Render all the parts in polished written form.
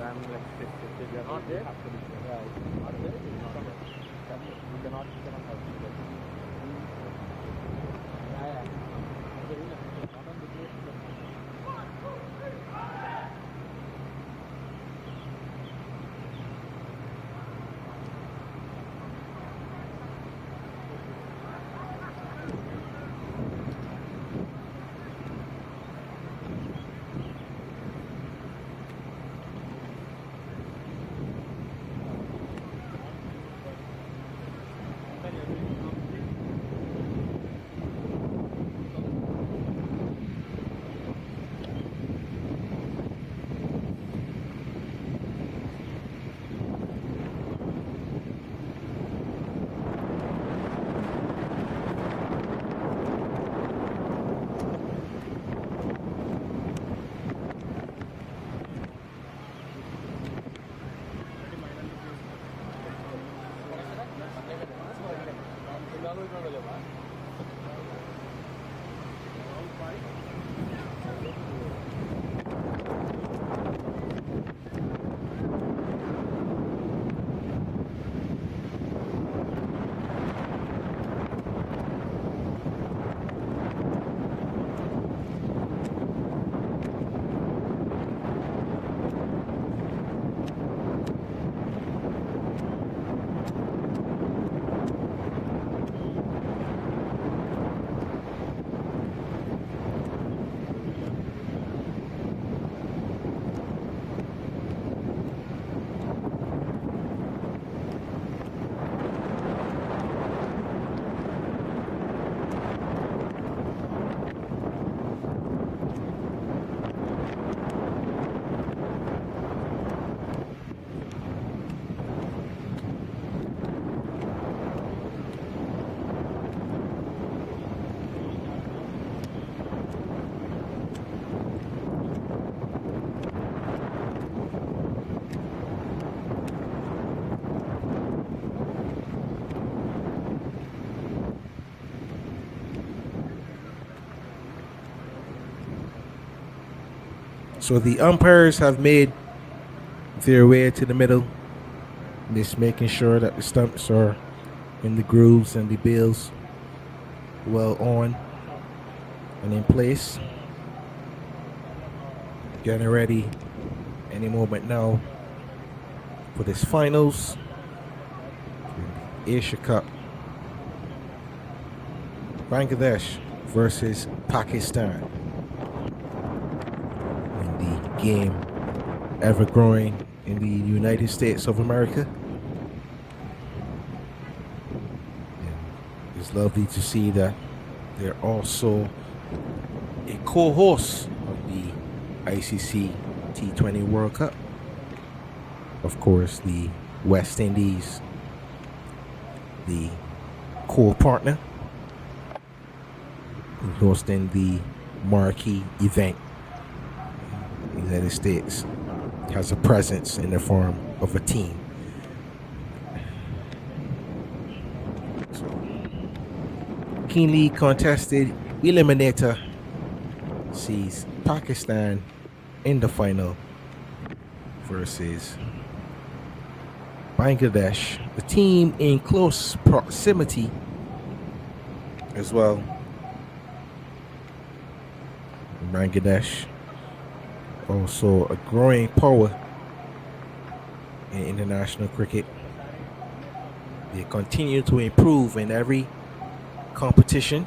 Not there? Yeah, not there. You cannot have it. Yeah, yeah. Not on the place. So the umpires have made their way to the middle, just making sure that the stumps are in the grooves and the bails well on and in place. Getting ready any moment now for this finals, Asia Cup. Bangladesh versus Pakistan. In the game ever growing in the United States of America. And it's lovely to see that they're also a co-host of the ICC T20 World Cup. Of course, the West Indies, the co-partner, hosting the marquee event. The United States has a presence in the form of a team. Keenly contested eliminator sees Pakistan in the final versus Bangladesh, a team in close proximity as well. Bangladesh, also a growing power in international cricket. They continue to improve in every competition.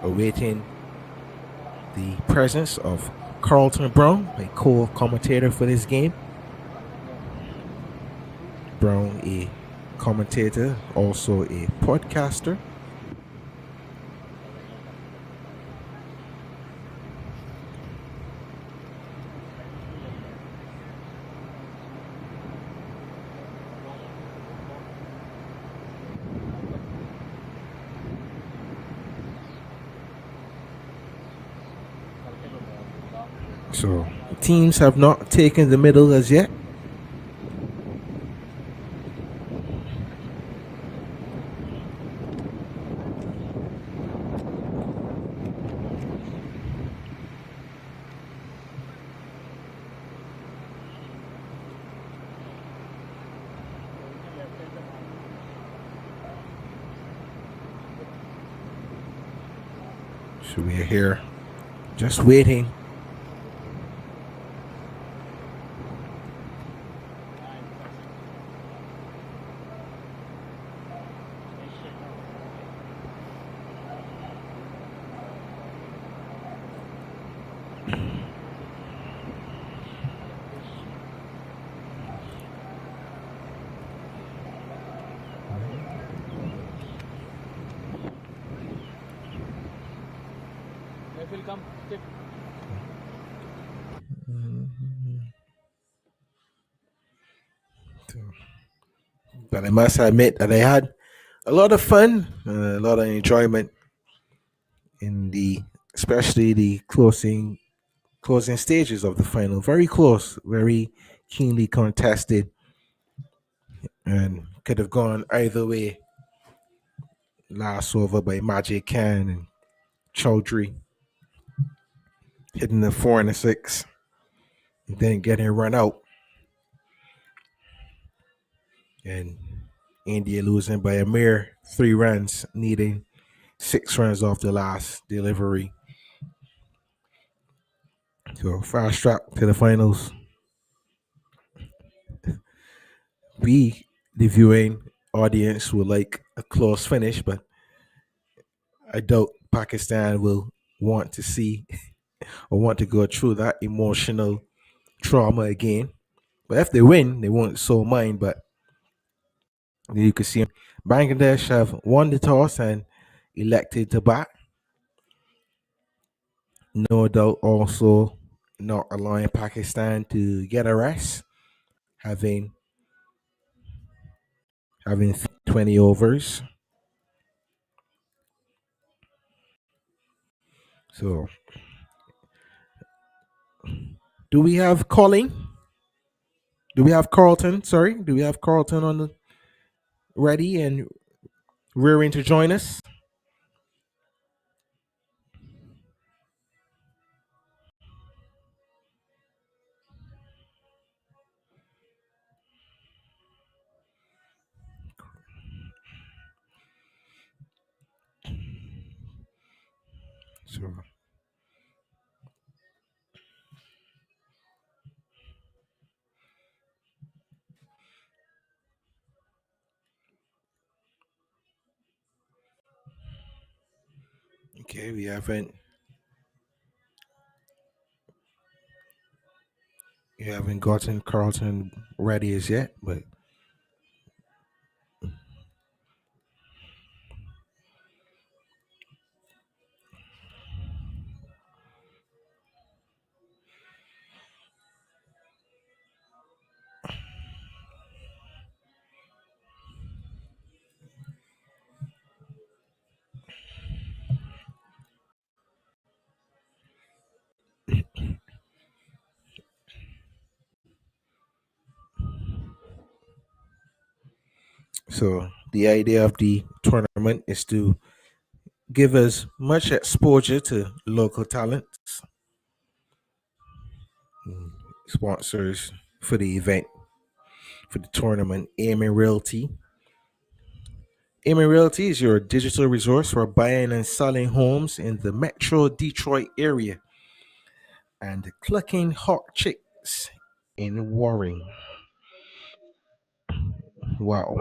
Awaiting the presence of Carlton Brown, a co-commentator for this game. Brown, a commentator, also a podcaster. So teams have not taken the middle as yet. So we're here, just waiting. If will come, stick. But I must admit that I had a lot of fun, a lot of enjoyment in the, especially the closing stages of the final. Very close, very keenly contested, and could have gone either way. Last over by Magic Khan and Chaudhry, hitting the 4 and 6, and then getting run out, and India losing by a mere 3 runs, needing 6 runs off the last delivery. So fast track to the finals. We, the viewing audience, would like a close finish, but I doubt Pakistan will want to see or want to go through that emotional trauma again. But if they win, they won't so mind. But you can see Bangladesh have won the toss and elected to bat. No doubt also not allowing Pakistan to get a rest, having having 20 overs. So do we have calling? Do we have Carlton? Sorry, do we have Carlton on the ready and rearing to join us? So okay, we haven't gotten Carlton ready as yet, but so the idea of the tournament is to give us much exposure to local talents, sponsors for the event, for the tournament. Aiming Realty. Aiming Realty is your digital resource for buying and selling homes in the Metro Detroit area and clucking hot chicks in Warring. Wow.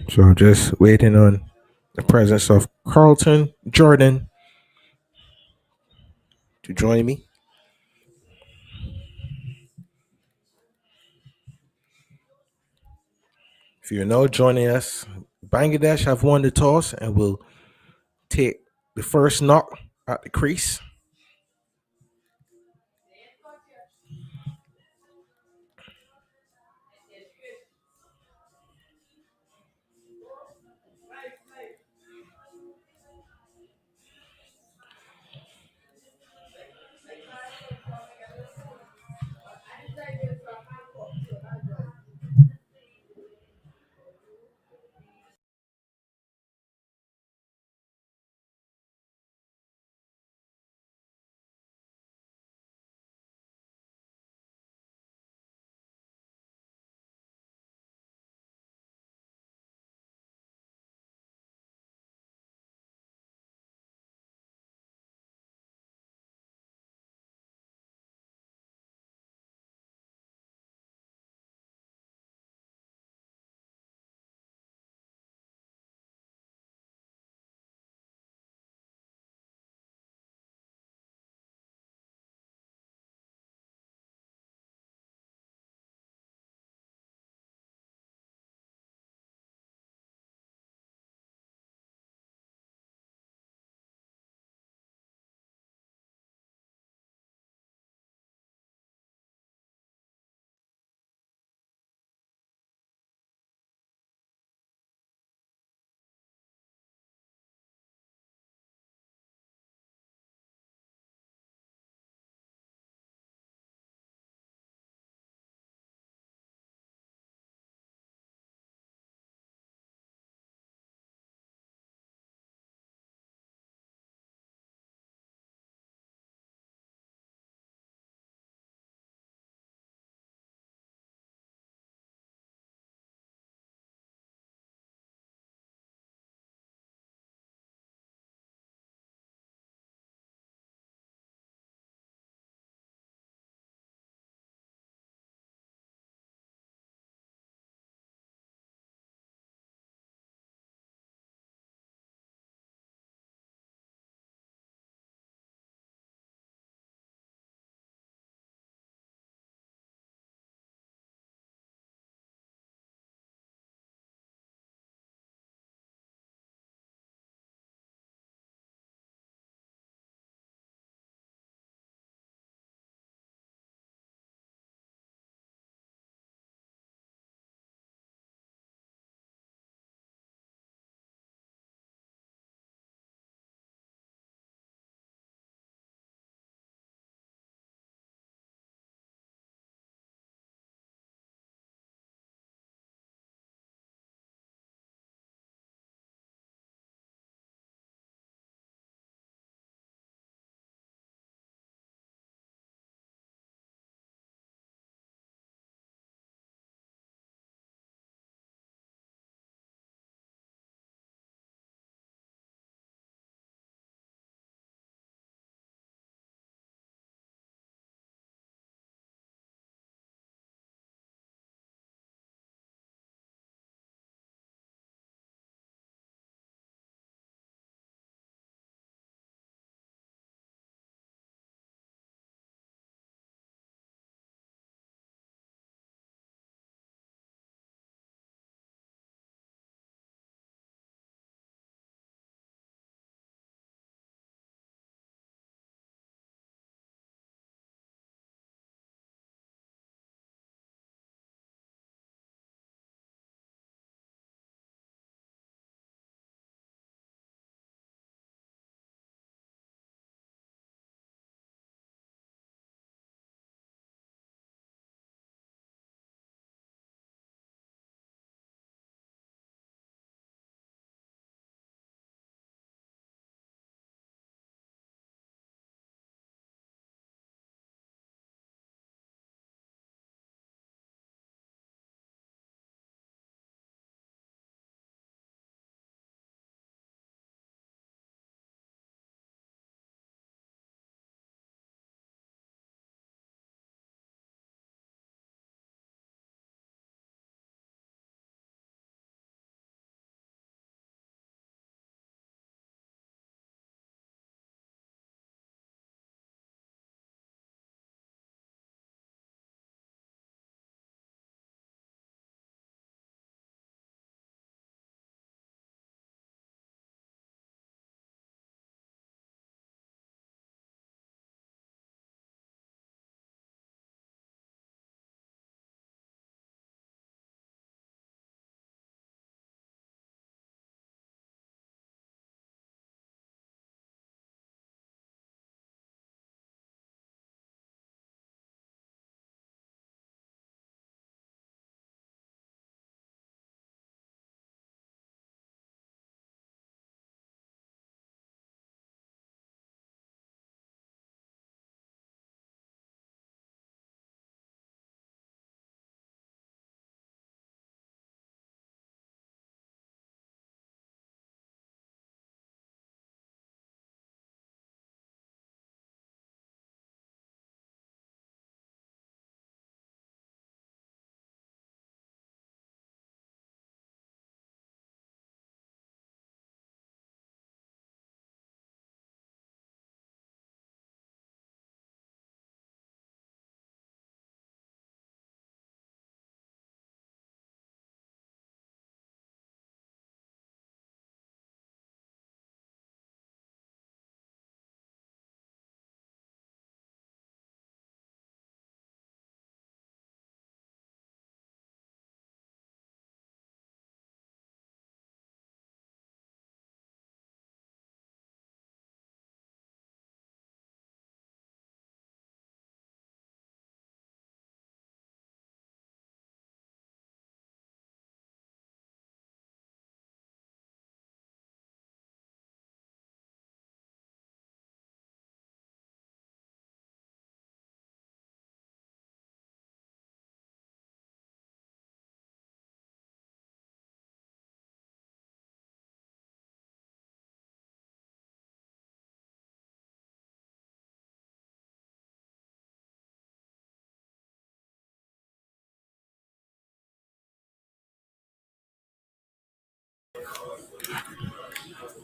So just waiting on the presence of Carlton Jordan to join me. If you're now joining us, Bangladesh have won the toss and will take the first knock at the crease.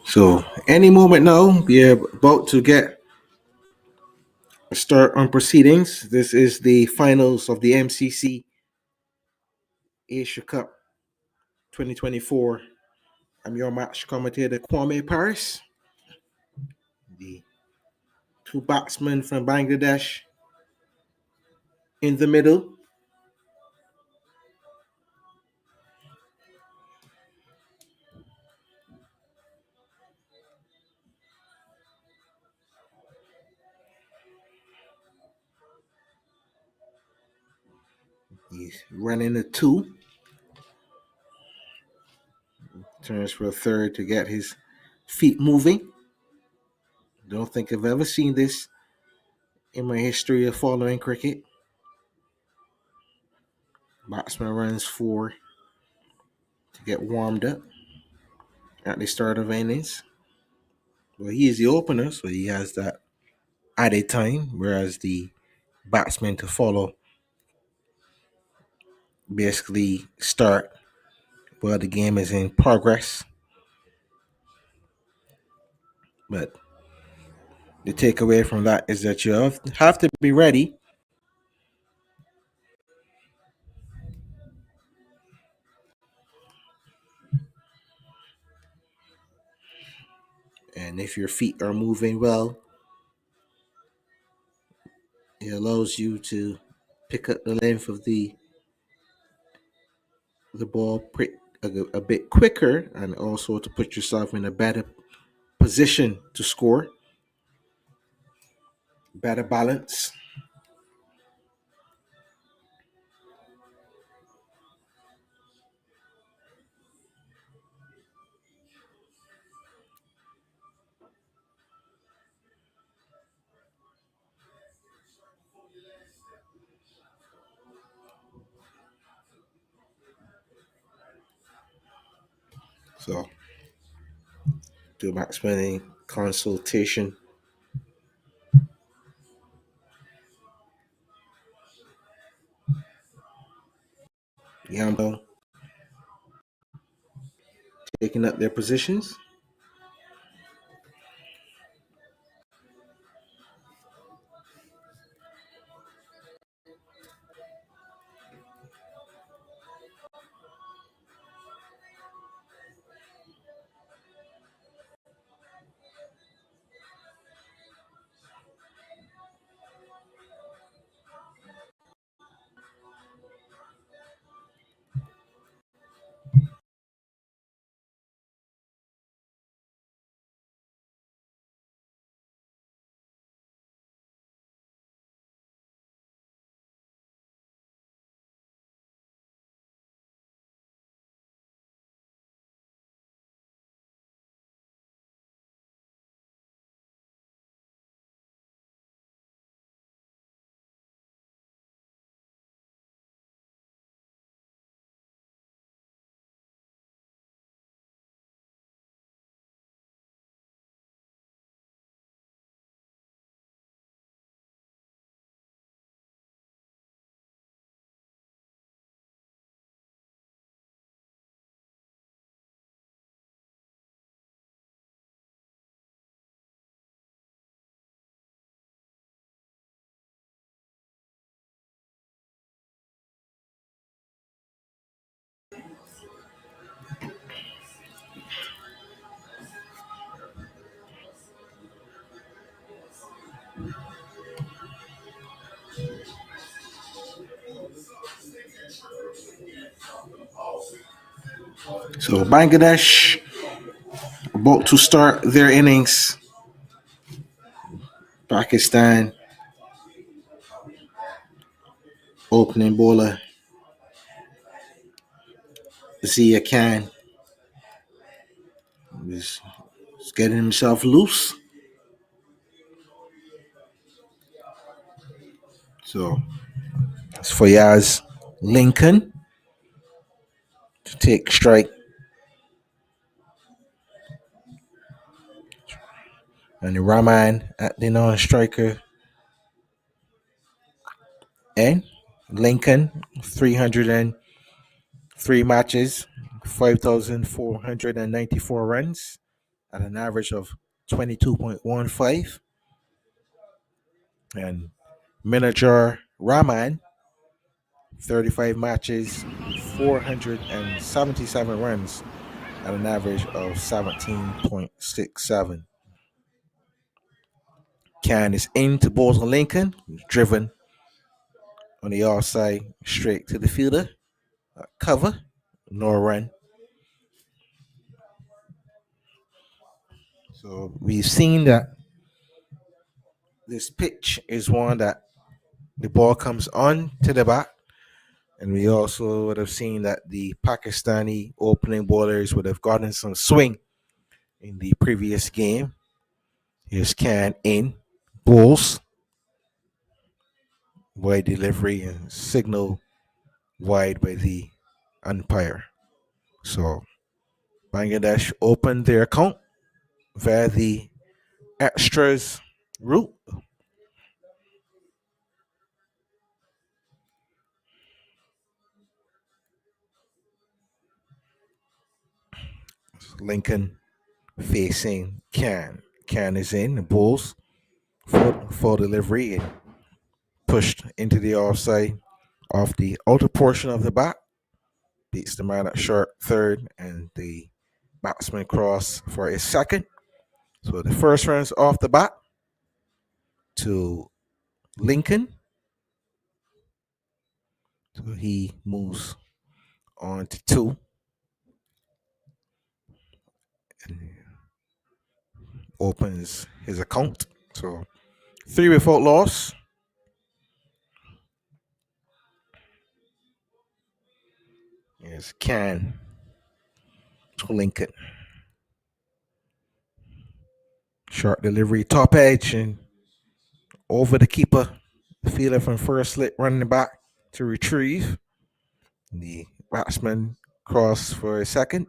So any moment now, we are about to get a start on proceedings. This is the finals of the MCC Asia Cup 2024. I'm your match commentator, Kwame Paris. The two batsmen from Bangladesh in the middle. He's running a two. Turns for a third to get his feet moving. Don't think I've ever seen this in my history of following cricket. Batsman runs four to get warmed up at the start of innings. Well, he is the opener, so he has that added time, whereas the batsmen to follow basically start while the game is in progress. But the takeaway from that is that you have to be ready. And if your feet are moving well, it allows you to pick up the length of the ball a bit quicker, and also to put yourself in a better position to score, better balance. So, do batsman consultation. Yambo taking up their positions. So Bangladesh about to start their innings. Pakistan opening bowler Zia Khan is getting himself loose. So it's Fayaz Lincoln to take strike. And the Rahman at the non-striker end. Lincoln 350 3 matches, 5,494 runs at an average of 22.15. And manager Rahman, 35 matches, 477 runs at an average of 17.67. Can is into Bolton Lincoln, driven on the offside straight to the fielder. Cover, no run. So we've seen that this pitch is one that the ball comes on to the bat. And we also would have seen that the Pakistani opening bowlers would have gotten some swing in the previous game. Here's Can in, bowls, wide delivery, and signal wide by the umpire. So Bangladesh opened their account via the extras route. Lincoln facing Can. Can is in, the Bulls for delivery and pushed into the offside off the outer portion of the bat. Beats the man at short third, and the batsman cross for a second. So the first run's off the bat to Lincoln. So he moves on to 2. And opens his account. So 3 without loss. Yes, Can to Lincoln. Short delivery, top edge, and over the keeper. The fielder from first slip running back to retrieve. The batsman cross for a second.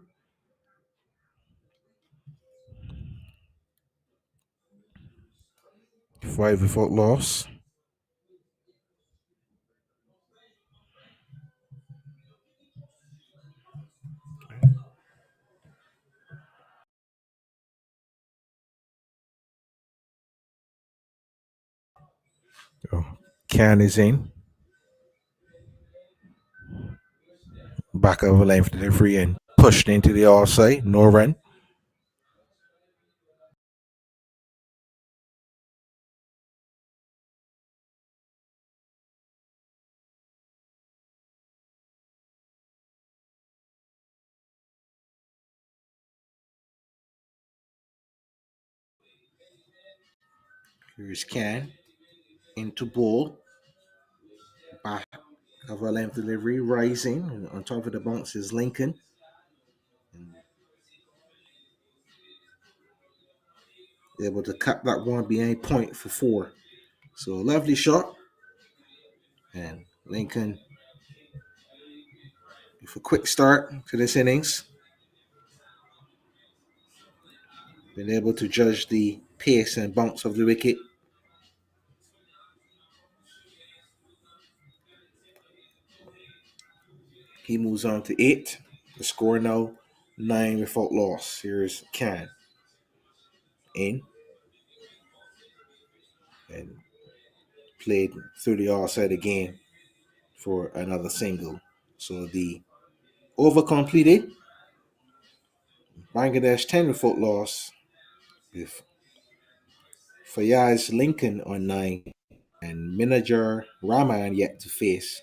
5 without loss. So Can is in. Back over length delivery and pushed into the offside. No run. Here's Can into ball. Back over length delivery, rising. On top of the bounce is Lincoln. Able to cut that one behind point for 4. So a lovely shot. And Lincoln with a quick start to this innings. Been able to judge the pace and bounce of the wicket. He moves on to 8. The score now 9 without loss. Here's Can in and played through the offside again for another single. So the over completed. Bangladesh 10 without loss with Fayaz Lincoln on 9 and manager Rahman yet to face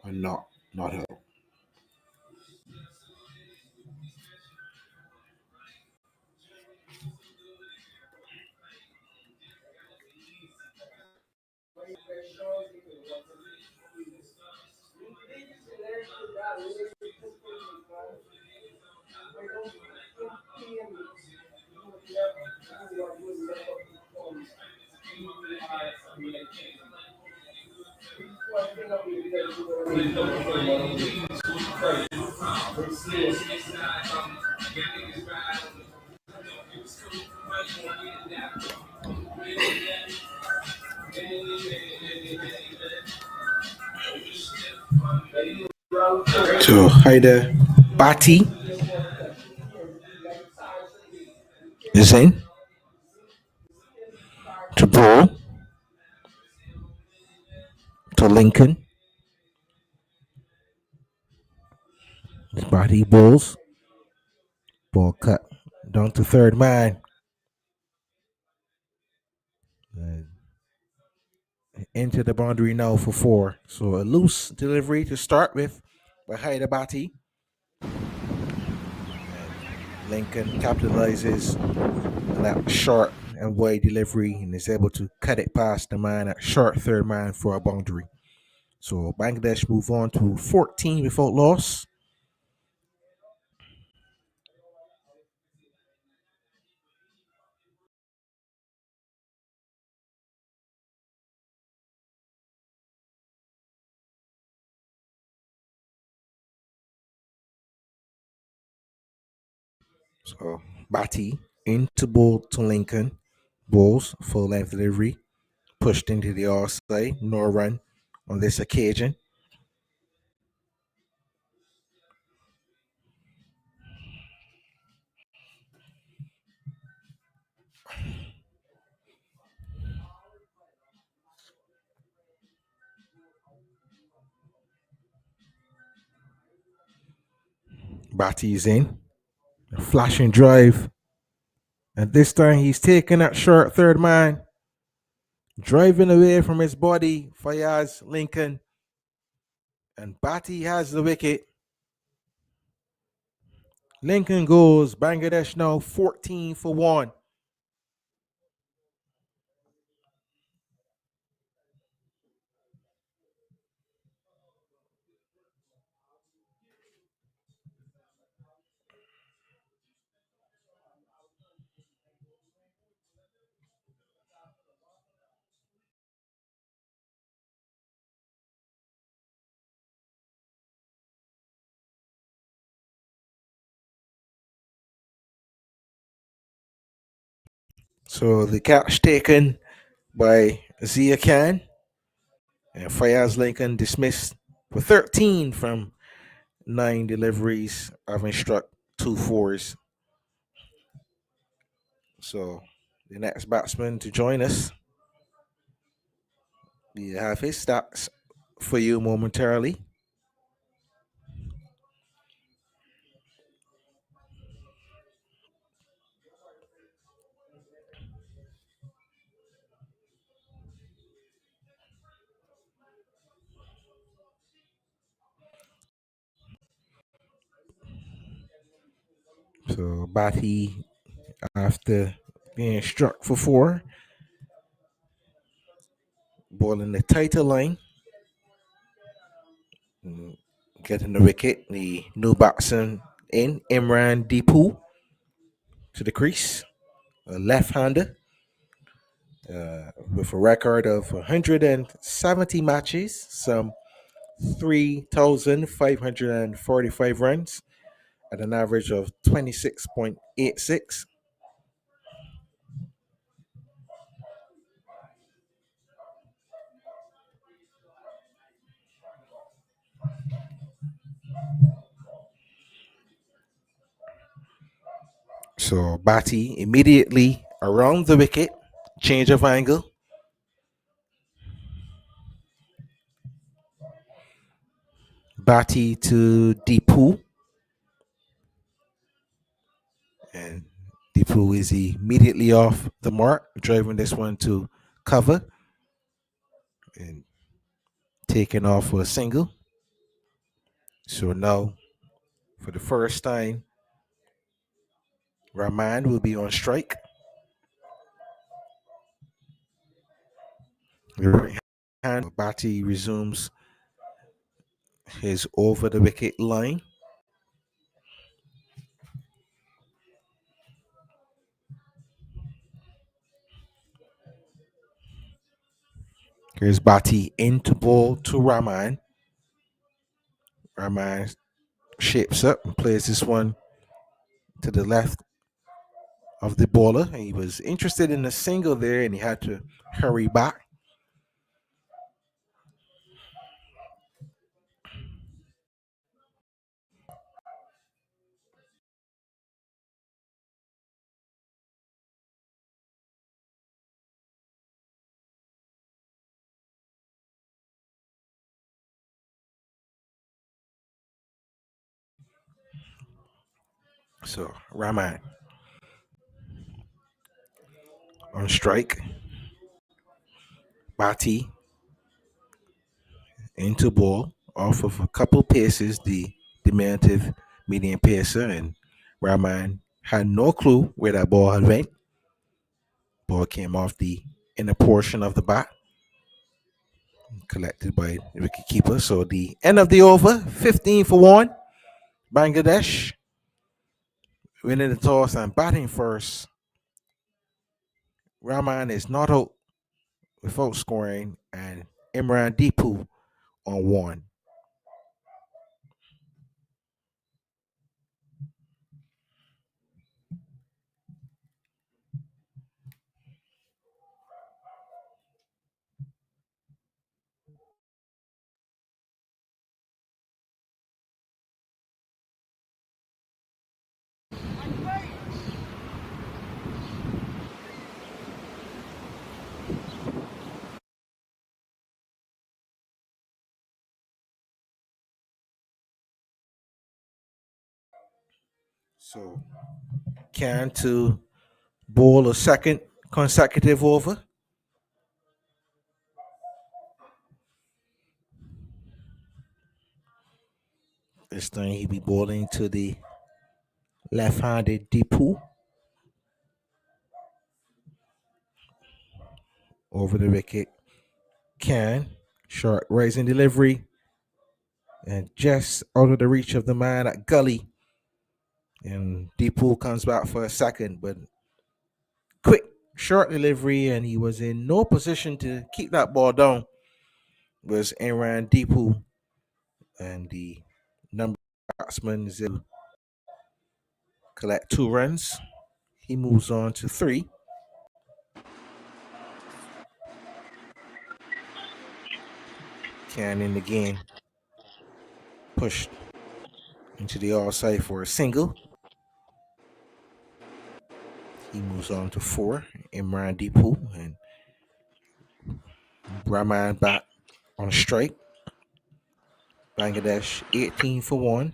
or not out. So Haida Bati is in to Bull to Lincoln. Bati Bulls. Ball cut down to third man. And into the boundary now for four. So a loose delivery to start with by Haida Bati. Lincoln capitalizes on that short and wide delivery and is able to cut it past the man at short third man for a boundary. So Bangladesh move on to 14 without loss. So Bati into ball to Lincoln. Balls full length delivery pushed into the offside. No run on this occasion. Bati is in. A flashing drive. And this time he's taking that short third man. Driving away from his body, Fayaz Lincoln. And Bati has the wicket. Lincoln goes. Bangladesh now 14 for 1. So the catch taken by Zia Khan. And Fayaz Lincoln dismissed for 13 from 9 deliveries, having struck 2 fours. So the next batsman to join us, we have his stats for you momentarily. So Bati, after being struck for 4, ball in the tighter line, getting the wicket. The new batsman in, Imran Deepu, to the crease, a left-hander with a record of 170 matches, some 3,545 runs at an average of 26.86. So Bati immediately around the wicket, change of angle. Bati to Deepu. And Deepu is immediately off the mark, driving this one to cover and taking off for a single. So now, for the first time, Rahman will be on strike. The right hand, Bati resumes his over the wicket line. Here's Bati into ball to Rahman. Rahman shapes up and plays this one to the left of the bowler. He was interested in a single there and he had to hurry back. So Rahman on strike. Bati into ball off of a couple paces, the diminutive medium pacer, and Rahman had no clue where that ball had went. Ball came off the inner portion of the bat, collected by the wicket keeper. So the end of the over, 15 for 1. Bangladesh winning the toss and batting first. Rahman is not out without scoring, and Imran Deepu on 1. So can to bowl a second consecutive over. This time he'll be bowling to the left-handed Deepu over the wicket. Can short rising delivery and just out of the reach of the man at Gully. And Deepu comes back for a second, but quick short delivery, and he was in no position to keep that ball down. Was Imran Deepu, and the number batsman Zil collect 2 runs. He moves on to 3. Can in the game pushed into the offside for a single. He moves on to 4. Imran Deepu and Rahman back on a strike. Bangladesh 18 for 1.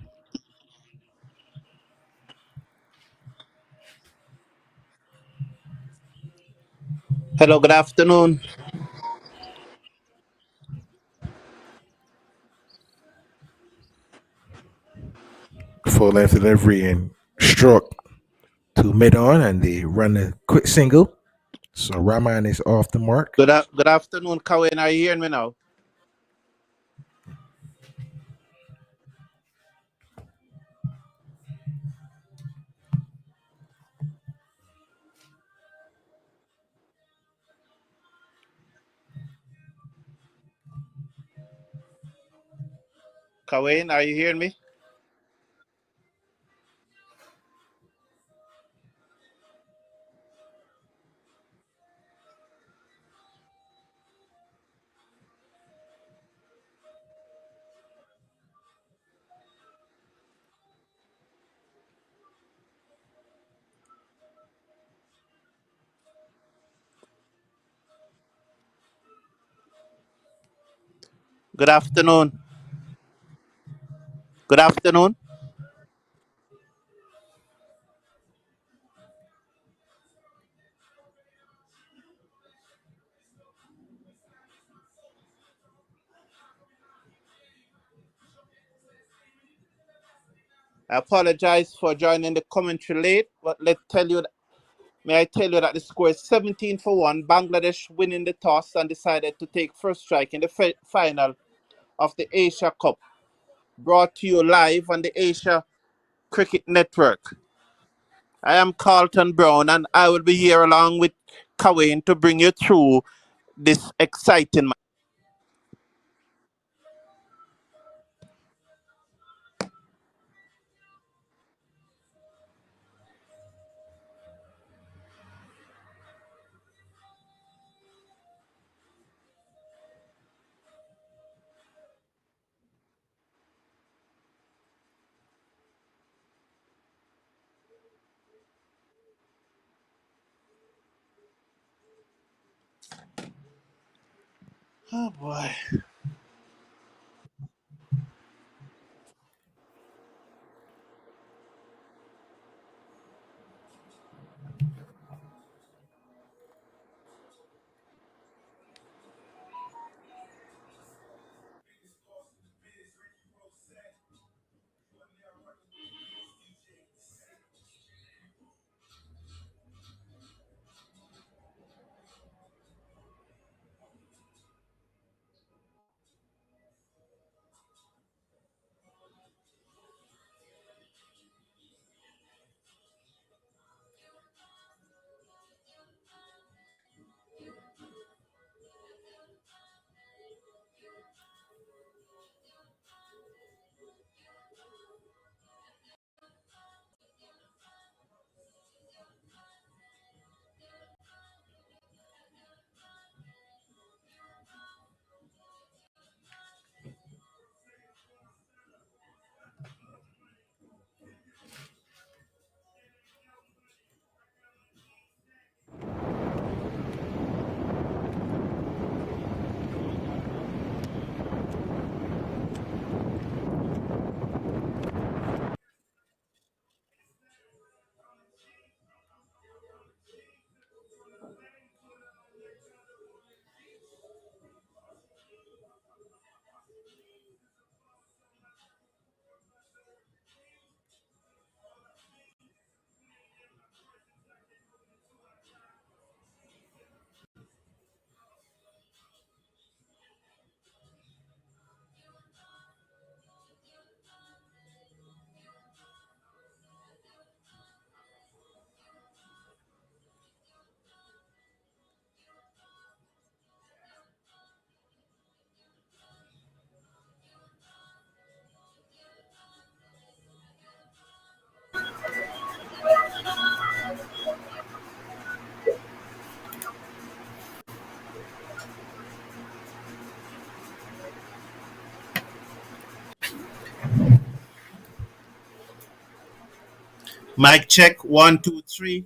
Hello, good afternoon. Full length delivery and struck to mid on, and they run a quick single. So Rahman is off the mark. Good afternoon, Kawen. Are you hearing me now? Kawen, are you hearing me? Good afternoon. Good afternoon. I apologize for joining the commentary late, but may I tell you that the score is 17 for 1. Bangladesh winning the toss and decided to take first strike in the final of the Asia Cup. Brought to you live on the Asia Cricket Network. I am Carlton Brown, and I will be here along with Kawen to bring you through this exciting match. Oh boy. Mic check 1 2 3.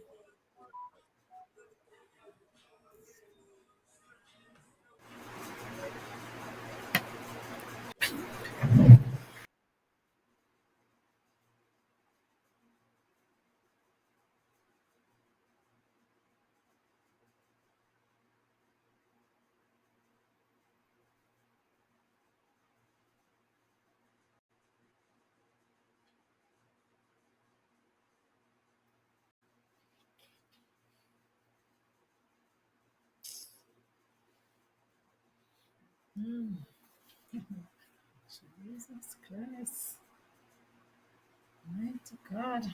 Jesus Christ. Mighty God.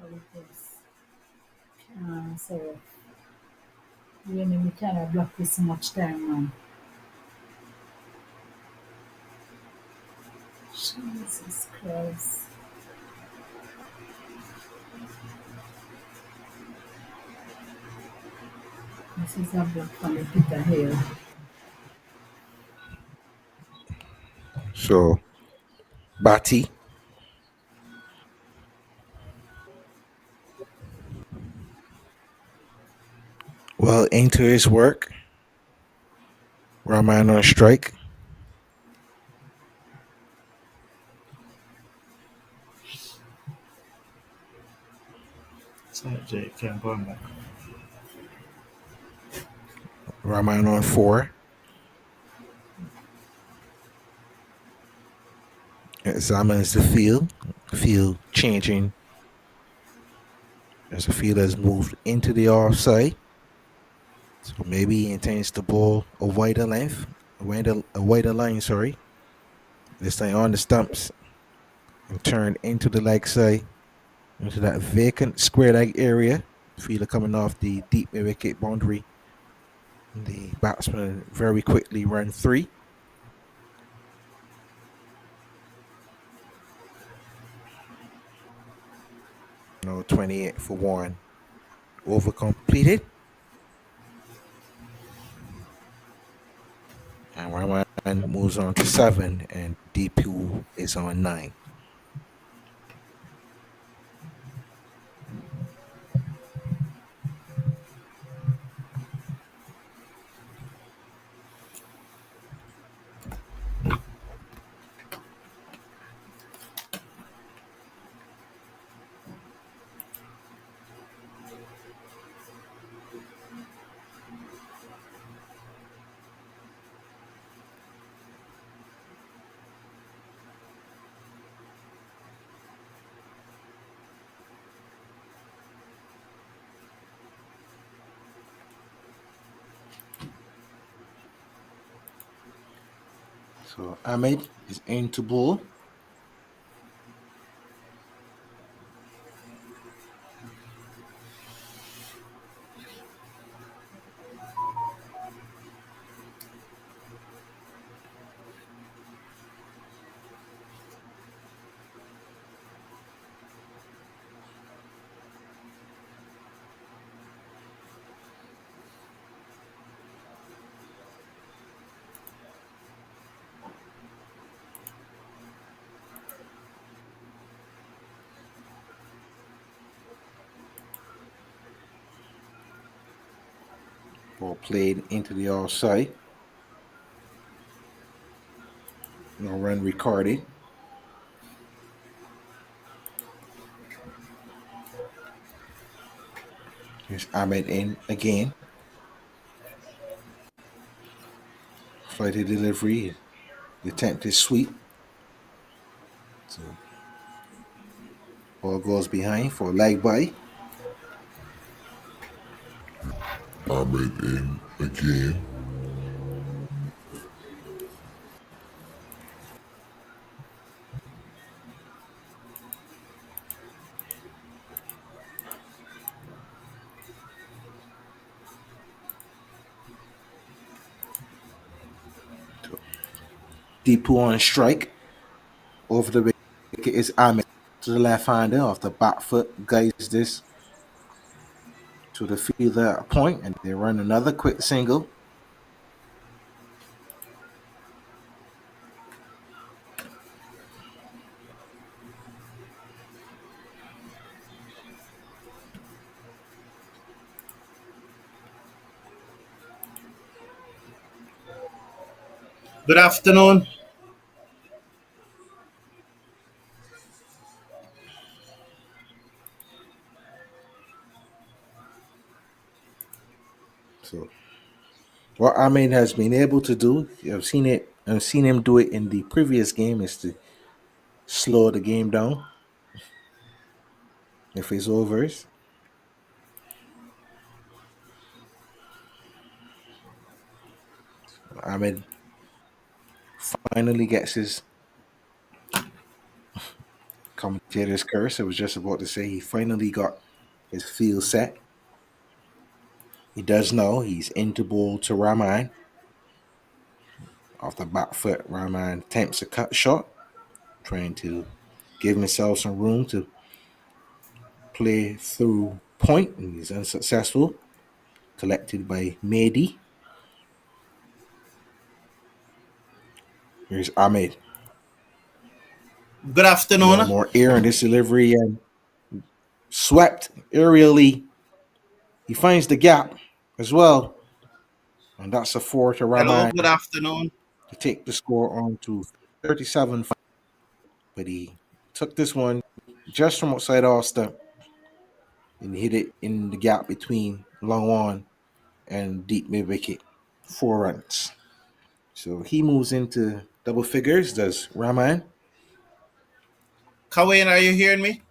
Holy Ghost. So, the enemy cannot block this much time, man. Jesus Christ. This is a block from the pit of hell. So Batty, well into his work. Raman on strike. Sorry, Jay, can't go back. Raman on 4. Examines the field. Field changing as the field has moved into the offside. So maybe he intends to ball a wider length, a wider line, sorry. This time on the stumps and turn into the leg side, into that vacant square leg area. Fielder coming off the deep wicket boundary. The batsman very quickly run 3. No, 28 for 1. Over completed. And Rahman moves on to 7, and DP is on 9. So Ahmed is into ball. Ball played into the offside. No run recorded. Here's Ahmed in again. Flighted delivery. The attempt is sweep. So ball goes behind for a leg by. Ahmed in again. Deepu on strike. Over the wicket is Ahmed to the left hander off the back foot. Guides this to the fielder at a point, and they run another quick single. Good afternoon. So what Ahmed has been able to do, I've seen it. I've seen him do it in the previous game, is to slow the game down if it's overs. Ahmed finally gets his commentator's curse. I was just about to say he finally got his field set. He does know he's into ball to Rahman. Off the back foot, Rahman attempts a cut shot, trying to give himself some room to play through point, and he's unsuccessful. Collected by Mehdi. Here's Ahmed. Good A little afternoon. more air in this delivery and swept aerially. He finds the gap as well. And that's a four to Hello, Rahman good afternoon. to take the score on to 37. But he took this one just from outside Ulster and hit it in the gap between long on and deep mid wicket. 4 runs. So he moves into double figures, does Rahman. Kawain, are you hearing me?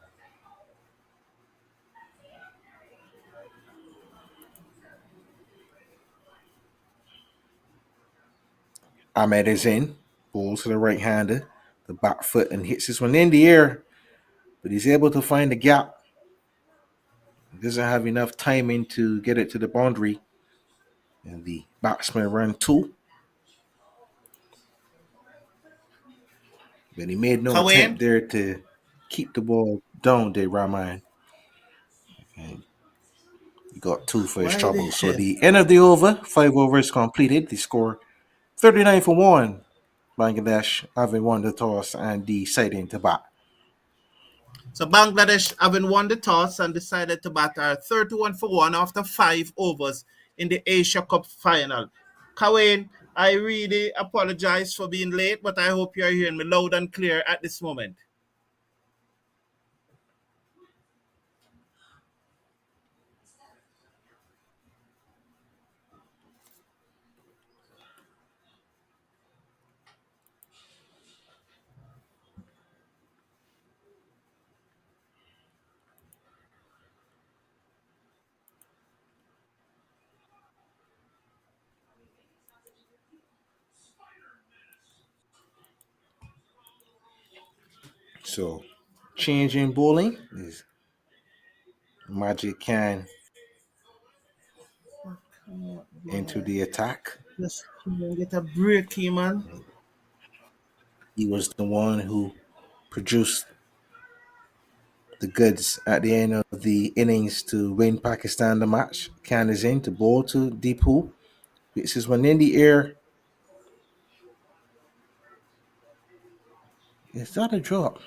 Ahmed is in, bowls to the right hander, the back foot, and hits this one in the air. But he's able to find the gap. He doesn't have enough timing to get it to the boundary. And the batsman run two. But he made no Kawain, attempt there to keep the ball down, did Rahman. And he got two for his why the trouble. So hell? the end of the over, 5 overs completed. The score 39 for 1. Bangladesh having won the toss and deciding to bat. So Bangladesh, having won the toss and decided to bat, are 31 for 1 after 5 overs in the Asia Cup final. Kawain, I really apologize for being late, but I hope you're hearing me loud and clear at this moment. So changing bowling is Magic Can into the attack. Just get a break here, man. He was the one who produced the goods at the end of the innings to win Pakistan the match. Khan is in to bowl to Deepu. This is one in the air. Is that a drop?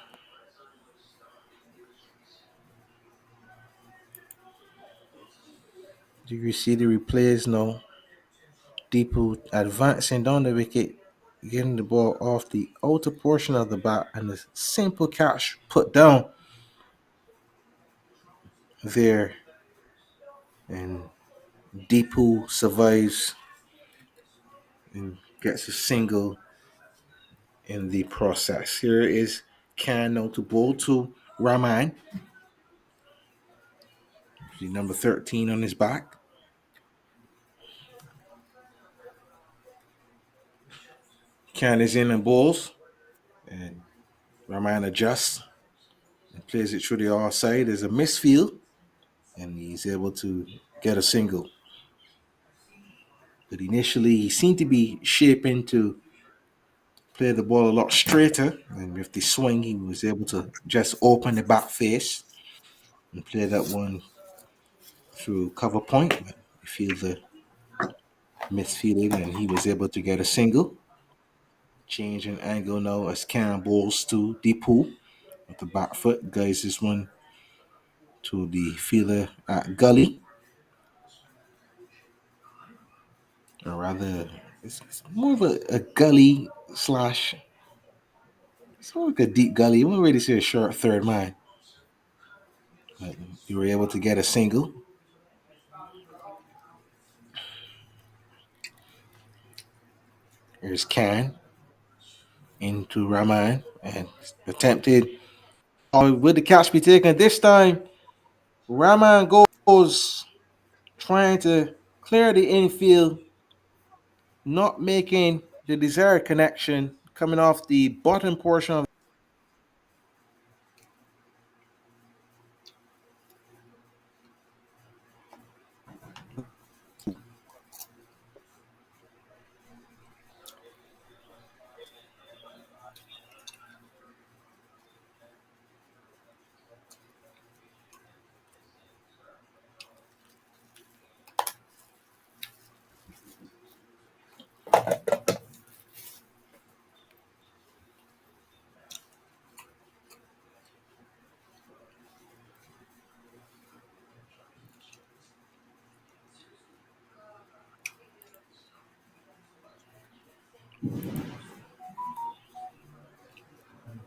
Do you see the replays? No. Deepu advancing down the wicket, getting the ball off the outer portion of the bat, and a simple catch put down there. And Deepu survives and gets a single in the process. Here is Khan now to bowl to Rahman, the number 13 on his back. Khan is in and bowls, and Rahman adjusts and plays it through the offside. There's a misfield, and he's able to get a single. But initially, he seemed to be shaping to play the ball a lot straighter, and with the swing, he was able to just open the back face and play that one through cover point. But the fielder misfielded, and he was able to get a single. Changing angle now as Cam bowls to Deepu with the back foot. Guys, this one to the fielder at Gully, or rather It's more of a gully slash. It's more like a deep gully. You won't really see a short third man. But you were able to get a single. Here's Can into Rahman and attempted. Oh, will the catch be taken this time? Rahman goes trying to clear the infield, not making the desired connection, coming off the bottom portion of.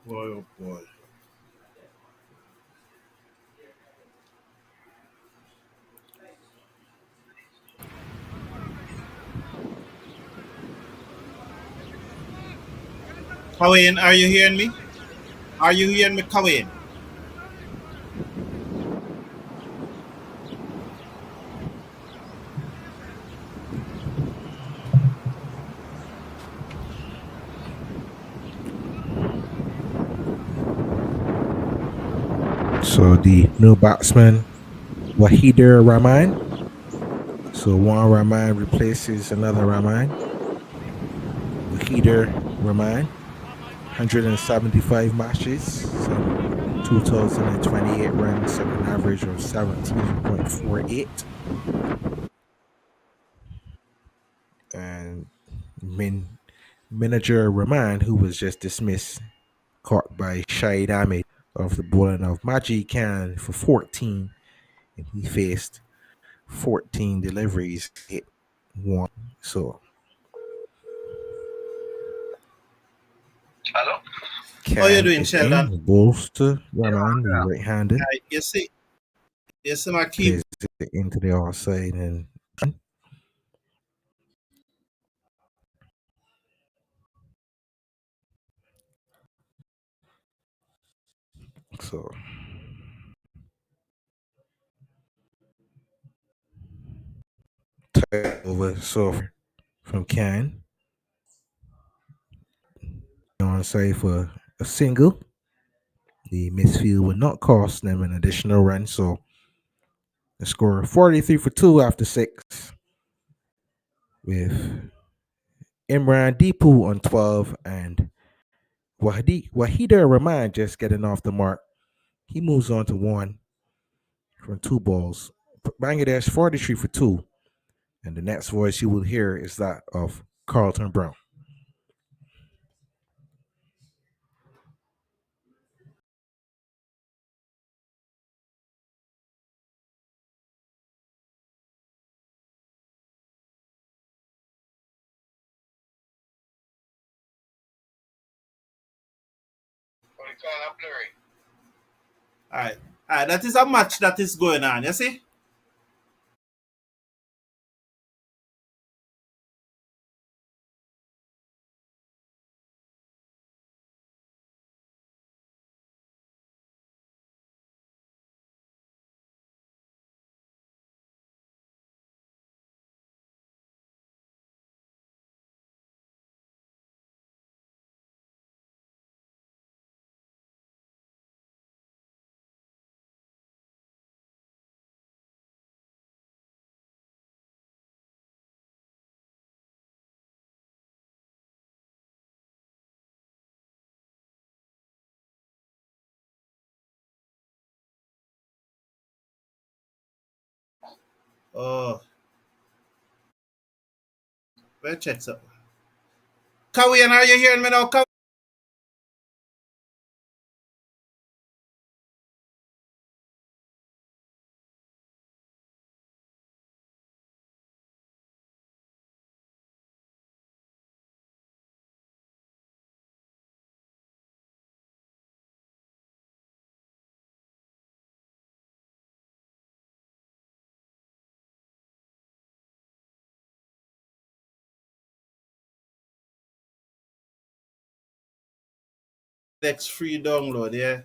Boy, oh boy. Kawain, are you hearing me? Are you hearing me, Kawain? So the new batsman, Wahider Rahman. So one Rahman replaces another Rahman. Wahider Rahman, 175 matches, some 2028 runs, second average of 17.48. And manager Rahman, who was just dismissed, caught by Shahid Ahmed of the bowling of Maji Khan for 14. And he faced 14 deliveries, hit one. So Hello? How you Khan doing, is in, Sheldon? bowls to Rahman, the right-hander, You see my key. plays it into the offside and so over so from Khan on side for a single. The misfield would not cost them an additional run, so the score 43 for 2 after 6 with Imran Deepu on 12 and Wahida Rahman just getting off the mark. He moves on to 1 from 2 balls. Bangladesh 43 for 2. And the next voice you will hear is that of Carlton Brown. What do you call that blurry? Alright. Alright, that is a match that is going on, you see? Oh, well, check so. Kawain, are you hearing me now? Next free download, yeah.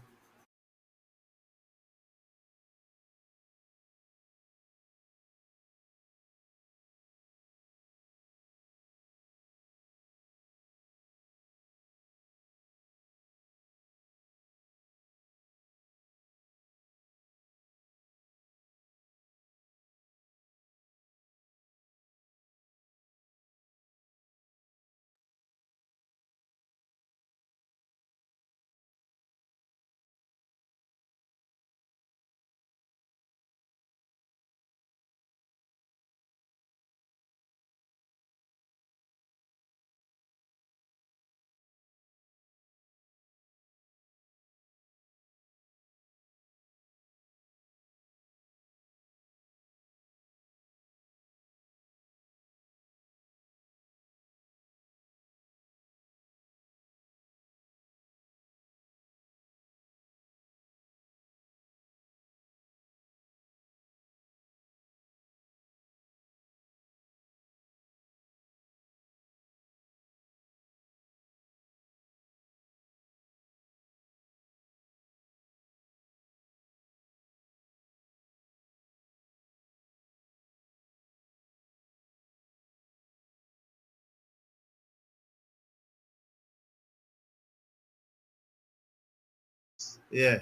Yeah.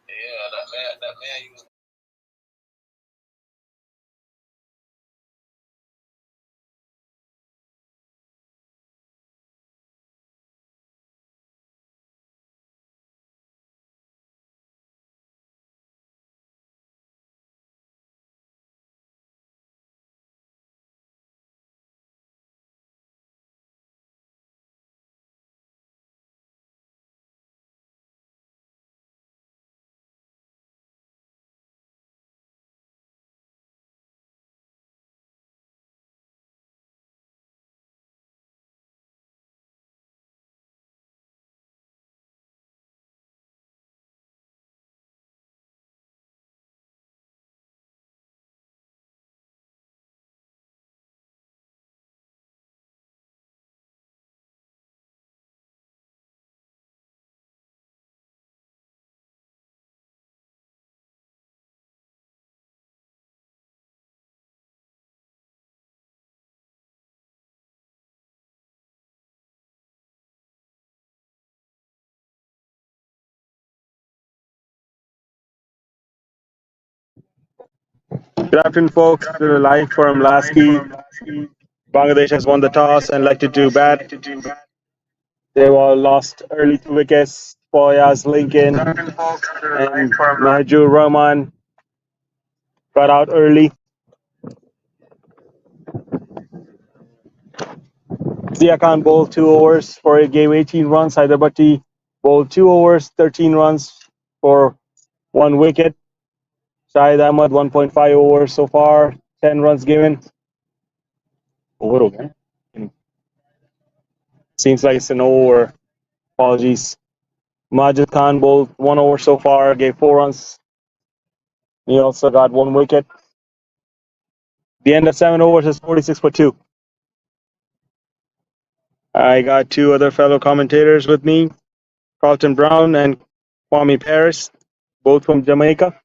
Yeah, that man used. Good afternoon, folks. This is live from Lasky. Bangladesh has won the toss and elected to bat. They all lost early 2 wickets. Foyaz Lincoln and Mahjur Rahman got out early. Zia Khan bowled 2 overs for a gave 18 runs. Hyderabadi bowled 2 overs, 13 runs for 1 wicket. Shahid Ahmad 1.5 overs so far, 10 runs given. Over. Seems like it's an over. Apologies. Majid Khan bowled 1 over so far, gave 4 runs. He also got 1 wicket. The end of 7 overs is 46 for 2. I got two other fellow commentators with me, Carlton Brown and Kwame Paris, both from Jamaica.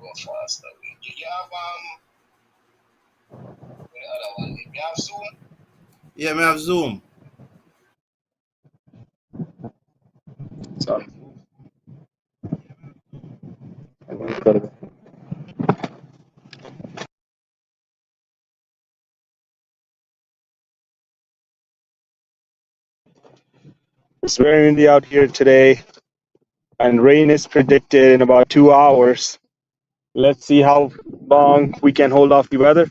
Go faster. You have the other one. You have Zoom. Yeah, me have Zoom. Sorry. It's very windy out here today, and rain is predicted in about 2 hours. Let's see how long we can hold off the weather.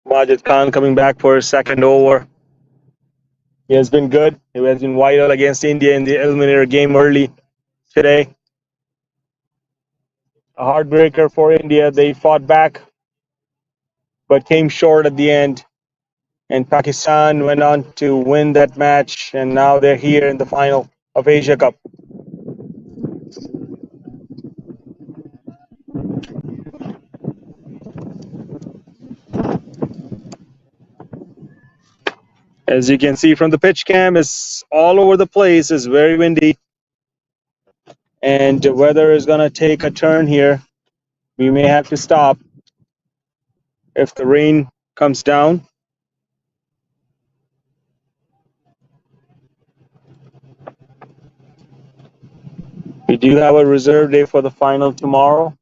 Majid Khan coming back for his second over. He has been good. He has been vital against India in the eliminator game early today. A heartbreaker for India. They fought back, but came short at the end. And Pakistan went on to win that match, and now they're here in the final of Asia Cup. As you can see from the pitch cam, it's all over the place. It's very windy, and the weather is going to take a turn here. We may have to stop if the rain comes down. We do have a reserve day for the final tomorrow.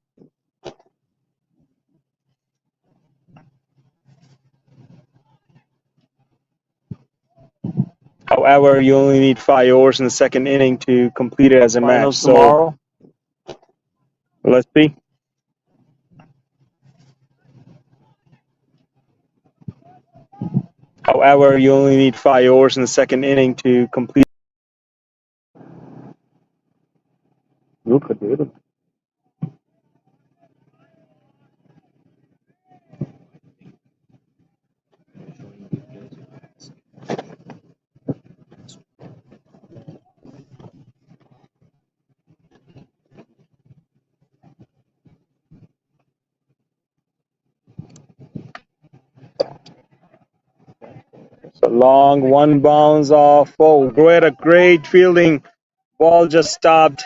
However, you only need 5 overs in the second inning to complete it as a match. So let's see. However, you only need 5 overs in the second inning to complete. A long one bounce off. Oh, great fielding. Ball just stopped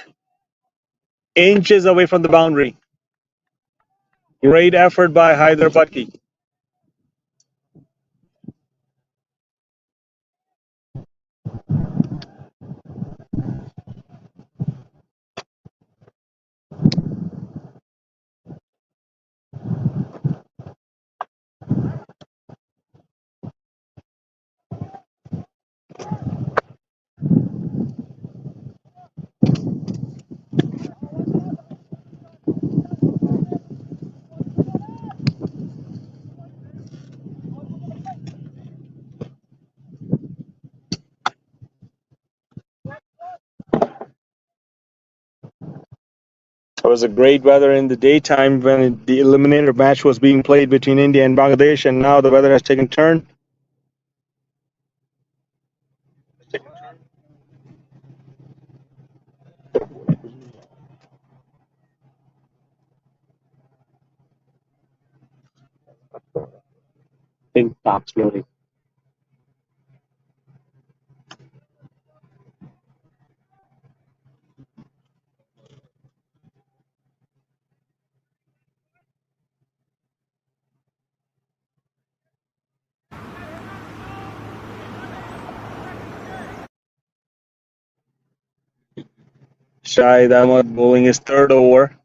inches away from the boundary. Great effort by Haider Butki. It was a great weather in the daytime when the eliminator match was being played between India and Bangladesh, and now the weather has taken a turn. Shahid Ahmed bowling his third over.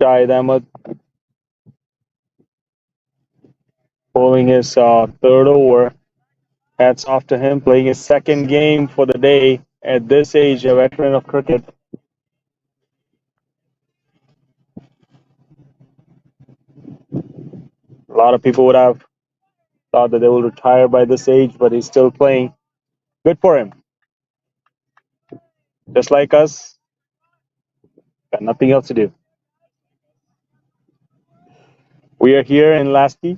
Shahid Ahmed bowling his third over. Hats off to him, playing his second game for the day at this age, a veteran of cricket. A lot of people would have thought that they will retire by this age, but he's still playing. Good for him. Just like us, got nothing else to do. We are here in Lasky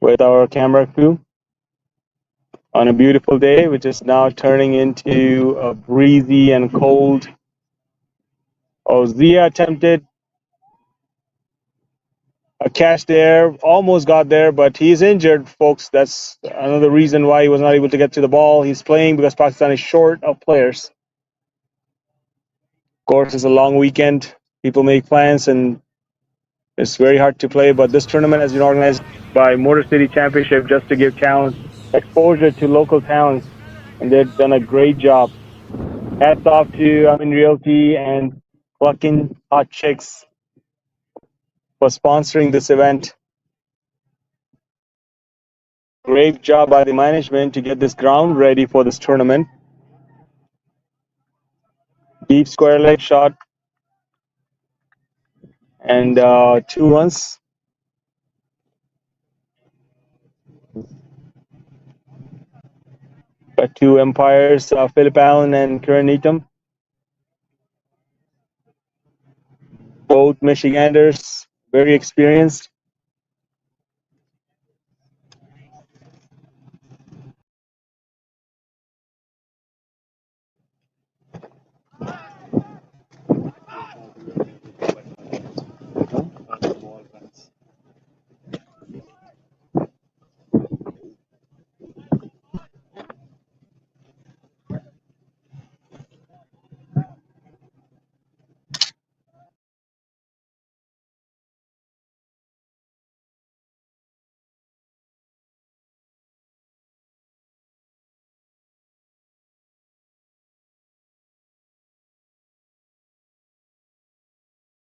with our camera crew on a beautiful day, which is now turning into a breezy and cold. Oh, Zia attempted a catch there, almost got there, but he's injured, folks. That's another reason why he was not able to get to the ball. He's playing because Pakistan is short of players. Of course, it's a long weekend. People make plans, and it's very hard to play. But this tournament has been organized by Motor City Championship just to give talent exposure to local talents, and they've done a great job. Hats off to Amin Realty and Clucking Hot Chicks for sponsoring this event. Great job by the management to get this ground ready for this tournament. Deep square leg shot and 2 runs. Got 2 umpires, Philip Allen and Kieran Needham. Both Michiganders, very experienced.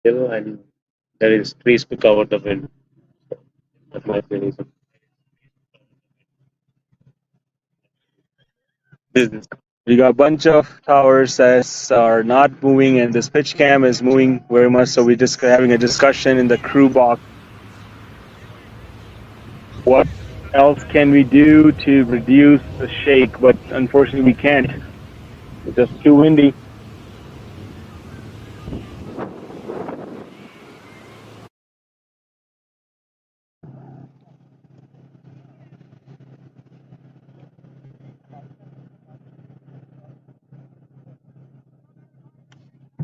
And there is trees to cover the wind. That might be the reason. Business. We got a bunch of towers that are not moving, and this pitch cam is moving very much. So we're just having a discussion in the crew box. What else can we do to reduce the shake? But unfortunately, we can't. It's just too windy.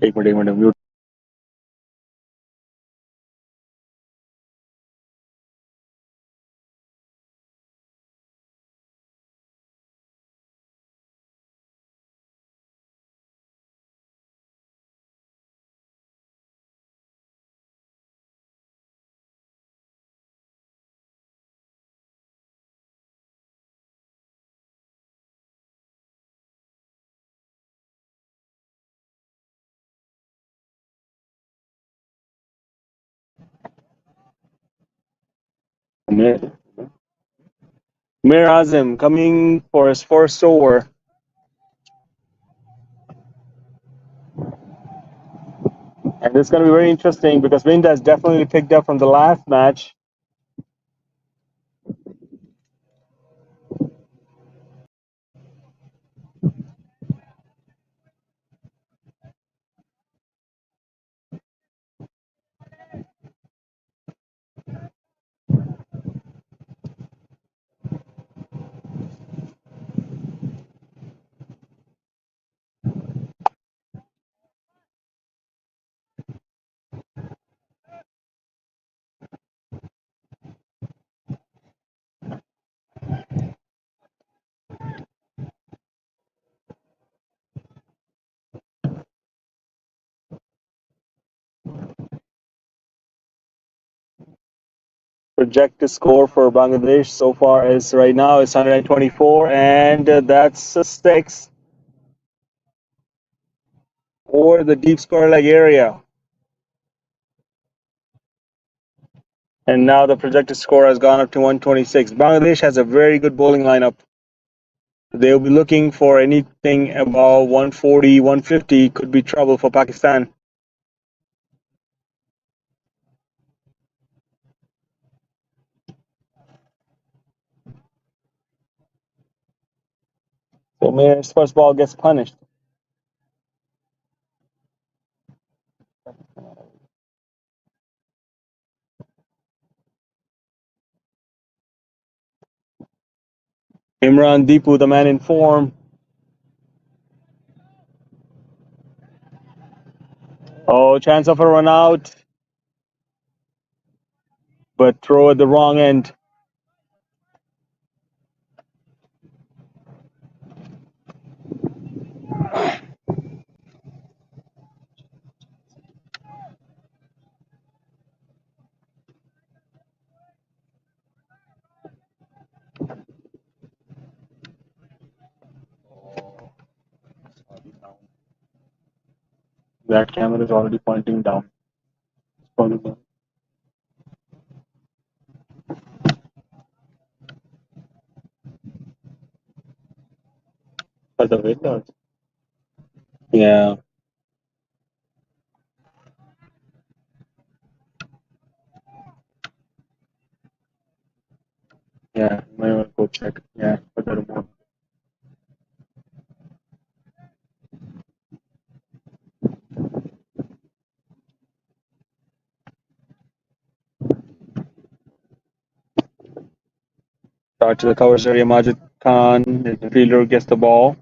एक minute mute Mir Azim coming for his first over. And this is going to be very interesting because wind has definitely picked up from the last match. Projected score for Bangladesh so far is right now is 124, and that's a 6 over the deep square leg area. And now the projected score has gone up to 126. Bangladesh has a very good bowling lineup. They'll be looking for anything above 140, 150 could be trouble for Pakistan. So Mayor's first ball gets punished. Imran Deepu, the man in form. Oh, chance of a run out, but throw at the wrong end. That camera is already pointing down. Probably for the windows. Yeah, yeah. Might want to go check. Yeah, for the remote. Start to the covers area. Majid Khan, the fielder, gets the ball.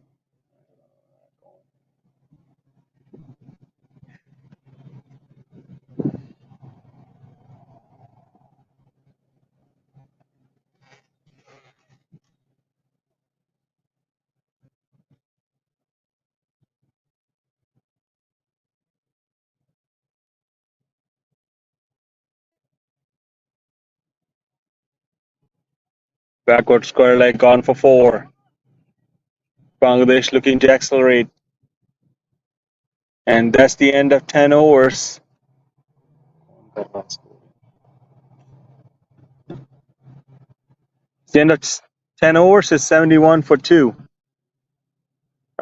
Backward square leg gone for 4. Bangladesh looking to accelerate. And that's the end of 10 overs. It's the end of 10 overs is 71 for 2.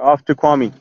Off to Kwame.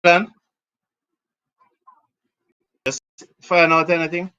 Sheldon, just find out anything.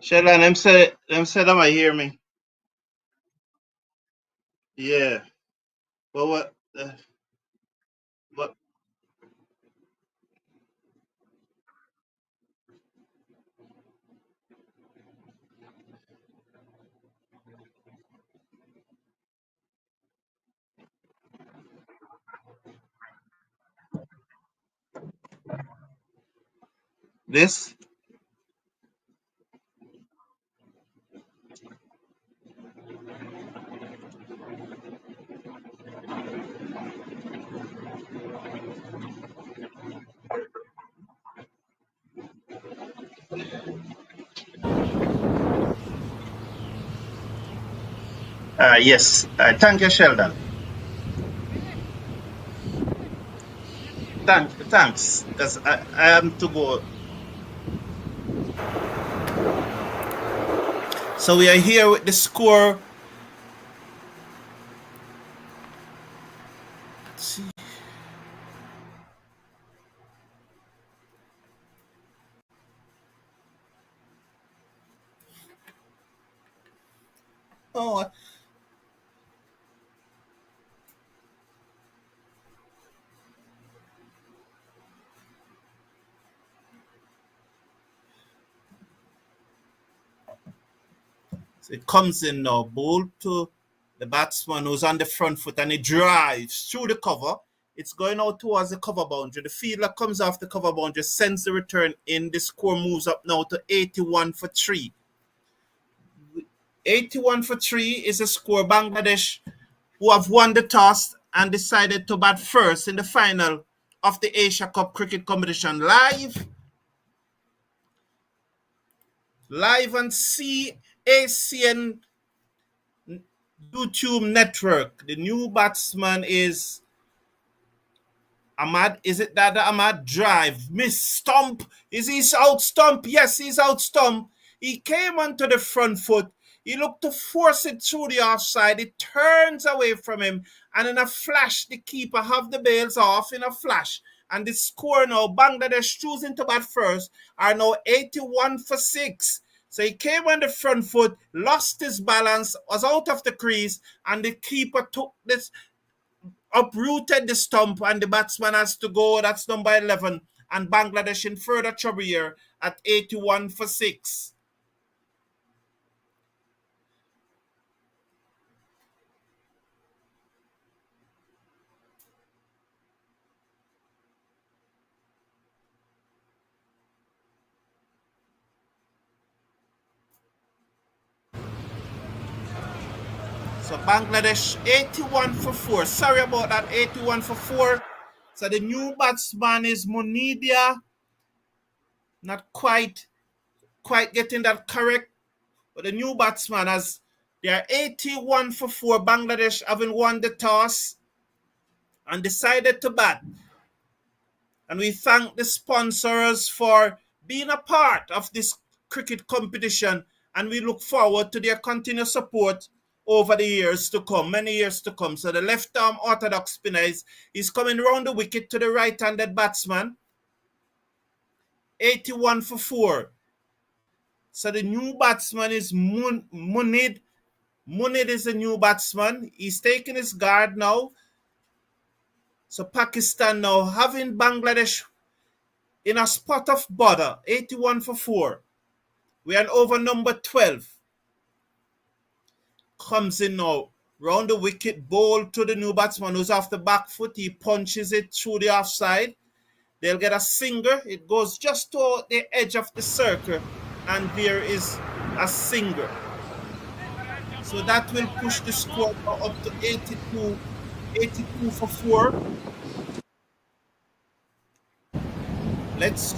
Sheldon, them say them I hear me. Yeah. But what this? Yes. Thank you, Sheldon. Thanks. Because I am to go. So we are here with the score. Let's see. Oh, so it comes in now. Ball to the batsman who's on the front foot and he drives through the cover. It's going out towards the cover boundary. The fielder comes off the cover boundary, sends the return in. The score moves up now to 81 for 3. 81 for 3 is a score. Bangladesh, who have won the toss and decided to bat first in the final of the Asia Cup cricket competition, live on CACN YouTube network. The new batsman is Ahmad. Is it that Ahmad drive? Miss Stump. Is he out stump? Yes, he's out stump. He came onto the front foot. He looked to force it through the offside. It turns away from him. And in a flash, the keeper have the bails off in a flash. And the score now, Bangladesh choosing to bat first, are now 81 for 6. So he came on the front foot, lost his balance, was out of the crease, and the keeper took this, uprooted the stump, and the batsman has to go. That's number 11. And Bangladesh in further trouble here at 81 for 6. So Bangladesh 81 for 4. Sorry about that, 81 for 4. So the new batsman is Munidia. Not quite getting that correct. But the new batsman has, they are 81 for 4. Bangladesh having won the toss and decided to bat. And we thank the sponsors for being a part of this cricket competition. And we look forward to their continued support over the years to come, many years to come. So the left arm orthodox spinner is coming round the wicket to the right-handed batsman. 81 for 4. So the new batsman is Munid. Munid is the new batsman. He's taking his guard now. So Pakistan now having Bangladesh in a spot of bother, 81 for 4. We are over number 12. Comes in now. Round the wicket, ball to the new batsman who's off the back foot. He punches it through the offside. They'll get a singer. It goes just to the edge of the circle. And there is a singer. So that will push the score up to 82 for 4. Let's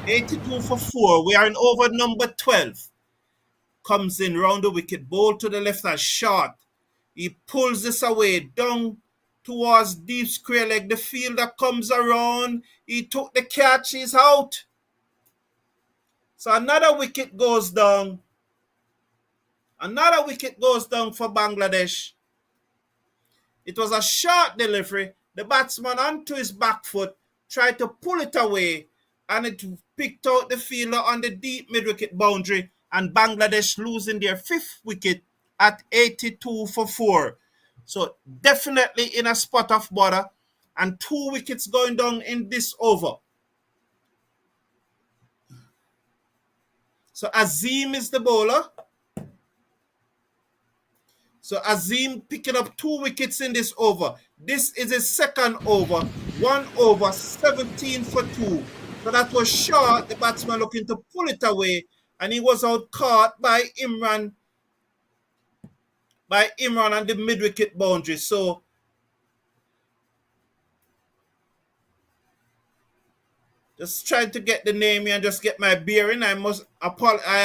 82 for 4. We are in over number 12. Comes in round the wicket, ball to the left hand, short. He pulls this away down towards deep square leg. The fielder comes around. He took the catch. He's out. So another wicket goes down. Another wicket goes down for Bangladesh. It was a short delivery. The batsman onto his back foot tried to pull it away, and it picked out the fielder on the deep mid-wicket boundary, and Bangladesh losing their 5th wicket at 82 for 4. So definitely in a spot of bother, and 2 wickets going down in this over. So Azim is the bowler. So Azim picking up 2 wickets in this over. This is his second over. 1 over, 17 for 2. So that was short. The batsman looking to pull it away. And he was out caught by Imran on the mid-wicket boundary. So just trying to get the name here and just get my bearing. I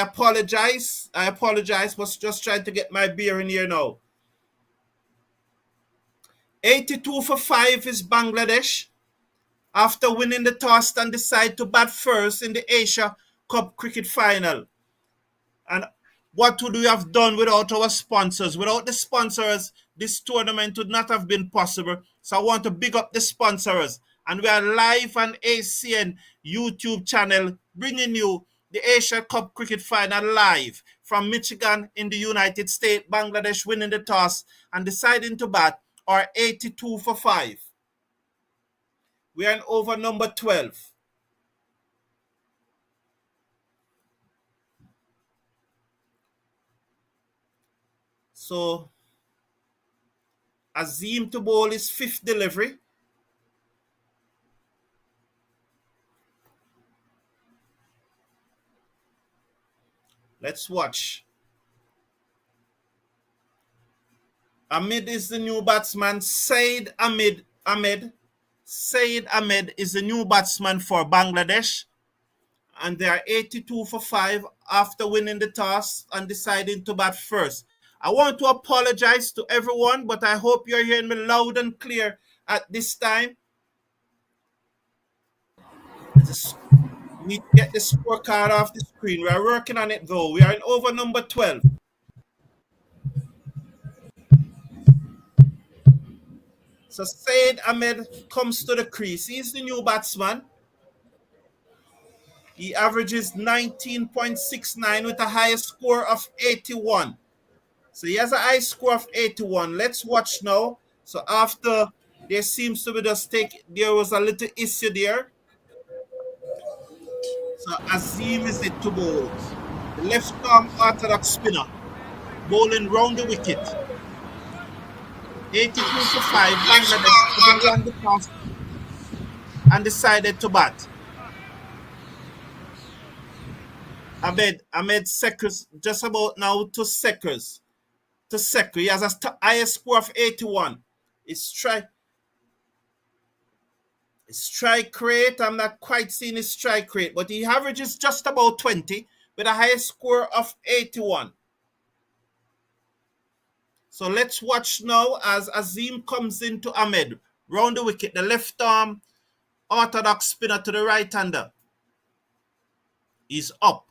apologize. But just trying to get my bearing here now. 82 for 5 is Bangladesh. After winning the toss and decide to bat first in the Asia Cup cricket final. And what would we have done without our sponsors? Without the sponsors, this tournament would not have been possible. So I want to big up the sponsors. And we are live on ACN YouTube channel, bringing you the Asia Cup cricket final live from Michigan in the United States. Bangladesh winning the toss and deciding to bat are 82 for 5. We are in over number 12. So Azim to bowl his 5th delivery. Let's watch. Ahmed is the new batsman. Saeed Ahmed is the new batsman for Bangladesh. And they are 82 for 5 after winning the toss and deciding to bat first. I want to apologize to everyone, but I hope you're hearing me loud and clear at this time. We need to get the scorecard off the screen. We are working on it though. We are in over number 12. So Saeed Ahmed comes to the crease. He's the new batsman. He averages 19.69 with a highest score of 81. So he has a high score of 81. Let's watch now. So after there seems to be there was a little issue there. So Azim is it to bowl. The left arm orthodox spinner. Bowling round the wicket. 82 for 5. Bangladesh having won the toss and decided to bat. Ahmed Sekers just about now to Sekers. He has a highest score of 81. His strike rate, I'm not quite seeing his strike rate, but he averages just about 20 with a highest score of 81. So let's watch now as Azim comes into Ahmed. Round the wicket, the left arm orthodox spinner to the right-hander. He's up.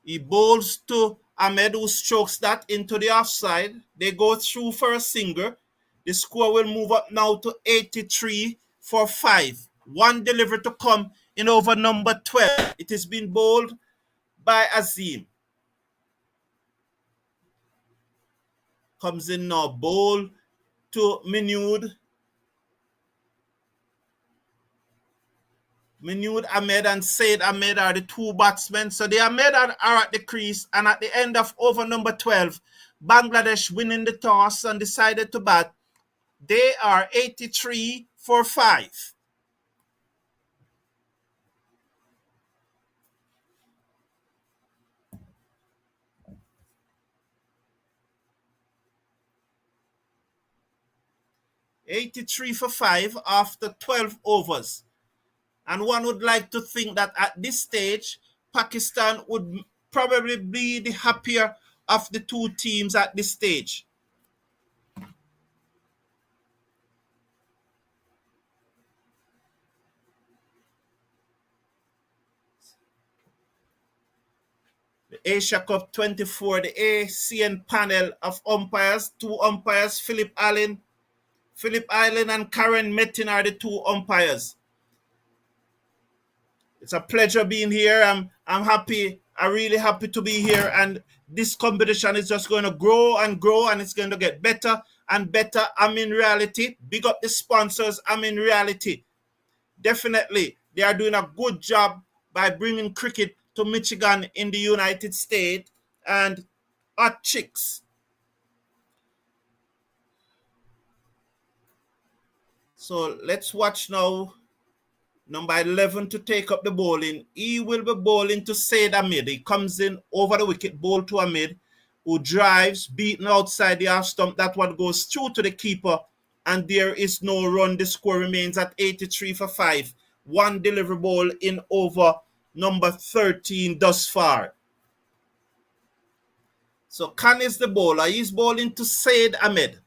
He bowls to Ahmed, who strokes that into the offside. They go through for a single. The score will move up now to 83 for 5. One delivery to come in over number 12. It is being bowled by Azim. Comes in now. Bowl to Minude. Minude Ahmed and Said Ahmed are the two batsmen. So the Ahmed are at the crease, and at the end of over number 12, Bangladesh winning the toss and decided to bat. They are 83 for 5. $83 for 5 after 12 overs. And one would like to think that at this stage, Pakistan would probably be the happier of the two teams at this stage. The Asia Cup 24, the ASEAN panel of umpires, two umpires, Philip Allen and Karen Metin are the two umpires. It's a pleasure being here. I'm happy. I'm really happy to be here. And this competition is just going to grow and grow, and it's going to get better and better. I'm in reality. Big up the sponsors. I'm in reality. Definitely, they are doing a good job by bringing cricket to Michigan in the United States. And hot chicks. So let's watch now. Number 11 to take up the bowling. He will be bowling to Said Ahmed. He comes in over the wicket, bowl to Ahmed, who drives, beaten outside the half stump. That one goes through to the keeper, and there is no run. The score remains at 83 for 5. One delivery ball in over number 13 thus far. So Khan is the bowler. He's bowling to Said Ahmed.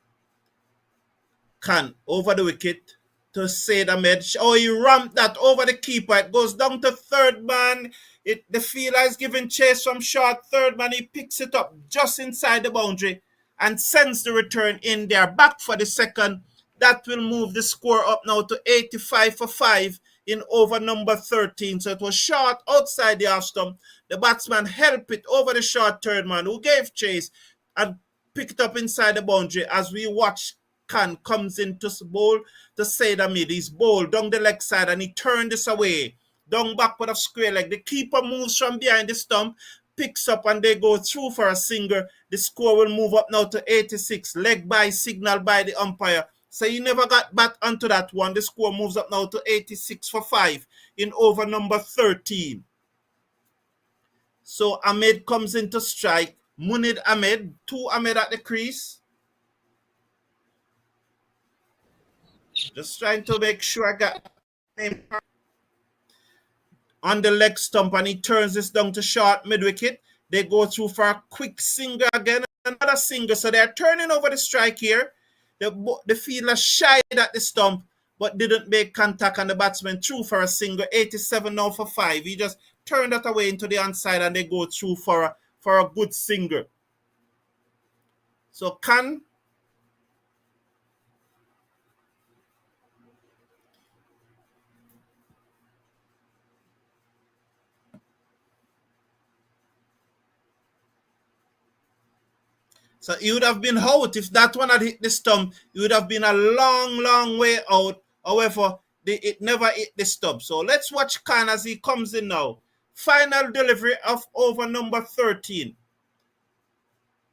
Khan over the wicket to Said Ahmed. Oh, he ramped that over the keeper. It goes down to third man. The fielder is giving chase from short. Third man, he picks it up just inside the boundary and sends the return in there. Back for the second. That will move the score up now to 85 for 5 in over number 13. So it was short outside the half stump. The batsman helped it over the short third man, who gave chase and picked it up inside the boundary as we watch. Khan comes into bowl to Said Ahmed. He's bowled down the leg side and he turned this away. Down backward of square leg. The keeper moves from behind the stump, picks up, and they go through for a single. The score will move up now to 86. Leg by signal by the umpire. So he never got back onto that one. The score moves up now to 86 for 5 in over number 13. So Ahmed comes into strike. Munid Ahmed, two Ahmed at the crease. Just trying to make sure I got him on the leg stump, and he turns this down to short mid-wicket. They go through for a quick single again, another single. So they're turning over the strike here. The fielder shied at the stump, but didn't make contact, and the batsman threw for a single. 87 now for 5. He just turned that away into the onside, and they go through for a good single. So Khan So he would have been out. If that one had hit the stump, it would have been a long, long way out. However, it never hit the stump. So let's watch Khan as he comes in now. Final delivery of over number 13.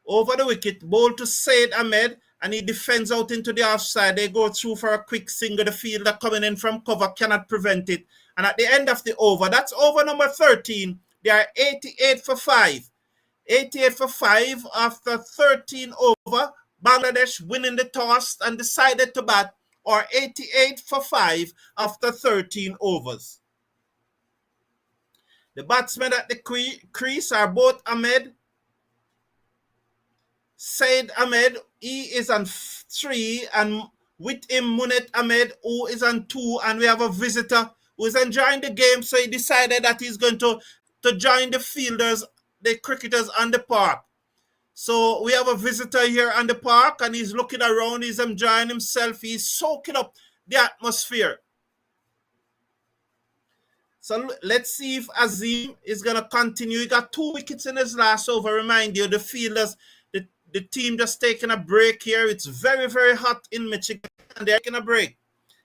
Over the wicket, bowl to Said Ahmed, and he defends out into the offside. They go through for a quick single. The fielder coming in from cover cannot prevent it. And at the end of the over, that's over number 13. They are 88 for 5. 88 for 5 after 13 over. Bangladesh winning the toss and decided to bat, or 88 for 5 after 13 overs. The batsmen at the crease are both Ahmed. Said Ahmed, he is on 3, and with him Munit Ahmed, who is on 2, and we have a visitor who is enjoying the game, so he decided that he's going to join the fielders, the cricketers on the park. So we have a visitor here on the park, and he's looking around, he's enjoying himself, he's soaking up the atmosphere. So let's see if Azim is going to continue. He got 2 wickets in his last over. Remind you, the fielders, the team just taking a break here. It's very, very hot in Michigan, and they're taking a break.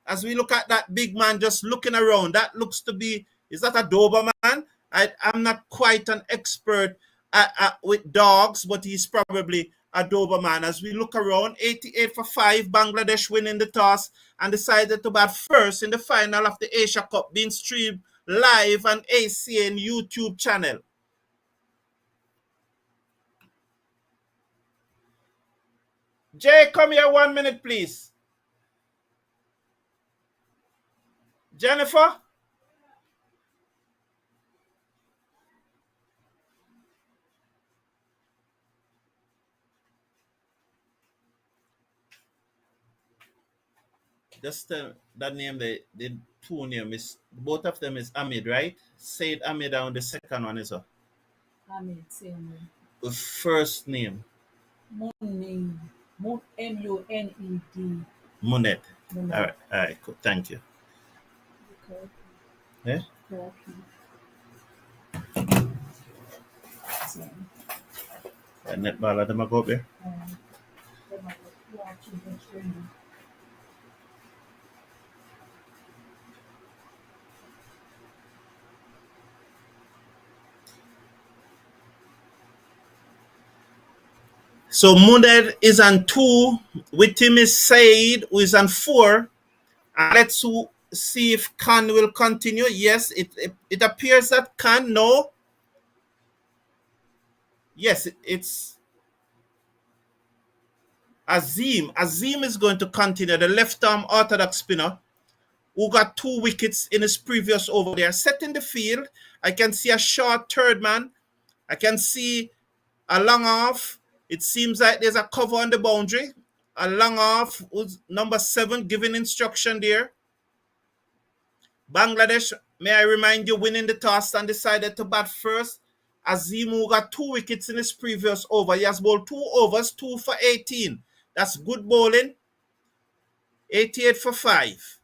As we look at that big man just looking around, that looks to be, is that a Doberman? I'm not quite an expert with dogs, but he's probably a Doberman. As we look around, 88 for 5, Bangladesh winning the toss and decided to bat first in the final of the Asia Cup, being streamed live on ACN YouTube channel. Jay, come here 1 minute, please. Jennifer? Just that name, the two name is, both of them is Ahmed, right? Said Ahmed on the second one is Ahmed, same way. the first name. Muned. M-U-N-E-D. Muned. Muned. All right, cool. Thank you. Okay. Yeah? Correctly. So, And net ball, them go up there. they might watch you get training. So Muned is on 2. With him is Said, who is on 4. And let's see if Khan will continue. Yes, it appears that Khan, no. Yes, it's Azim. Azim is going to continue, the left-arm orthodox spinner, who got 2 wickets in his previous over there. Setting the field, I can see a short third man. I can see a long off. It seems like there's a cover on the boundary. A long off, who's number 7, giving instruction there. Bangladesh, may I remind you, winning the toss and decided to bat first. Azim, who got 2 wickets in his previous over. He has bowled 2 overs, 2 for 18. That's good bowling. 88 for 5.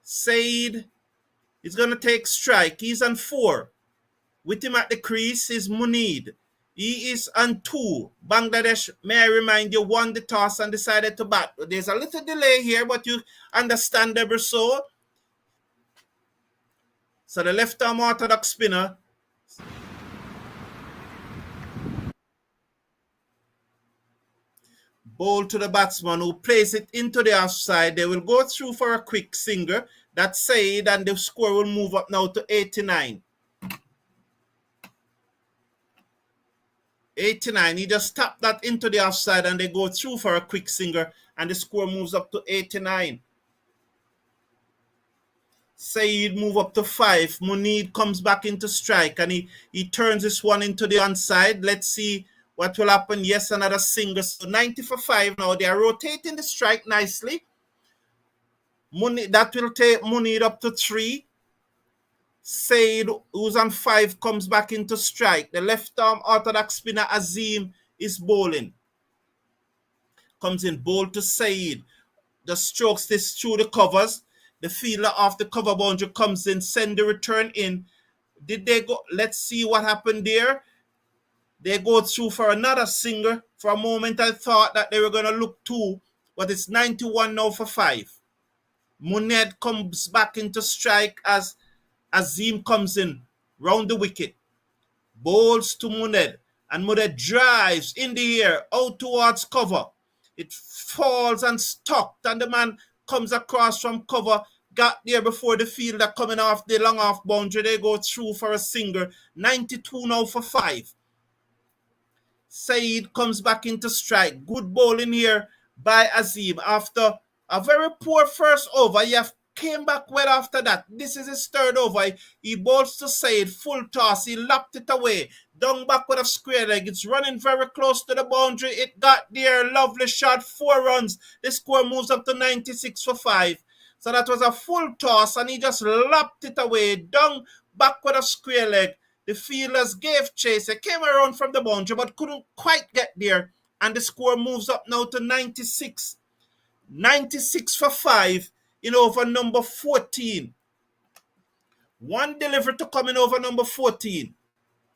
Said is going to take strike. He's on 4. With him at the crease is Munid. He is on 2. Bangladesh, may I remind you, won the toss and decided to bat. There's a little delay here, but you understand ever so. So the left-arm orthodox spinner bowl to the batsman who plays it into the offside. They will go through for a quick single. That's Said, and the score will move up now to 89. 89. He just tapped that into the offside and they go through for a quick single and the score moves up to 89. Said move up to 5. Munid comes back into strike and he turns this one into the onside. Let's see what will happen. Yes, another single. So 90 for 5 now. They are rotating the strike nicely. That will take Munid up to 3. Said, who's on 5, comes back into strike. The left-arm orthodox spinner Azim is bowling. Comes in, bowl to Said. Just strokes this through the covers. The fielder off the cover boundary comes in, send the return in. Did they go? Let's see what happened there. They go through for another single. For a moment, I thought that they were going to look 2, but it's 91 now for 5. Muned comes back into strike as Azim comes in round the wicket, bowls to Muned, and Muned drives in the air out towards cover. It falls and stuck, and the man comes across from cover, got there before the fielder coming off the long off boundary. They go through for a single. 92 now for 5. Said comes back into strike. Good bowling here by Azim after a very poor first over. He came back well after that. This is his third over. He bowls to Said, full toss. He lapped it away. Down back with a square leg. It's running very close to the boundary. It got there. Lovely shot. 4 runs. The score moves up to 96 for 5. So that was a full toss and he just lapped it away. Down back with a square leg. The fielders gave chase. They came around from the boundary but couldn't quite get there. And the score moves up now to 96. 96 for 5 in over number 14. One delivery to coming over number 14.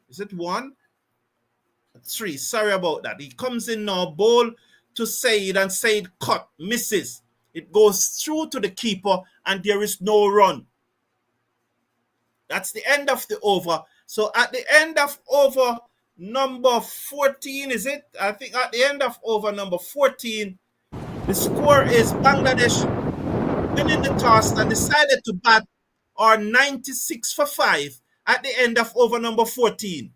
Is it 1? 3. Sorry about that. He comes in now, ball to Said, and Said cut, misses. It goes through to the keeper, and there is no run. That's the end of the over. So at the end of over number 14, is it? I think at the end of over number 14, the score is Bangladesh winning the toss and decided to bat or 96 for 5 at the end of over number 14.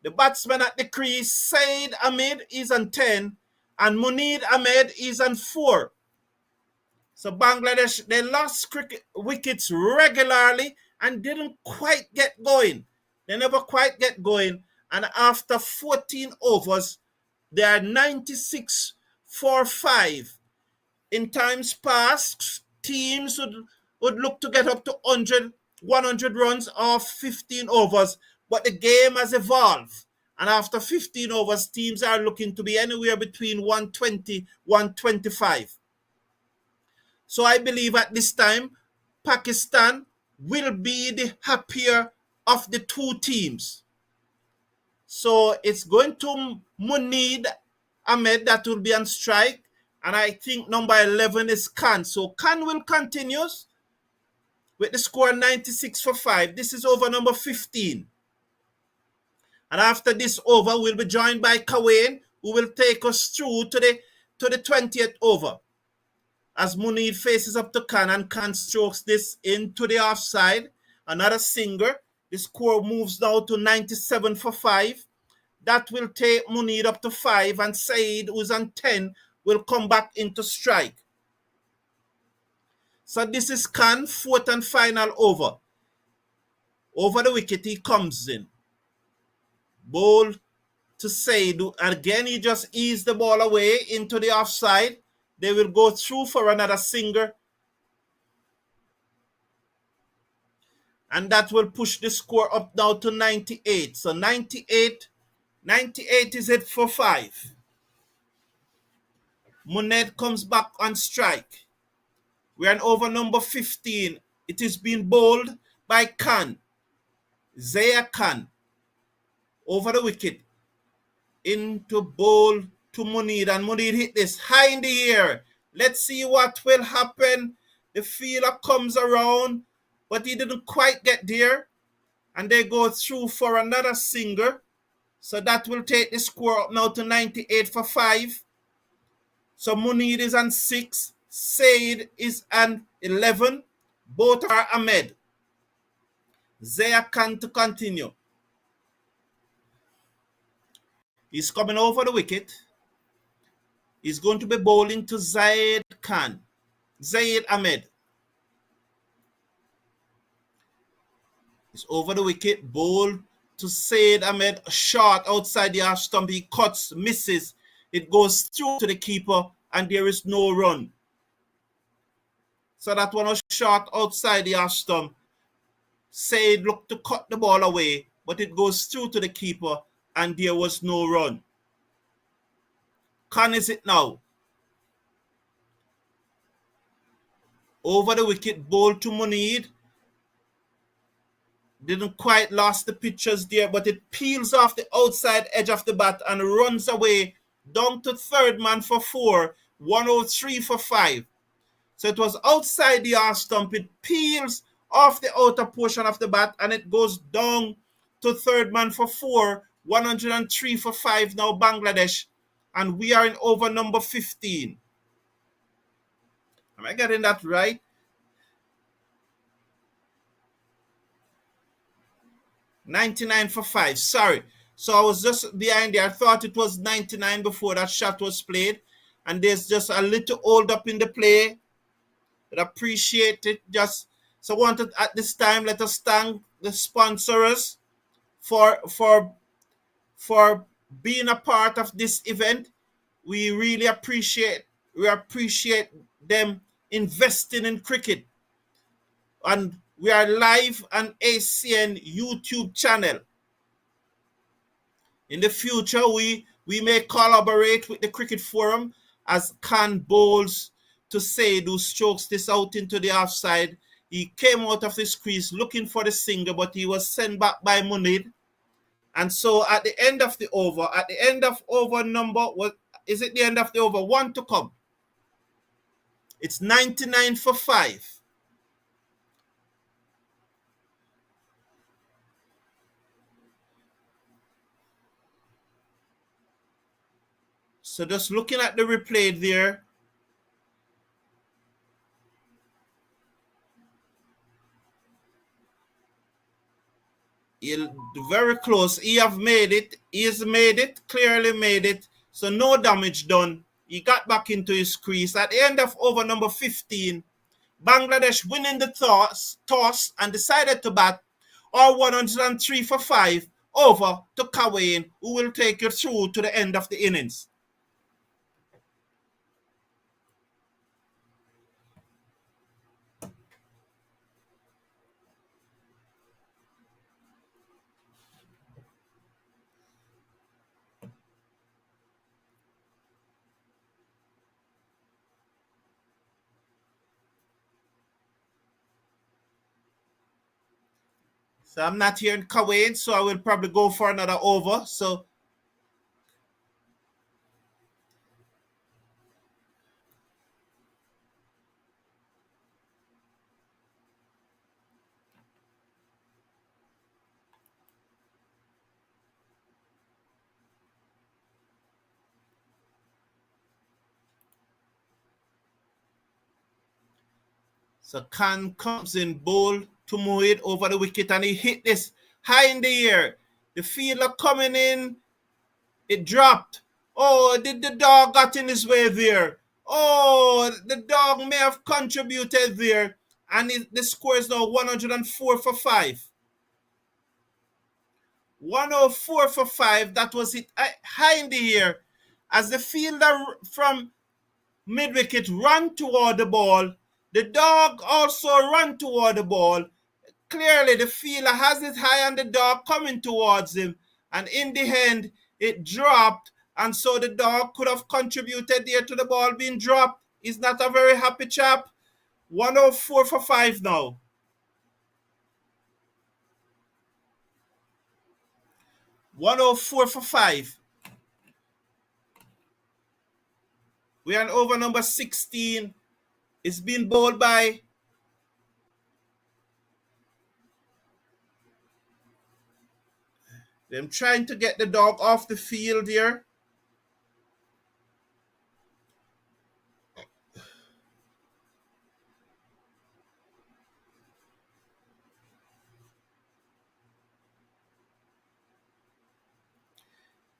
The batsman at the crease, Said Ahmed, is on 10, and Munir Ahmed is on 4. So Bangladesh, they lost wickets regularly and didn't quite get going. They never quite get going. And after 14 overs, they are 96 for 5. In times past, teams would look to get up to 100 runs off 15 overs, but the game has evolved. And after 15 overs, teams are looking to be anywhere between 120, 125. So I believe at this time, Pakistan will be the happier of the two teams. So it's going to Munir Ahmed that will be on strike. And I think number 11 is Khan. So Khan will continue with the score 96 for 5. This is over number 15. And after this over, we'll be joined by Kawain, who will take us through to the 20th over. As Munir faces up to Khan, and Khan strokes this into the offside. Another singer. The score moves now to 97 for 5. That will take Munir up to 5, and Said, who's on 10, will come back into strike. So this is Khan, 4th and final over. Over the wicket, he comes in. Ball to Said. Again, he just eased the ball away into the offside. They will go through for another singer. And that will push the score up now to 98. So 98 is it for 5. Munir comes back on strike. We're on over number 15. It is being bowled by Khan. Zaya Khan. Over the wicket. Into bowl to Munir. And Munir hit this high in the air. Let's see what will happen. The fielder comes around, but he didn't quite get there. And they go through for another singer. So that will take the score up now to 98 for 5. So Munir is on 6. Said is on 11. Both are Ahmed. Zaya Khan to continue. He's coming over the wicket. He's going to be bowling to Zayed Ahmed. He's over the wicket. Bowl to Zayed Ahmed. Short outside the half stump. He cuts, misses. It goes through to the keeper, and there is no run. So that one was short outside the half stump. Said looked to cut the ball away, but it goes through to the keeper, and there was no run. Khan is it now. Over the wicket, bowl to Munir. Didn't quite lost the pitches there, but it peels off the outside edge of the bat and runs away down to third man for 4, 103 for 5. So it was outside the half stump. It peels off the outer portion of the bat, and it goes down to third man for 4, 103 for 5 now Bangladesh. And we are in over number 15. Am I getting that right? 99 for 5. Sorry. So I was just behind there. I thought it was 99 before that shot was played. And there's just a little hold up in the play. I'd appreciate it. So I wanted at this time, let us thank the sponsors for being a part of this event. We really appreciate them investing in cricket. And we are live on ACN YouTube channel. In the future, we may collaborate with the Cricket Forum as Khan bowls to Said, who strokes this out into the offside. He came out of his crease looking for the single, but he was sent back by Munid. And so at the end of the over, number, what is it the end of the over? One to come. It's 99 for 5. So just looking at the replay there, very close. He has made it, clearly made it. So no damage done. He got back into his crease. At the end of over number 15, Bangladesh winning the toss and decided to bat or 103 for 5 over to Kawain, who will take you through to the end of the innings. So I'm not here in Kuwait, so I will probably go for another over. So Khan comes in bowl to Muid over the wicket, and he hit this high in the air. The fielder coming in, it dropped. Oh, did the dog got in his way there? Oh, the dog may have contributed there, and the score is now 104 for 5. 104 for 5. That was it high in the air as the fielder from mid-wicket ran toward the ball. The dog also ran toward the ball. Clearly, the fielder has it high and the dog coming towards him. And in the end, it dropped. And so the dog could have contributed there to the ball being dropped. He's not a very happy chap. 104 for 5 now. 104 for 5. We are on over number 16. It's been bowled by them trying to get the dog off the field here.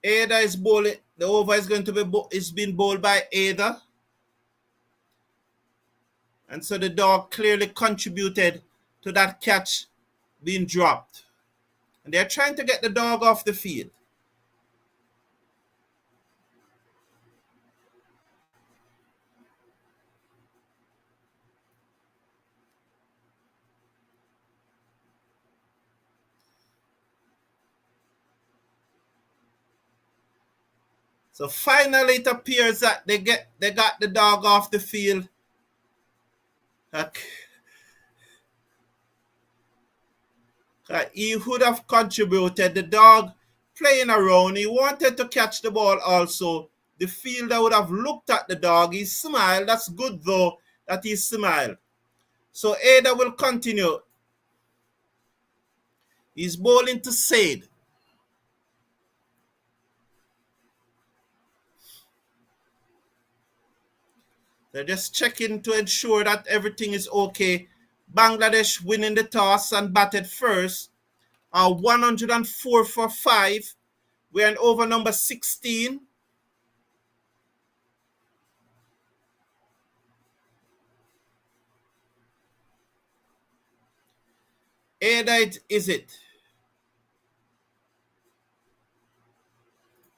Ada is bowling. The over is going to be it's been bowled by Ada. And so the dog clearly contributed to that catch being dropped. And they're trying to get the dog off the field. So finally it appears that they got the dog off the field. He would have contributed. The dog playing around. He wanted to catch the ball also. The fielder would have looked at the dog. He smiled. That's good though that he smiled. So Ada will continue. He's bowling to Said. They're just checking to ensure that everything is okay. Bangladesh winning the toss and batted first. 104 for 5. We're in over number 16. Ada is it.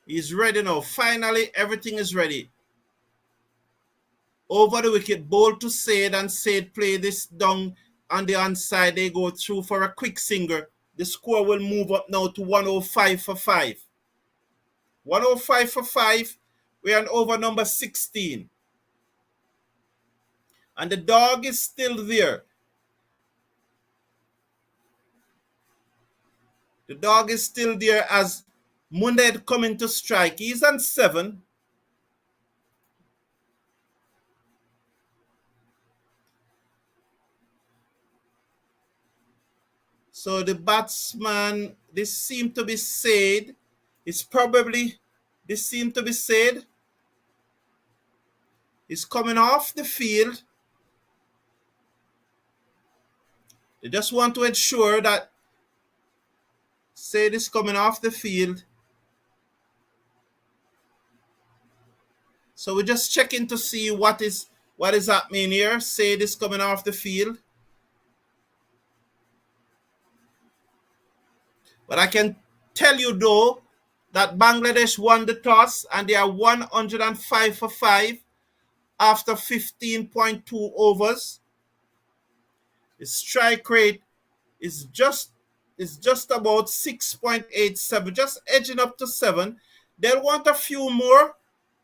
He's ready now. Finally, everything is ready. Over the wicket, bowl to Said, and Said play this down on the onside. They go through for a quick single. The score will move up now to 105 for 5. 105 for 5. We're on over number 16. And the dog is still there. The dog is still there as Muned coming to strike. He's on 7. So the batsman, this seemed to be said. It's probably, this seemed to be said. He's coming off the field. They just want to ensure that Said is coming off the field. So we're just checking to see what is happening here. Said is coming off the field. But I can tell you though that Bangladesh won the toss and they are 105 for 5 after 15.2 overs. The strike rate is just about 6.87, just edging up to 7. They'll want a few more.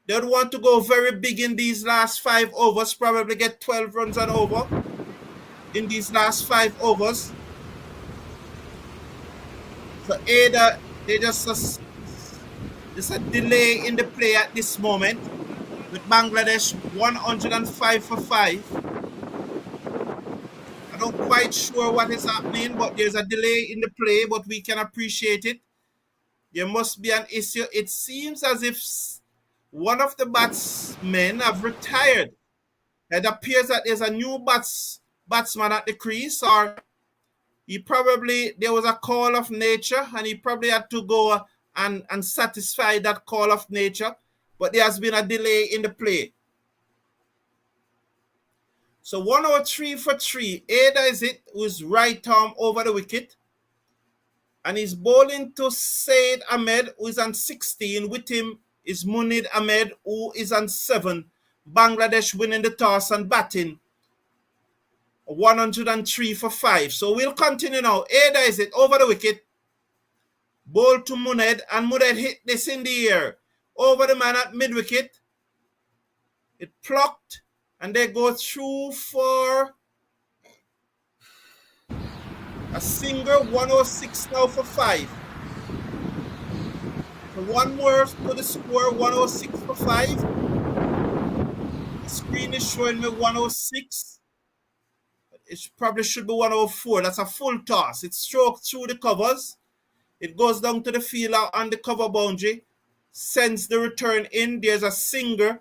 They'll want to go very big in these last 5 overs, probably get 12 runs and over in these last 5 overs. So either they just there's a delay in the play at this moment with Bangladesh 105 for 5. I'm not quite sure what is happening, but there's a delay in the play, but we can appreciate it. There must be an issue. It seems as if one of the batsmen have retired. It appears that there's a new batsman at the crease, or there was a call of nature, and he probably had to go and satisfy that call of nature. But there has been a delay in the play. So 103 for 3. Ada is it, who's right arm over the wicket. And he's bowling to Said Ahmed, who is on 16. With him is Munid Ahmed, who is on 7. Bangladesh winning the toss and batting 103 for 5. So we'll continue now. Ada is it, over the wicket. Bowl to Muned, and Muned hit this in the air. Over the man at mid-wicket. It plucked, and they go through for a single. 106 now for 5. So one more to the score, 106 for 5. The screen is showing me 106. It probably should be 104. That's a full toss. It's stroked through the covers. It goes down to the fielder on the cover boundary. Sends the return in. There's a single.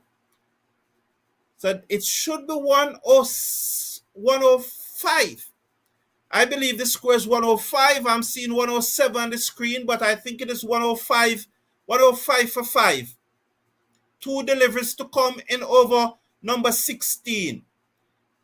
So it should be 105. I believe the score is 105. I'm seeing 107 on the screen, but I think it is 105. 105 for 5. 2 deliveries to come in over number 16.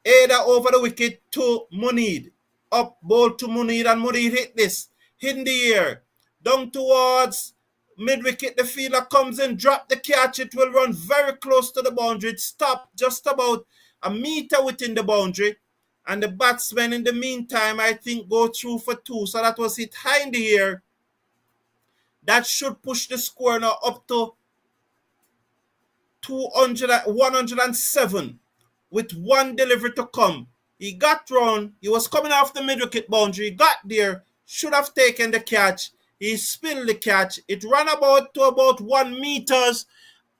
Ada over the wicket to Munid. Up ball to Munid, and Munid hit this. Hit in the air. Down towards mid-wicket. The fielder comes in, drop the catch. It will run very close to the boundary. It stopped just about a meter within the boundary. And the batsmen in the meantime, I think, go through for 2. So that was hit high in the air. That should push the score now up to 107 with 1 delivery to come. He got round. He was coming off the mid-wicket boundary. He got there. Should have taken the catch. He spilled the catch. It ran about 1 meters.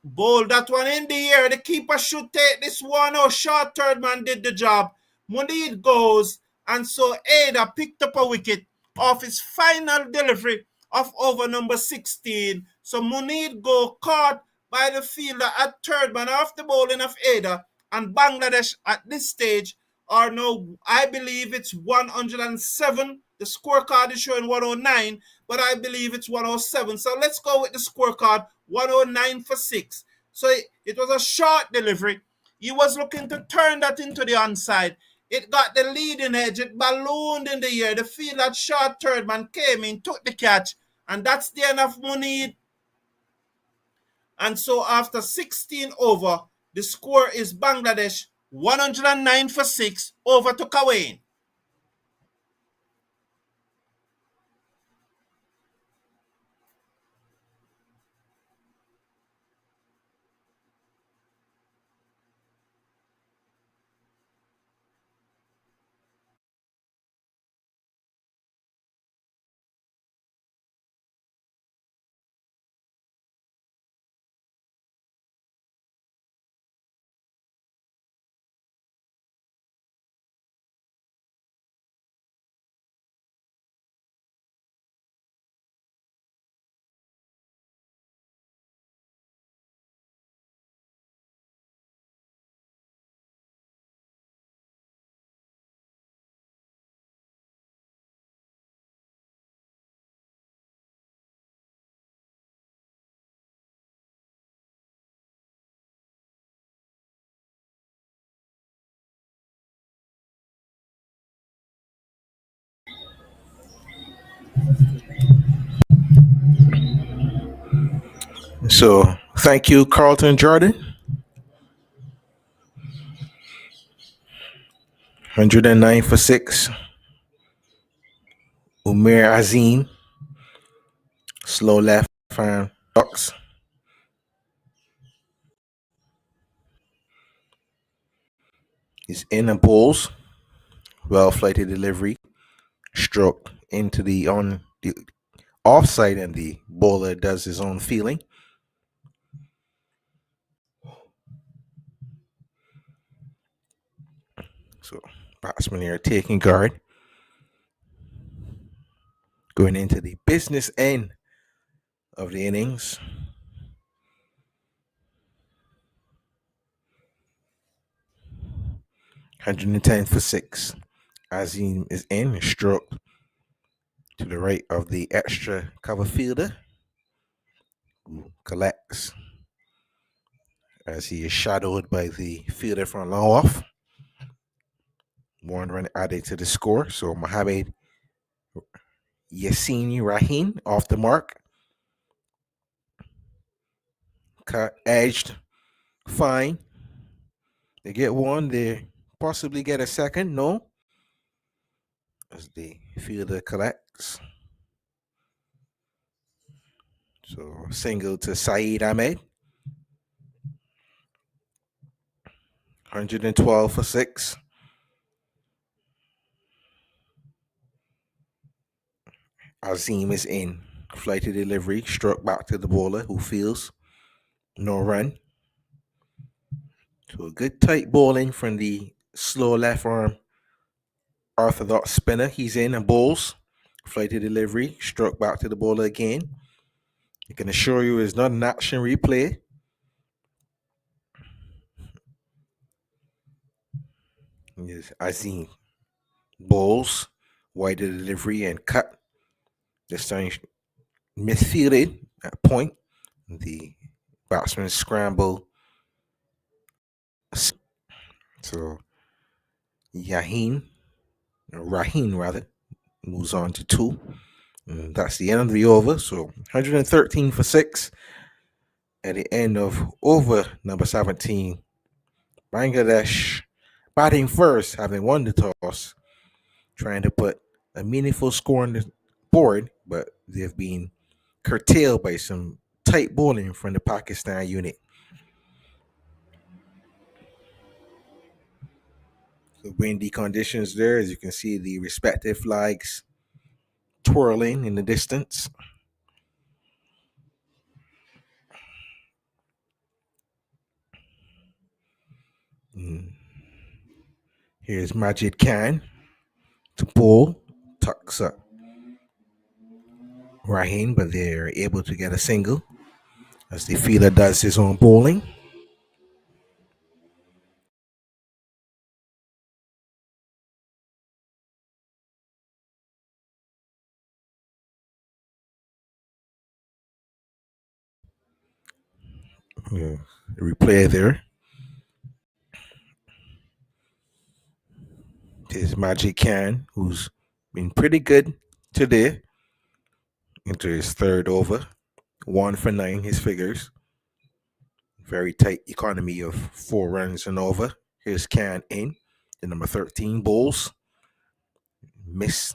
Bowled that one in the air. The keeper should take this one. Oh, short third man did the job. Munid goes. And so Ada picked up a wicket off his final delivery of over number 16. So Munid go caught by the fielder at third man after bowling of Ada. And Bangladesh at this stage are now, I believe it's 107. The scorecard is showing 109, but I believe it's 107. So let's go with the scorecard, 109 for 6. So it was a short delivery. He was looking to turn that into the onside. It got the leading edge. It ballooned in the air. The fielder short third man came in, took the catch, and that's the end of Munid. And so after 16 over, the score is Bangladesh 109 for 6 over to Kawain. So thank you, Carlton Jordan. 109 for 6. Umair Azim, slow left arm ducks. He's in and pulls. Well flighted delivery. Stroke into the offside, and the bowler does his own feeling. So batsman here taking guard. Going into the business end of the innings. 110 for 6. Azim is in, stroke to the right of the extra cover fielder, who collects as he is shadowed by the fielder from long off. 1 run added to the score. So Mohamed Yassini Rahim off the mark. Cut, edged, fine. They get 1, they possibly get a second. No. As the fielder collects. So single to Saeed Ahmed. 112 for 6. Azim is in. Flighted delivery, struck back to the bowler who fields. No run. So a good tight bowling from the slow left arm orthodox spinner. He's in and bowls. Flighted delivery, struck back to the bowler again. I can assure you it's not an action replay. Yes, Azim bowls, wider delivery and cut. This time misfielded at point. The batsman scramble. So Rahim rather, moves on to 2. And that's the end of the over. So 113 for 6 at the end of over number 17. Bangladesh batting first, having won the toss, trying to put a meaningful score on the board, but they've been curtailed by some tight bowling from the Pakistan unit. The windy conditions there, as you can see the respective flags twirling in the distance. Here's Majid Khan to bowl, tucks up Rahim, but they're able to get a single as the fielder does his own bowling. Yeah, replay there. There's Majid Khan, who's been pretty good today into his third over. 1 for 9, his figures. Very tight economy of 4 runs and over. Here's Khan in. The number 13 bowls. Miss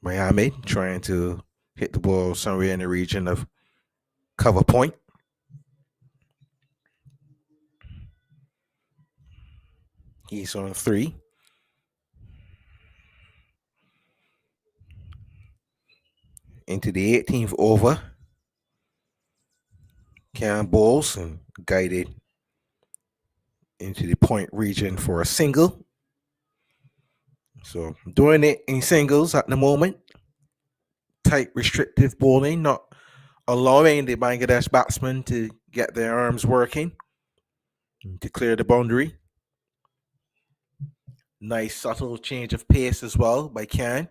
Miami trying to hit the ball somewhere in the region of cover point. He's on 3. Into the 18th over. Khan bowls and guided into the point region for a single. So doing it in singles at the moment. Tight, restrictive bowling, not allowing the Bangladesh batsmen to get their arms working to clear the boundary. Nice subtle change of pace as well by Khan.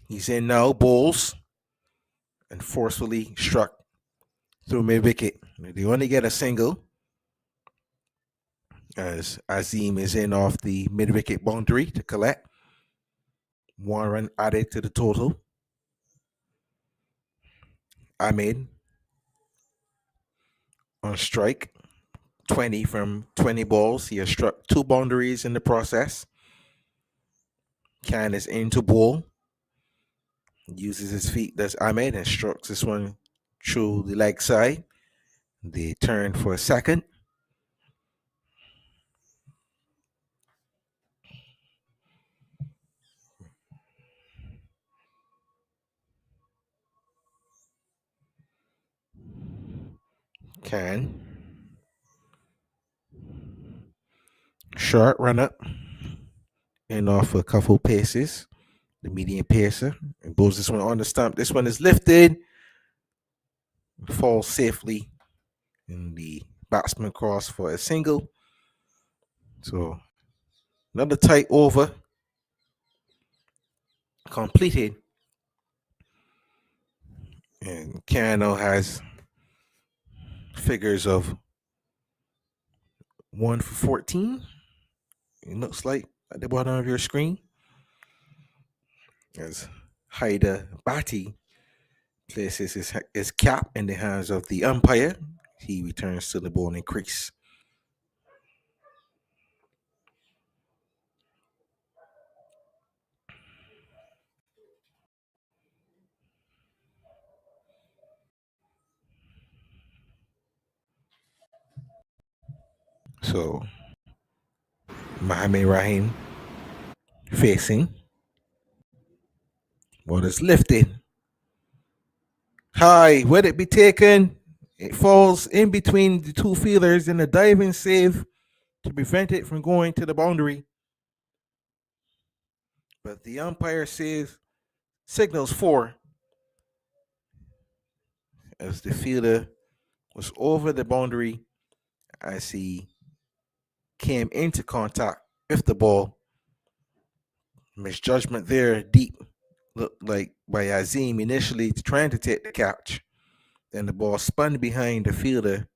He's in now, bowls, and forcefully struck through mid-wicket. They only get a single as Azim is in off the mid-wicket boundary to collect. 1 run added to the total. Ahmed on strike. 20 from 20 balls. He has struck 2 boundaries in the process. Can is into ball. Uses his feet, does Ahmed, and strokes this one through the leg side. They turn for a second. Can. Short run up. And off a couple paces. The median pacer. And blows this one on the stump. This one is lifted. Falls safely. And the batsman cross for a single. So another tight over completed. And Cano has figures of 1 for 14. It looks like at the bottom of your screen. As Haida Bati places his cap in the hands of the umpire, he returns to the bowling crease. So Mohamed Rahim facing. Ball is lifted. High, will it be taken? It falls in between the 2 fielders in a diving save to prevent it from going to the boundary. But the umpire signals 4 as the fielder was over the boundary as he came into contact with the ball. Misjudgment there, deep, looked like by Azim initially trying to take the catch. Then the ball spun behind the fielder.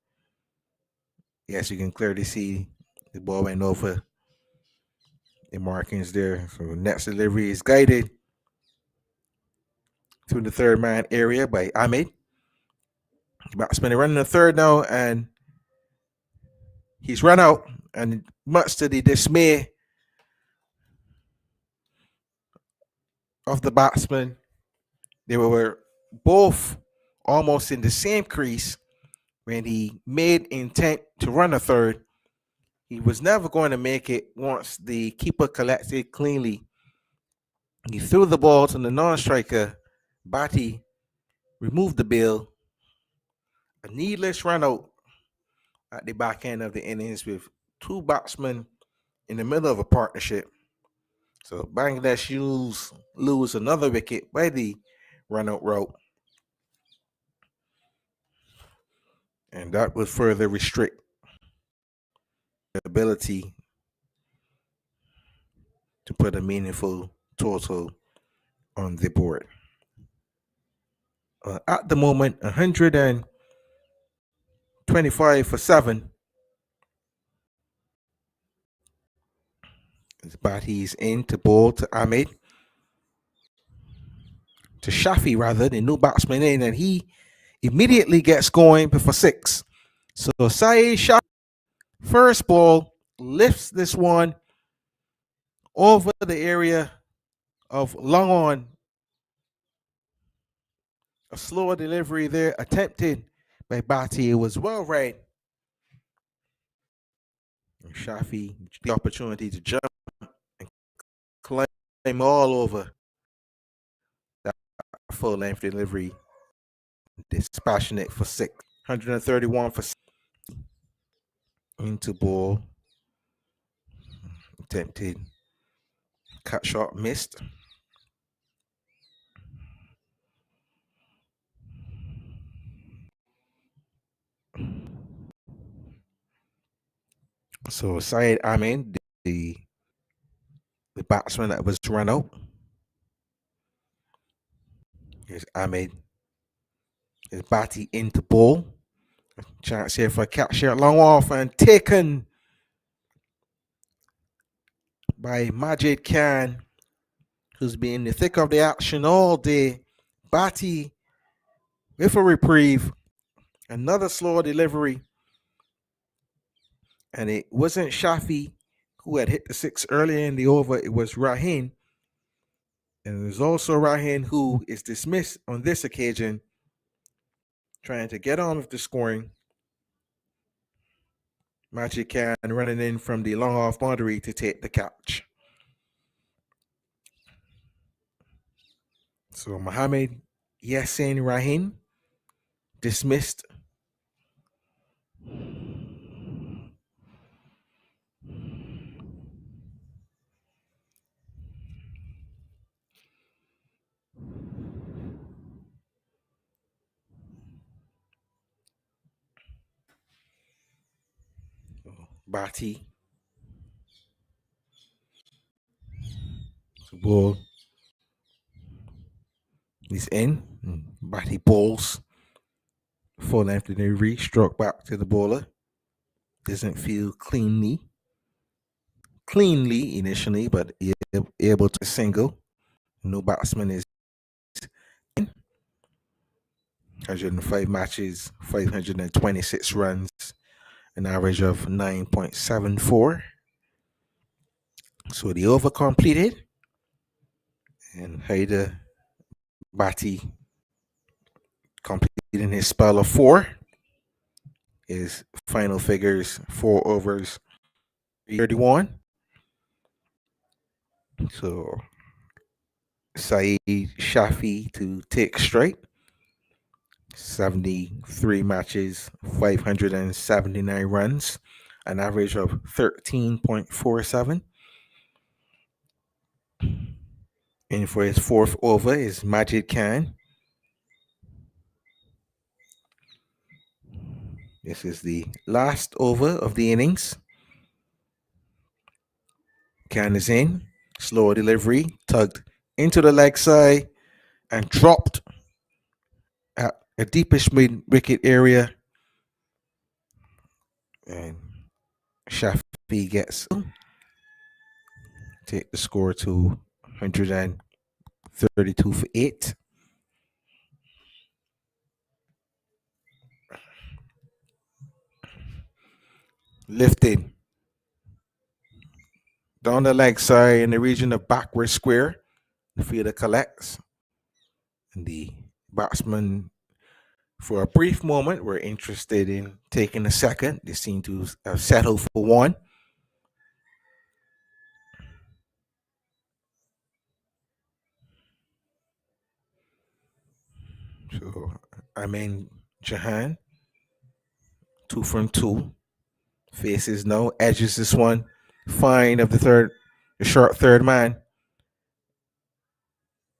Yes, you can clearly see the ball went over the markings there. So next delivery is guided through the third man area by Ahmed. Batsman running the third now, and he's run out. And much to the dismay of the batsman, they were both almost in the same crease when he made intent to run a third. He was never going to make it once the keeper collected cleanly. He threw the ball to the non-striker. Bati removed the bill. A needless run out at the back end of the innings with 2 batsmen in the middle of a partnership. So Bangladesh lose another wicket by the run out route. And that would further restrict the ability to put a meaningful total on the board. At the moment, 125 for 7. Bati's in to bowl to Ahmed. To Shafi, rather, the new batsman in, and he immediately gets going for 6. So Saeed Shafi, first ball, lifts this one over the area of long on. A slower delivery there attempted by Bati. It was well read. Shafi the opportunity to jump and climb all over that full length delivery. Dispassionate for 6. 131 for 6. Into ball. Attempted. Cut shot missed. So Syed Amin, the batsman that was run out. Here's Ahmed. His Bati into ball. Chance here for a catch here, long off and taken by Majid Khan, who's been in the thick of the action all day. Bati With a reprieve, another slow delivery, and it wasn't Shafi who had hit the six earlier in the over. It was Rahin, and it was also Rahin who is dismissed on this occasion, trying to get on with the scoring. Magic Khan running in from the long off boundary to take the catch. So Mohammed Yassin Rahin dismissed. Bati. The ball is in. Bati balls. Full length delivery. Struck back to the bowler. Doesn't feel cleanly initially, but able to single. No batsman is in. 105 matches, 526 runs, an average of 9.74. So the over completed, and Haider Bati completing his spell of 4. His final figures 4 overs, 31. So Saeed Shafi to take straight. 73 matches, 579 runs, an average of 13.47. And for his 4th over is Majid Khan. This is the last over of the innings. Khan is in. Slow delivery, tugged into the leg side and dropped at a deepish mid wicket area. And Shafi gets take the score to 132 for 8. Lifted down the leg side in the region of backward square. The fielder collects. And the batsman, for a brief moment, were interested in taking a second. They seem to have settled for one. So Amin Jahan, 2 from 2. Faces no, edges this one. Fine of the short third man.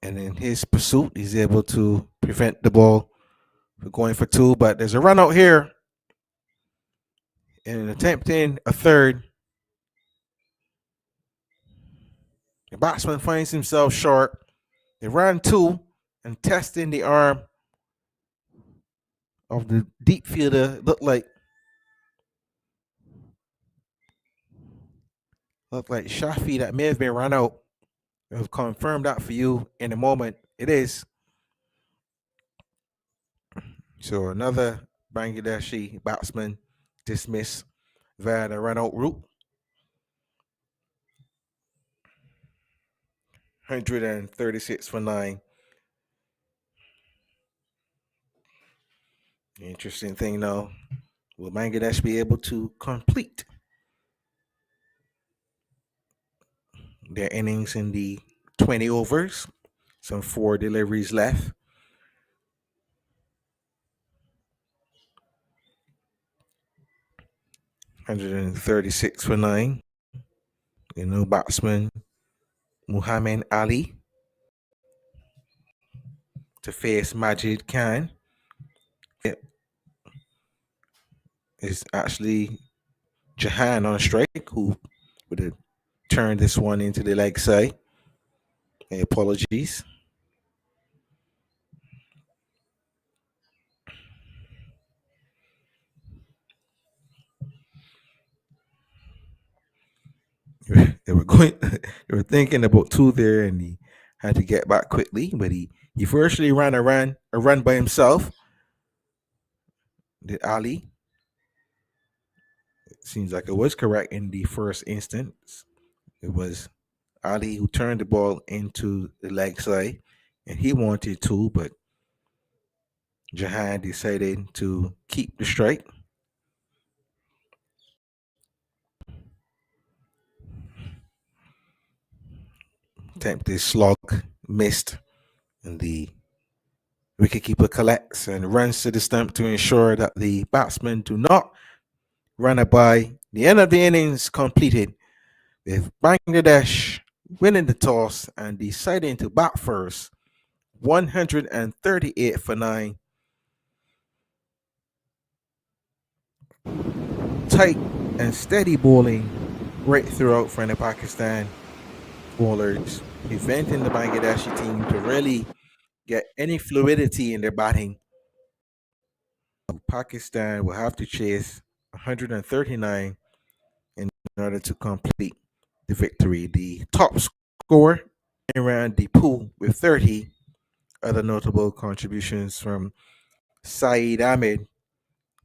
And in his pursuit, he's able to prevent the ball from going for 2. But there's a run out here. And attempting a third, the batsman finds himself short. They ran 2 and testing the arm of the deep fielder. Looked like Shafi that may have been run out. I've confirmed that for you in a moment. It is. So another Bangladeshi batsman dismissed via the run out route. 136 for 9. The interesting thing now, will Bangladesh be able to complete their innings in the 20 overs? Some 4 deliveries left. $136 for 9. The new batsman, Muhammad Ali, to face Majid Khan. It is actually Jahan on strike, who would have turned this one into the leg side. Apologies. They were thinking about 2 there, and he had to get back quickly. But he virtually ran a run by himself did Ali. It seems like it was correct in the first instance. It was Ali who turned the ball into the leg side, and he wanted to, but Jahan decided to keep the strike. Attempted slog missed, and the wicketkeeper collects and runs to the stump to ensure that the batsmen do not run it by. The end of the innings completed with Bangladesh winning the toss and deciding to bat first, 138 for 9. Tight and steady bowling right throughout from the Pakistan bowlers, preventing the Bangladeshi team to really get any fluidity in their batting. Pakistan will have to chase 139 in order to complete the victory. The top scorer around the pool with 30. Other notable contributions from Saeed Ahmed,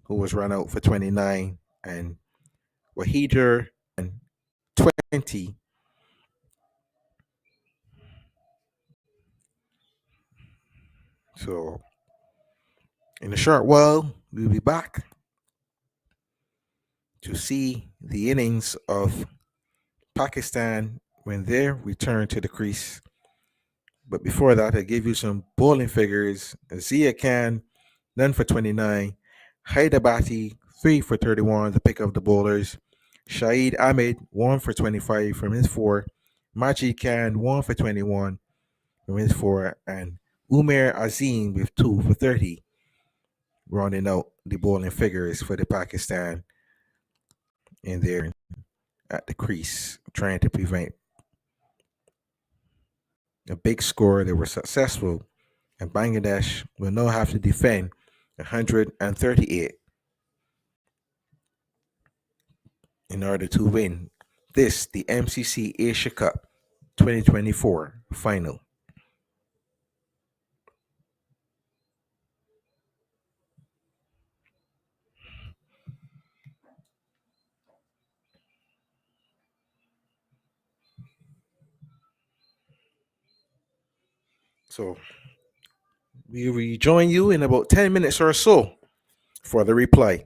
who was run out for 29, and Wahider and 20. So, in a short while, we'll be back to see the innings of Pakistan when they return to the crease. But before that, I give you some bowling figures. Zia Khan, none for 29. Hyderabadi, 3 for 31, the pick of the bowlers. Shahid Ahmed, 1 for 25 from his 4. Majid Khan, 1 for 21 from his 4. And Umair Azim with 2 for 30, rounding out the bowling figures for the Pakistan in there at the crease, trying to prevent a big score. They were successful, and Bangladesh will now have to defend 138 in order to win this, the MCC Asia Cup 2024 final. So we will rejoin you in about 10 minutes or so for the replay.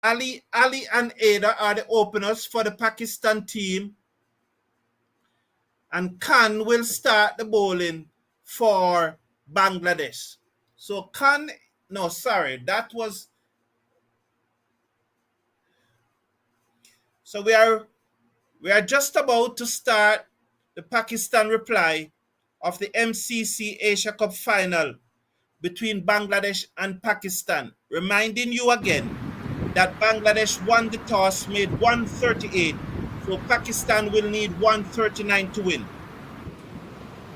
Ali and Ada are the openers for the Pakistan team. And Khan will start the bowling for Bangladesh. So Khan, no, sorry, that was. So we are just about to start the Pakistan reply of the MCC Asia Cup final between Bangladesh and Pakistan, reminding you again that Bangladesh won the toss, made 138, so Pakistan will need 139 to win.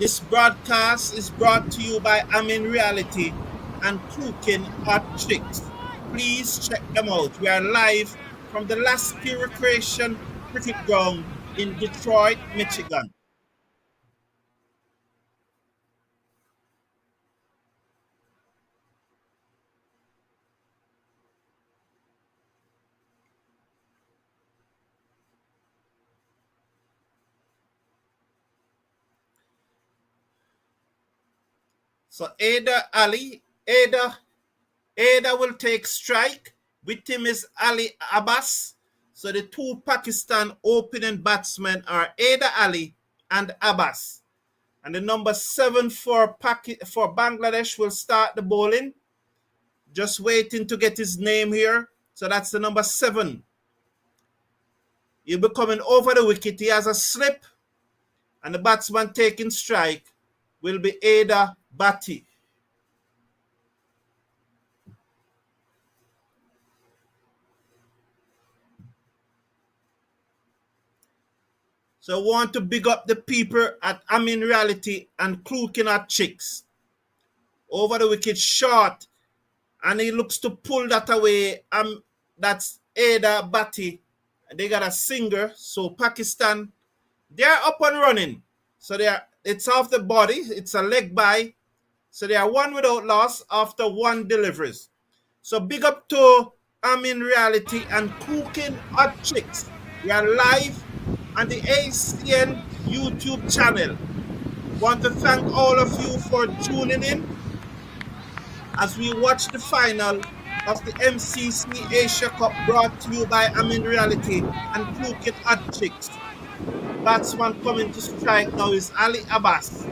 This broadcast is brought to you by Amin Reality and Cooking Hot Chicks. Please check them out. We are live from the Lasky Recreation Cricket Ground in Detroit, Michigan. So Ada will take strike. With him is Ali Abbas. So the two Pakistan opening batsmen are Ada Ali and Abbas. And the number 7 for Bangladesh will start the bowling. Just waiting to get his name here. So that's the number 7. He'll be coming over the wicket. He has a slip. And the batsman taking strike will be Ada Bhatti. So I want to big up the people at Amin Reality and Cooking Hot Chicks. Over the wicket short. And he looks to pull that away. That's Ada Bhatti. They got a singer. So Pakistan, they're up and running. So it's off the body. It's a leg by. So they are 1 without loss after 1 deliveries. So big up to Amin Reality and Cooking Hot Chicks. We are live on the ACN YouTube channel. Want to thank all of you for tuning in as we watch the final of the MCC Asia Cup, brought to you by Amin Reality and Cooking Hot Chicks. Batsman coming to strike now is Ali Abbas.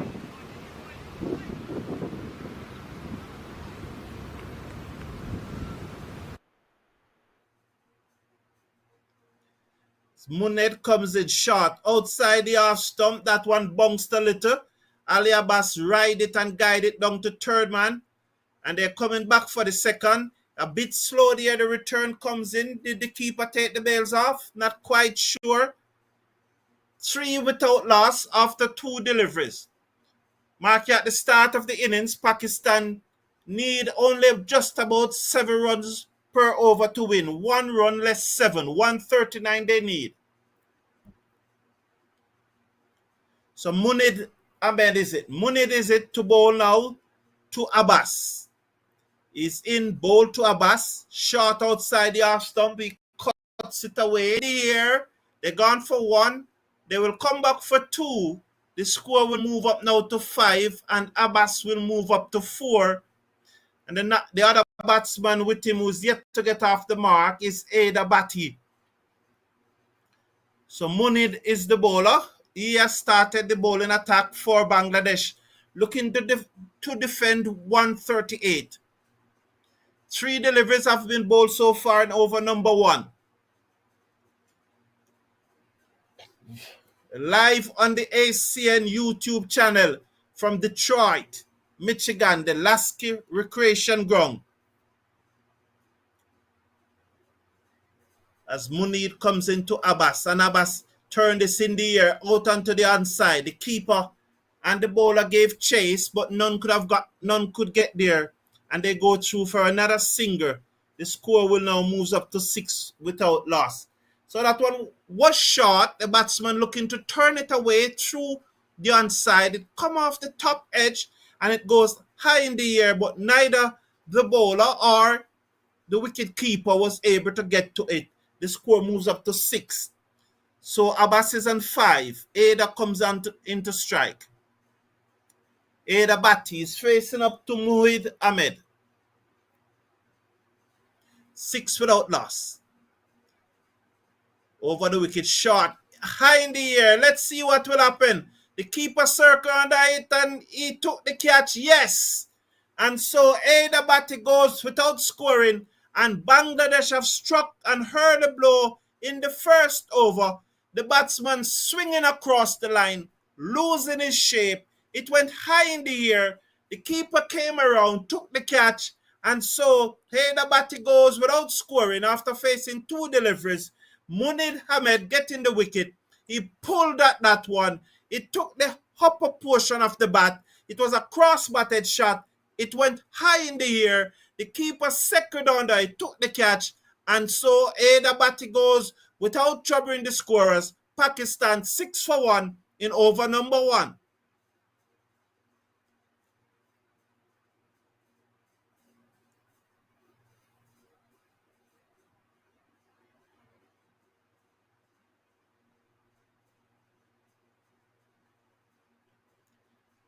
Muned comes in short outside the half stump. That one bounced a little. Ali Abbas ride it and guide it down to third man. And they're coming back for the second. A bit slow there. The return comes in. Did the keeper take the bails off? Not quite sure. 3 without loss after 2 deliveries. Marking at the start of the innings, Pakistan need only just about 7 runs per over to win. 1 run less 7. 139 they need. So Munid is it to bowl now to Abbas. He's in, bowl to Abbas. Short outside the half stump. He cuts it away. Here, they're gone for 1. They will come back for 2. The score will move up now to 5, and Abbas will move up to 4. And then the other batsman with him who's yet to get off the mark is Ada Bhatti. So Munid is the bowler. He has started the bowling attack for Bangladesh, looking to defend 138. 3 deliveries have been bowled so far in over number 1. Live on the ACN YouTube channel from Detroit, Michigan, the Lasky Recreation Ground. As Munir comes into Abbas, and Abbas turned this in the air out onto the onside. The keeper and the bowler gave chase, but none could get there. And they go through for another singer. The score will now move up to 6 without loss. So that one was short. The batsman looking to turn it away through the onside. It come off the top edge and it goes high in the air, but neither the bowler or the wicket keeper was able to get to it. The score moves up to 6. So Abbas is on 5. Ada comes on into strike. Ada Bhatti is facing up to Muhid Ahmed. 6 without loss. Over the wicket, short, high in the air. Let's see what will happen. The keeper circle under it and he took the catch. Yes. And so Ada Bhatti goes without scoring, and Bangladesh have struck and heard a blow in the first over. The batsman swinging across the line, losing his shape. It went high in the air. The keeper came around, took the catch, and so Ada Bhatti goes without scoring after facing two deliveries. Munir Ahmed getting the wicket. He pulled at that one. It took the upper portion of the bat. It was a cross-batted shot. It went high in the air. The keeper second under it, took the catch, and so Ada Bhatti goes without troubling the scorers. Pakistan 6 for 1 in over number 1.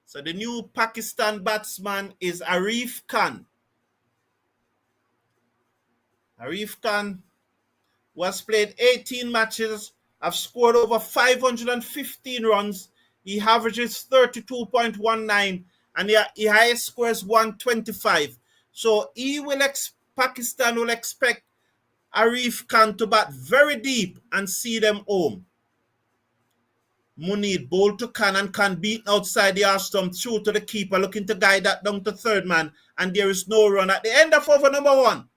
So the new Pakistan batsman is Arif Khan. Arif Khan was played 18 matches, have scored over 515 runs. He averages 32.19 and the highest score is 125. So Pakistan will expect Arif Khan to bat very deep and see them home. Munir bowled to Khan and Khan beaten outside the half stump through to the keeper, looking to guide that down to third man, and there is no run at the end of over number 1.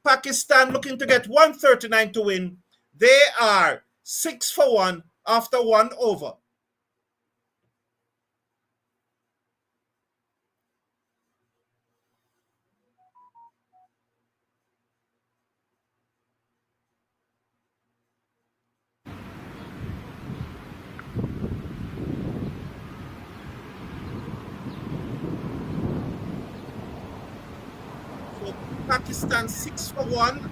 Pakistan looking to get 139 to win. They are 6 for 1 after 1 over. So Pakistan 6 for 1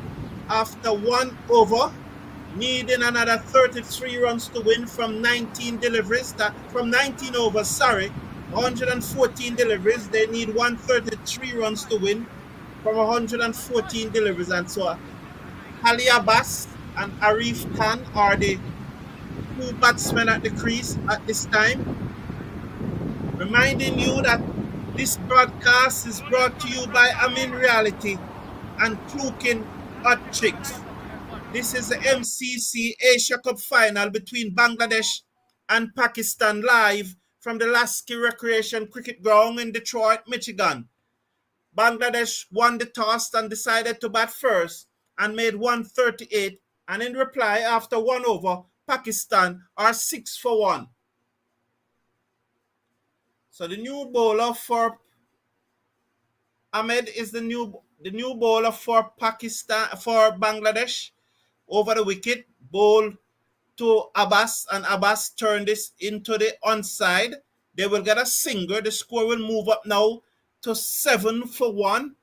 after 1 over, needing another 33 runs to win from 19 deliveries. From 19 overs, 114 deliveries. They need 133 runs to win from 114 deliveries. And so Ali Abbas and Arif Khan are the two batsmen at the crease at this time. Reminding you that this broadcast is brought to you by Amin Reality and Klukin Hot Chicks. This is the MCC Asia Cup final between Bangladesh and Pakistan, live from the Lasky Recreation Cricket Ground in Detroit, Michigan. Bangladesh won the toss and decided to bat first and made 138. And in reply, after 1 over, Pakistan are 6 for 1. So the new bowler for Ahmed is the new bowler for Bangladesh. Over the wicket, bowl to Abbas, and Abbas turned this into the onside. They will get a single. The score will move up now to 7 for 1.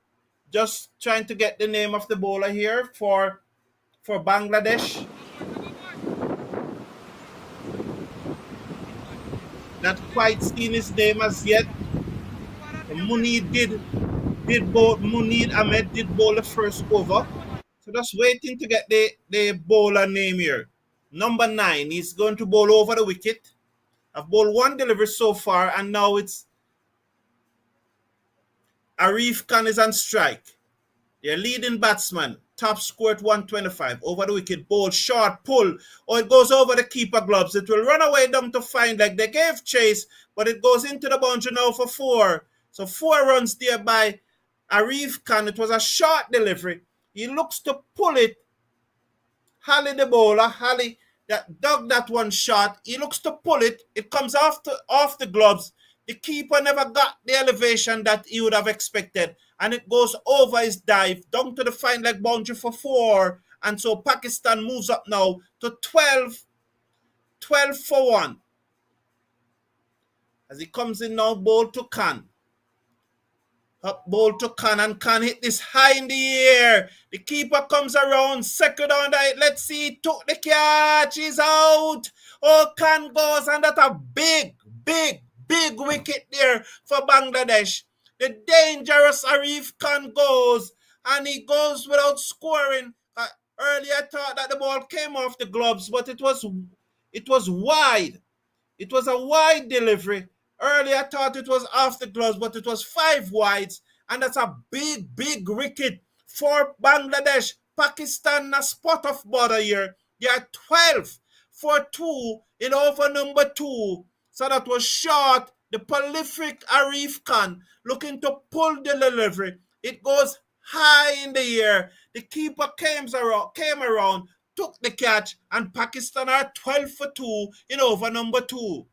Just trying to get the name of the bowler here for Bangladesh. Not quite seen his name as yet. Munir Ahmed did bowl the first over. So just waiting to get the bowler name here. Number 9, he's going to bowl over the wicket. I've bowled 1 delivery so far, and now it's Arif Khan is on strike. Their leading batsman, top score at 125. Over the wicket, bowl, short, pull. Or it goes over the keeper gloves. It will run away down to fine leg. They gave chase, but it goes into the boundary now for 4. So 4 runs there by Arif Khan. It was a short delivery. He looks to pull it. Hali the bowler, Hali that dug that one shot. He looks to pull it. It comes off the gloves. The keeper never got the elevation that he would have expected. And it goes over his dive, down to the fine leg boundary for 4. And so Pakistan moves up now to 12 for 1. As he comes in now, bowl to Khan. Up ball to Khan, and Khan hit this high in the air. The keeper comes around, second on it. Let's see, took the catch. He's out. Oh, Khan goes, and that's a big wicket there for Bangladesh. The dangerous Arif Khan goes, and he goes without scoring. Earlier, I thought that the ball came off the gloves, but it was wide. It was a wide delivery. Earlier, I thought it was off the gloves, but it was 5 wides, and that's a big, big wicket for Bangladesh. Pakistan, a spot of bother here. They are 12 for 2 in over number 2. So that was short. The prolific Arif Khan looking to pull the delivery. It goes high in the air. The keeper came around, took the catch, and Pakistan are 12 for 2 in over number 2.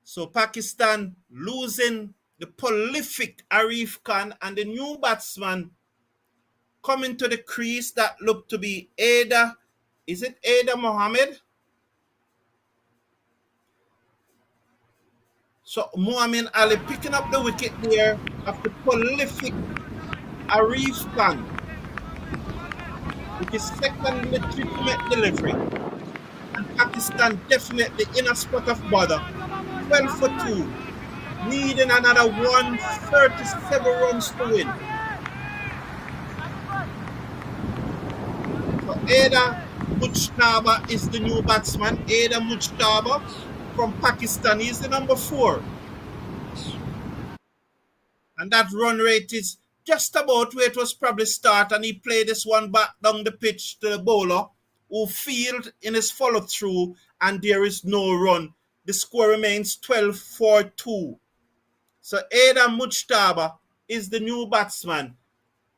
So Pakistan losing the prolific Arif Khan, and the new batsman coming to the crease that looked to be Ada. Is it Ada Mohammed? So Muhammad Ali picking up the wicket there of the prolific Arif Khan with his second legitimate delivery. And Pakistan definitely in a spot of bother. 12 for 2. Needing another 137 runs to win. So Ada Mujtaba is the new batsman. Ada Mujtaba from Pakistan. He's the number 4. And that run rate is just about where it was probably start, and he played this one back down the pitch to the bowler who field in his follow through, and there is no run. The score remains 12 for 2. So Ada Mujtaba is the new batsman.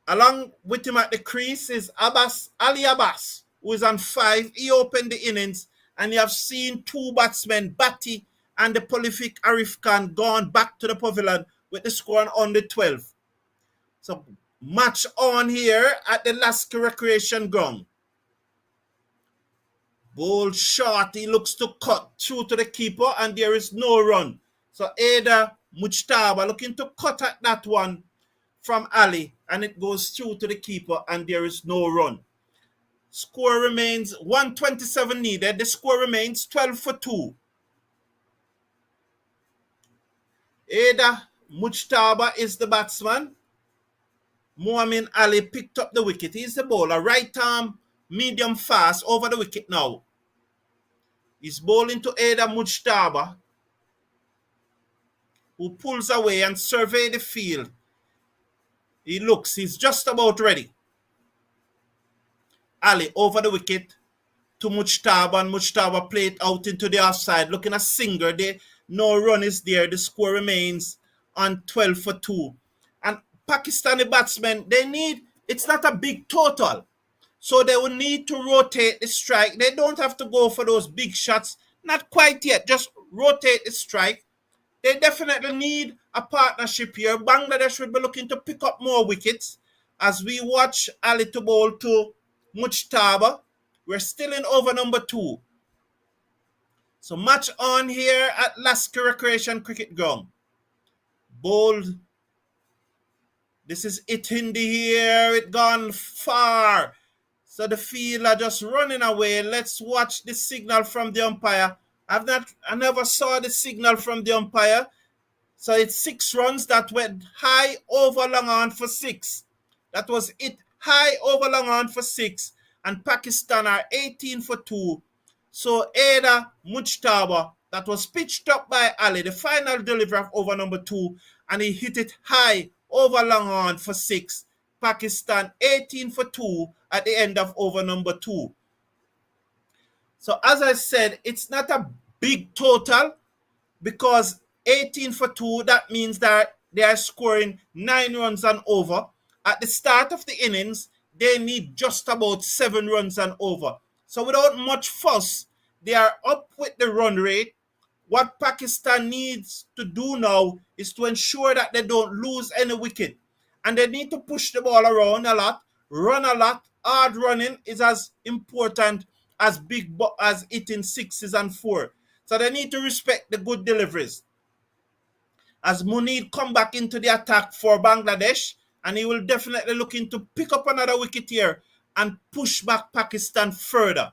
Along with him at the crease is Ali Abbas, who is on 5. He opened the innings, and you have seen 2 batsmen, Bhatti and the prolific Arif Khan, gone back to the pavilion with the score on the 12. So match on here at the Lasky Recreation Ground. Bold shot, he looks to cut through to the keeper, and there is no run. So Ada Mujtaba looking to cut at that one from Ali, and it goes through to the keeper, and there is no run. Score remains 127 needed. The score remains 12 for 2. Ada Mujtaba is the batsman. Muhammad Ali picked up the wicket. He's the bowler. Right arm, medium fast, over the wicket now. He's bowling to Ada Mujtaba, who pulls away and surveys the field. He looks, he's just about ready. Ali over the wicket to Mujtaba, and Mujtaba played out into the offside, looking a singer. No run is there. The score remains on 12 for 2. And Pakistani batsmen, it's not a big total, so they will need to rotate the strike. They don't have to go for those big shots, not quite yet, just rotate the strike. They definitely need a partnership here. Bangladesh will be looking to pick up more wickets as we watch Ali to bowl to Mujtaba. We're still in over number 2. So match on here at Lasky Recreation Cricket Ground. Bold. This is it in the air. It gone far. So the field are just running away. Let's watch the signal from the umpire. I never saw the signal from the umpire. So it's 6 runs that went high over long on for 6. That was it. High over long on for 6. And Pakistan are 18 for 2. So Ada Mujtaba, that was pitched up by Ali, the final delivery of over number 2, and he hit it high over long on for 6. Pakistan 18 for 2 at the end of over number 2. So as I said, it's not a big total, because 18 for 2, that means that they are scoring 9 runs and over. At the start of the innings, they need just about 7 runs and over. So without much fuss, they are up with the run rate. What Pakistan needs to do now is to ensure that they don't lose any wicket. And they need to push the ball around a lot, run a lot. Hard running is as important as as hitting 6s and 4. So they need to respect the good deliveries. As Munir come back into the attack for Bangladesh, and he will definitely look to pick up another wicket here and push back Pakistan further.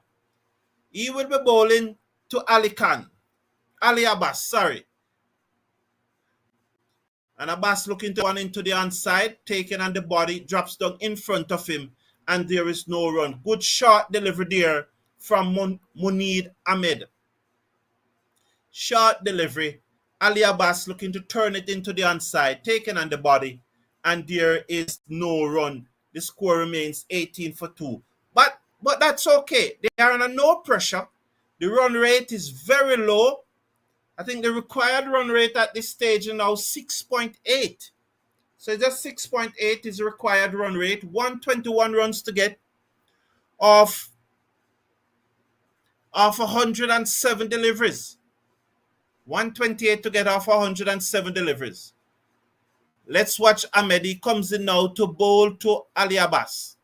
He will be bowling to Ali Abbas, sorry. And Abbas looking to one into the onside, taken on the body, drops down in front of him, and there is no run. Good short delivery there from Munid Ahmed. Short delivery. Ali Abbas looking to turn it into the onside, taken on the body, and there is no run. The score remains 18 for 2. But that's okay. They are under no pressure. The run rate is very low. I think the required run rate at this stage is now 6.8. So just 6.8 is the required run rate. 121 runs to get of 107 deliveries. 128 to get off 107 deliveries. Let's watch Ahmed. He comes in now to bowl to Ali Abbas.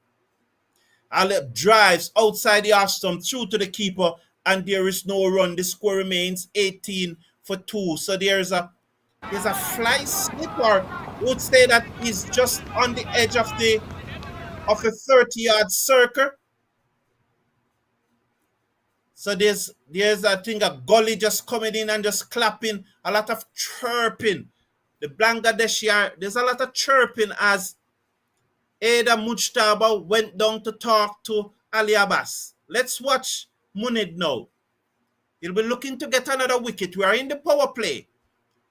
Ali drives outside the off stump through to the keeper, and there is no run. The score remains 18 for 2. So there's a fly slip, or would say that he's just on the edge of a 30-yard circle. So there's I think a gully just coming in and just clapping, a lot of chirping. The Bangladeshi, there's a lot of chirping as Ada Mujtaba went down to talk to Ali Abbas. Let's watch Munid now. He'll be looking to get another wicket. We are in the power play.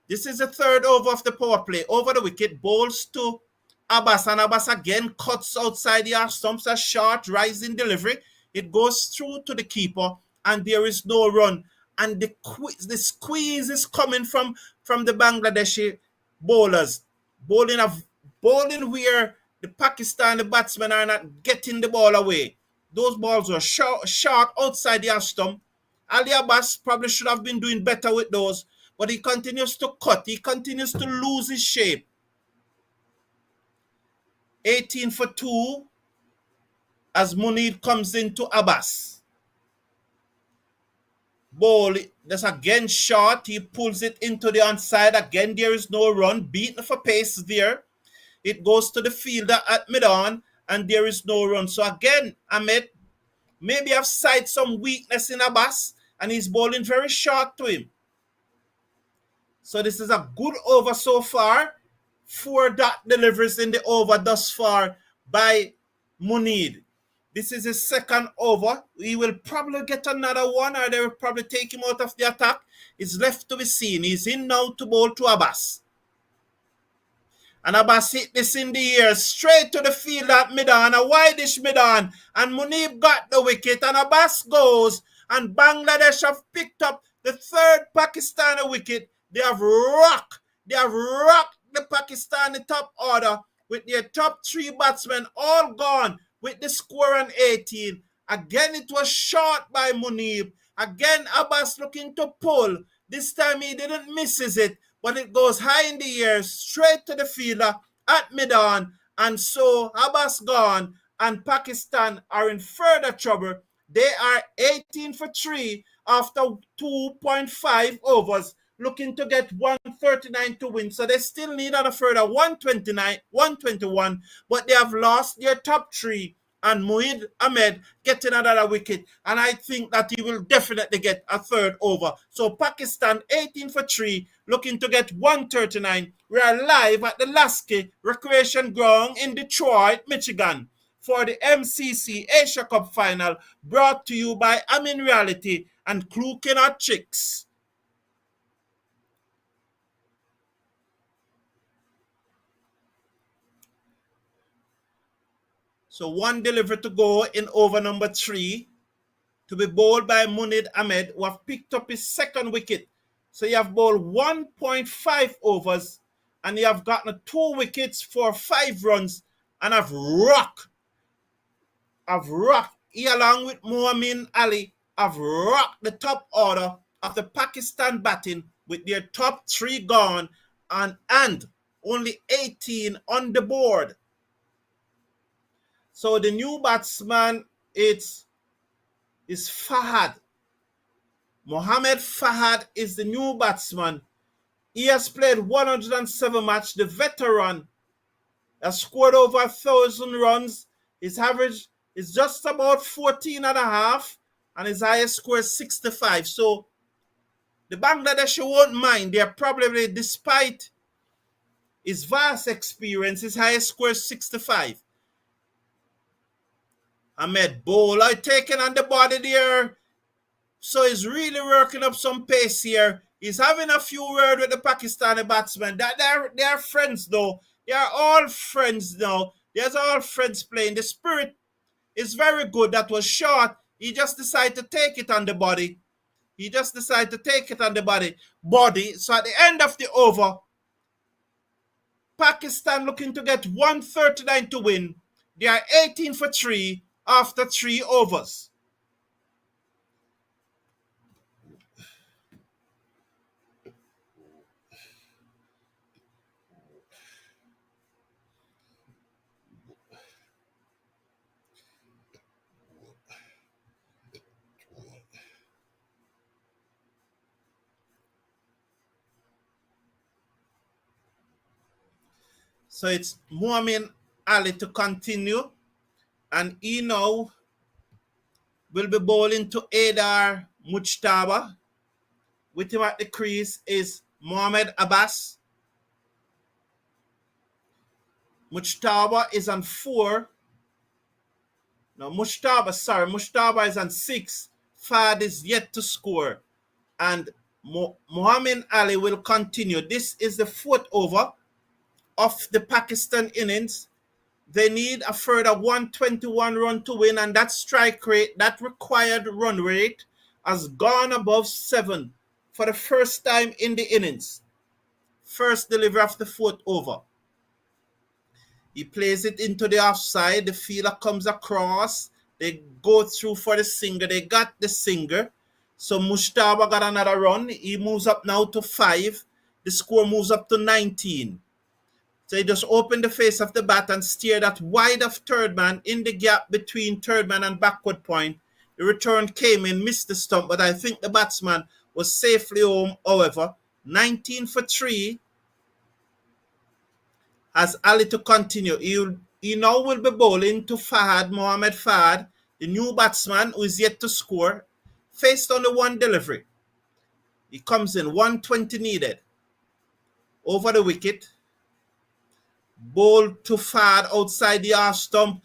This is the third over of the power play. Over the wicket, bowls to Abbas, and Abbas again cuts outside the off stumps, a short rising delivery. It goes through to the keeper, and there is no run. And the squeeze is coming from the Bangladeshi bowlers. Bowling where the Pakistani batsmen are not getting the ball away. Those balls were short outside the off stump. Ali Abbas probably should have been doing better with those, but he continues to cut. He continues to lose his shape. 18 for 2 as Munir comes into Abbas. Ball, that's again short. He pulls it into the onside. Again, there is no run. Beaten for pace there. It goes to the fielder at mid-on, and there is no run. So again, Ahmed maybe have sight some weakness in Abbas, and he's bowling very short to him. So this is a good over so far. 4 dot deliveries in the over thus far by Munir. This is his second over. He will probably get another one, or they will probably take him out of the attack. It's left to be seen. He's in now to bowl to Abbas. And Abbas hit this in the air, straight to the field at mid-on, a wideish mid-on. And Munib got the wicket, and Abbas goes. And Bangladesh have picked up the third Pakistani wicket. They have rocked the Pakistani top order with their top 3 batsmen all gone with the score on 18. Again, it was short by Munib. Again, Abbas looking to pull. This time he didn't misses it, but it goes high in the air, straight to the fielder at mid-on. And so Abbas gone, and Pakistan are in further trouble. They are 18 for 3 after 2.5 overs, looking to get 139 to win. So they still need a further 121, but they have lost their top 3. And Muid Ahmed getting another wicket. And I think that he will definitely get a third over. So Pakistan 18 for 3, looking to get 139. We are live at the Lasky Recreation Ground in Detroit, Michigan, for the MCC Asia Cup Final, brought to you by Amin Reality and Clue Not Chicks. So 1 delivery to go in over number 3, to be bowled by Munid Ahmed, who have picked up his second wicket. So you have bowled 1.5 overs, and you have gotten 2 wickets for 5 runs, and have rocked. He, along with Muammar Ali, have rocked the top order of the Pakistan batting with their top 3 gone and only 18 on the board. So the new batsman is Fahad. Mohammed Fahad is the new batsman. He has played 107 matches. The veteran has scored over 1,000 runs. His average is just about 14 and a half, and his highest score is 65. So the Bangladeshi won't mind. They're probably, despite his vast experience, his highest score is 65. Ahmed Bowler taking on the body there. So he's really working up some pace here. He's having a few words with the Pakistani batsmen. They are friends though. They are all friends now. There's all friends playing. The spirit is very good. That was short. He just decided to take it on the body. Body. So at the end of the over, Pakistan looking to get 139 to win. They are 18 for 3 after 3 overs. So it's Muhammad Ali to continue. And he now will be bowling to Adar Mujtaba. With him at the crease is Mohamed Abbas. Mujtaba is on 4. No, Mujtaba is on 6. Fad is yet to score. And Muhammad Ali will continue. This is the 4th over of the Pakistan innings. They need a further 121 run to win, and that strike rate, that required run rate, has gone above 7 for the first time in the innings. First delivery of the 4th over. He plays it into the offside. The fielder comes across. They go through for the singer. They got the singer. So Mujtaba got another run. He moves up now to 5. The score moves up to 19. So he just opened the face of the bat and steered that wide of third man in the gap between third man and backward point. The return came in, missed the stump, but I think the batsman was safely home. However, 19 for 3 has Ali to continue. He now will be bowling to Mohamed Fahad, the new batsman who is yet to score, faced on the 1 delivery. He comes in 120 needed. Over the wicket. Bowl to Fad outside the half stump.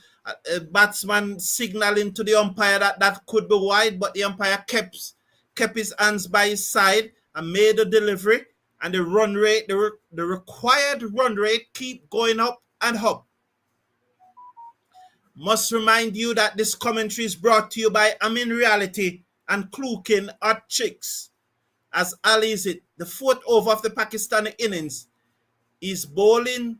Batsman signaling to the umpire that could be wide, but the umpire kept his hands by his side and made the delivery. And the run rate, the required run rate, keep going up and up. Must remind you that this commentary is brought to you by Amin Reality and Klukin Hot Chicks. As Ali is it, the 4th over of the Pakistani innings, is bowling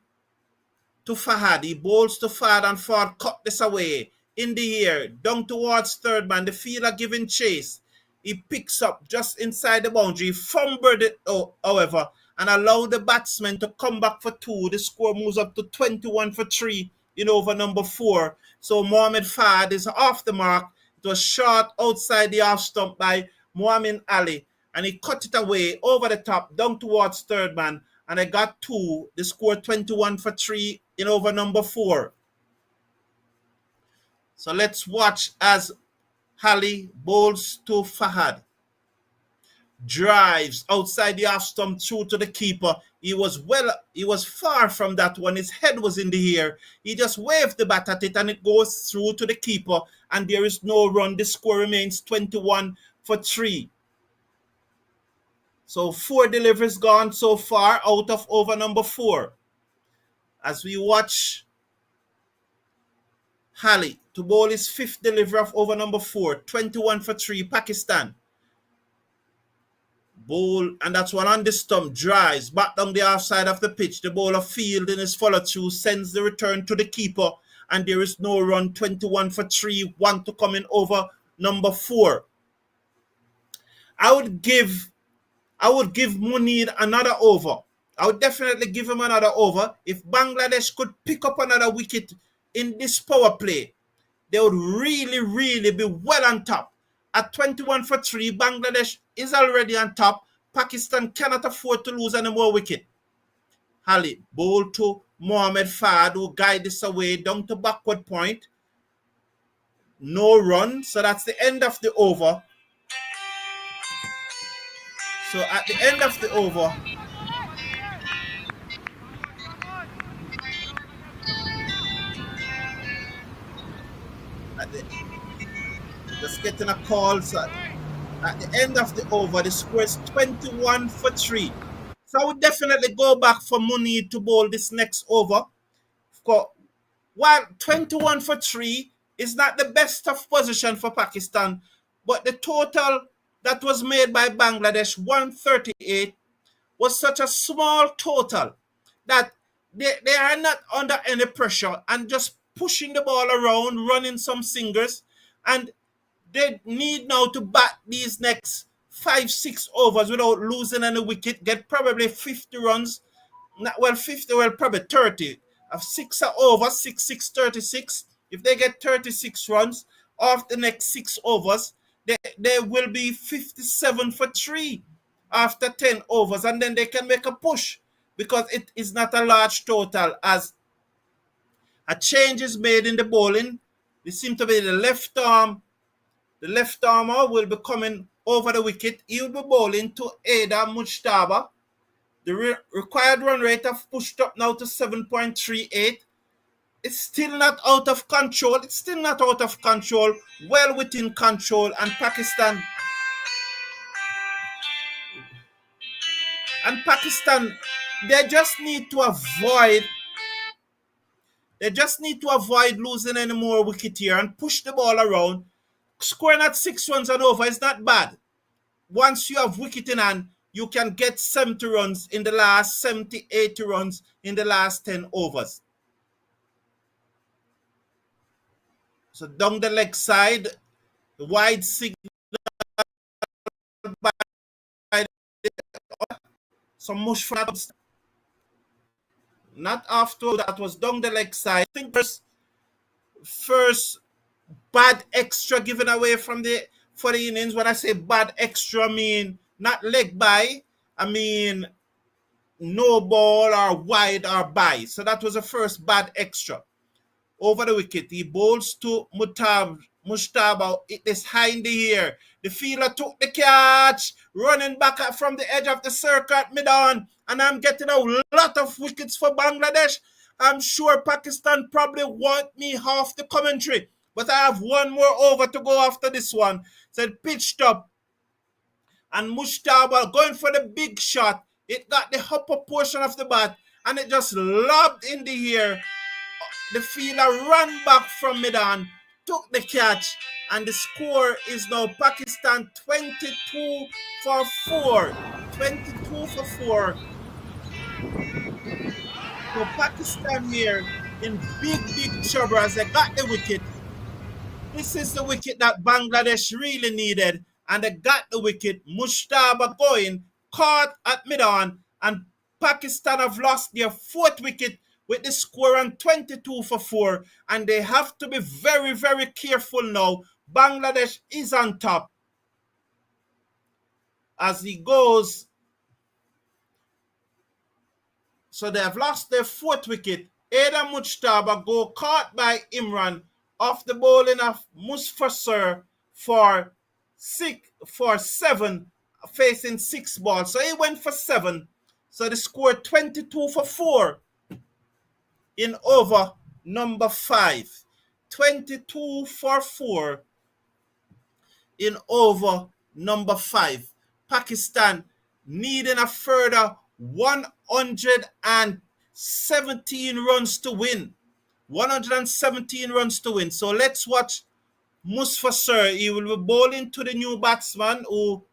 to Fahad. He bowls to Fahad and Fahad cut this away. In the air, down towards third man. The fielder giving chase. He picks up just inside the boundary. Fumbled it, however, and allowed the batsman to come back for 2. The score moves up to 21 for 3 in over number 4. So Mohamed Fahad is off the mark. It was shot outside the half stump by Muhammad Ali. And he cut it away over the top, down towards third man. And I got 2. The score 21 for 3 in over number 4. So let's watch as Ali bowls to Fahad. Drives outside the half stump through to the keeper. He was far from that one. His head was in the air. He just waved the bat at it and it goes through to the keeper. And there is no run. The score remains 21 for 3. So 4 deliveries gone so far out of over number 4. As we watch Ali to bowl his 5th delivery of over number 4, 21 for 3, Pakistan. Bowl, and that's one on the stump, drives back down the half side of the pitch. The bowler field in his follow through, sends the return to the keeper, and there is no run. 21 for 3, 1 to come in over number 4. I would give Munir another over. I would definitely give him another over. If Bangladesh could pick up another wicket in this power play, they would really, really be well on top. At 21 for 3, Bangladesh is already on top. Pakistan cannot afford to lose any more wicket. Ali bowl to Mohamed Fahad, who guide this away down to backward point. no run. So that's the end of the over. So at the end of the over, just getting a call. So at the end of the over, the score is 21 for 3. So I would definitely go back for money to bowl this next over. While 21 for 3 is not the best of position for Pakistan, but the total that was made by Bangladesh, 138, was such a small total that they are not under any pressure and just pushing the ball around, running some singers, and they need now to bat these next 5-6 overs without losing any wicket, get probably 50 runs. Not, well, 50, well, probably 30. Of 6 are over, 6, 6, 36. If they get 36 runs off the next 6 overs, they will be 57 for 3 after 10 overs, and then they can make a push because it is not a large total as a change is made in the bowling. It seems to be the left arm. The left armer will be coming over the wicket. He will be bowling to Ada Mujtaba. The required run rate have pushed up now to 7.38. It's still not out of control. It's still not out of control. Well within control. And Pakistan, they just need to avoid losing any more wicket here and push the ball around. Scoring at 6 runs and over is not bad. Once you have wicket in hand, you can get 70 runs in the last 70, 80 runs in the last 10 overs. So down the leg side, the wide signal by some mush from not after that was down the leg side. I think first bad extra given away for the innings. When I say bad extra, I mean not leg by, I mean no ball or wide or by. So that was the first bad extra. Over the wicket, he bowls to Mujtaba. It is high in the air. The fielder took the catch, running back from the edge of the circle at mid-on, and I'm getting a lot of wickets for Bangladesh. I'm sure Pakistan probably want me half the commentary, but I have one more over to go after this one. Said pitched up, and Mujtaba going for the big shot. It got the upper portion of the bat, and it just lobbed in the air. The fielder ran back from mid-on, took the catch, and the score is now Pakistan 22 for 4. 22 for 4. So Pakistan here in big trouble as they got the wicket. This is the wicket that Bangladesh really needed, and they got the wicket. Mujtaba going, caught at mid-on, and Pakistan have lost their 4th wicket with the score on 22 for 4, and they have to be very careful now. Bangladesh is on top as he goes. So they have lost their 4th wicket. Ada Mujtaba go caught by Imran off the bowling of Musfasir for 7, facing 6 balls. So he went for 7. So they scored 22 for 4 in over number 5. 22 for 4 in over number 5. Pakistan needing a further 117 runs to win. 117 runs to win. So let's watch Musfasir. He will be bowling to the new batsman who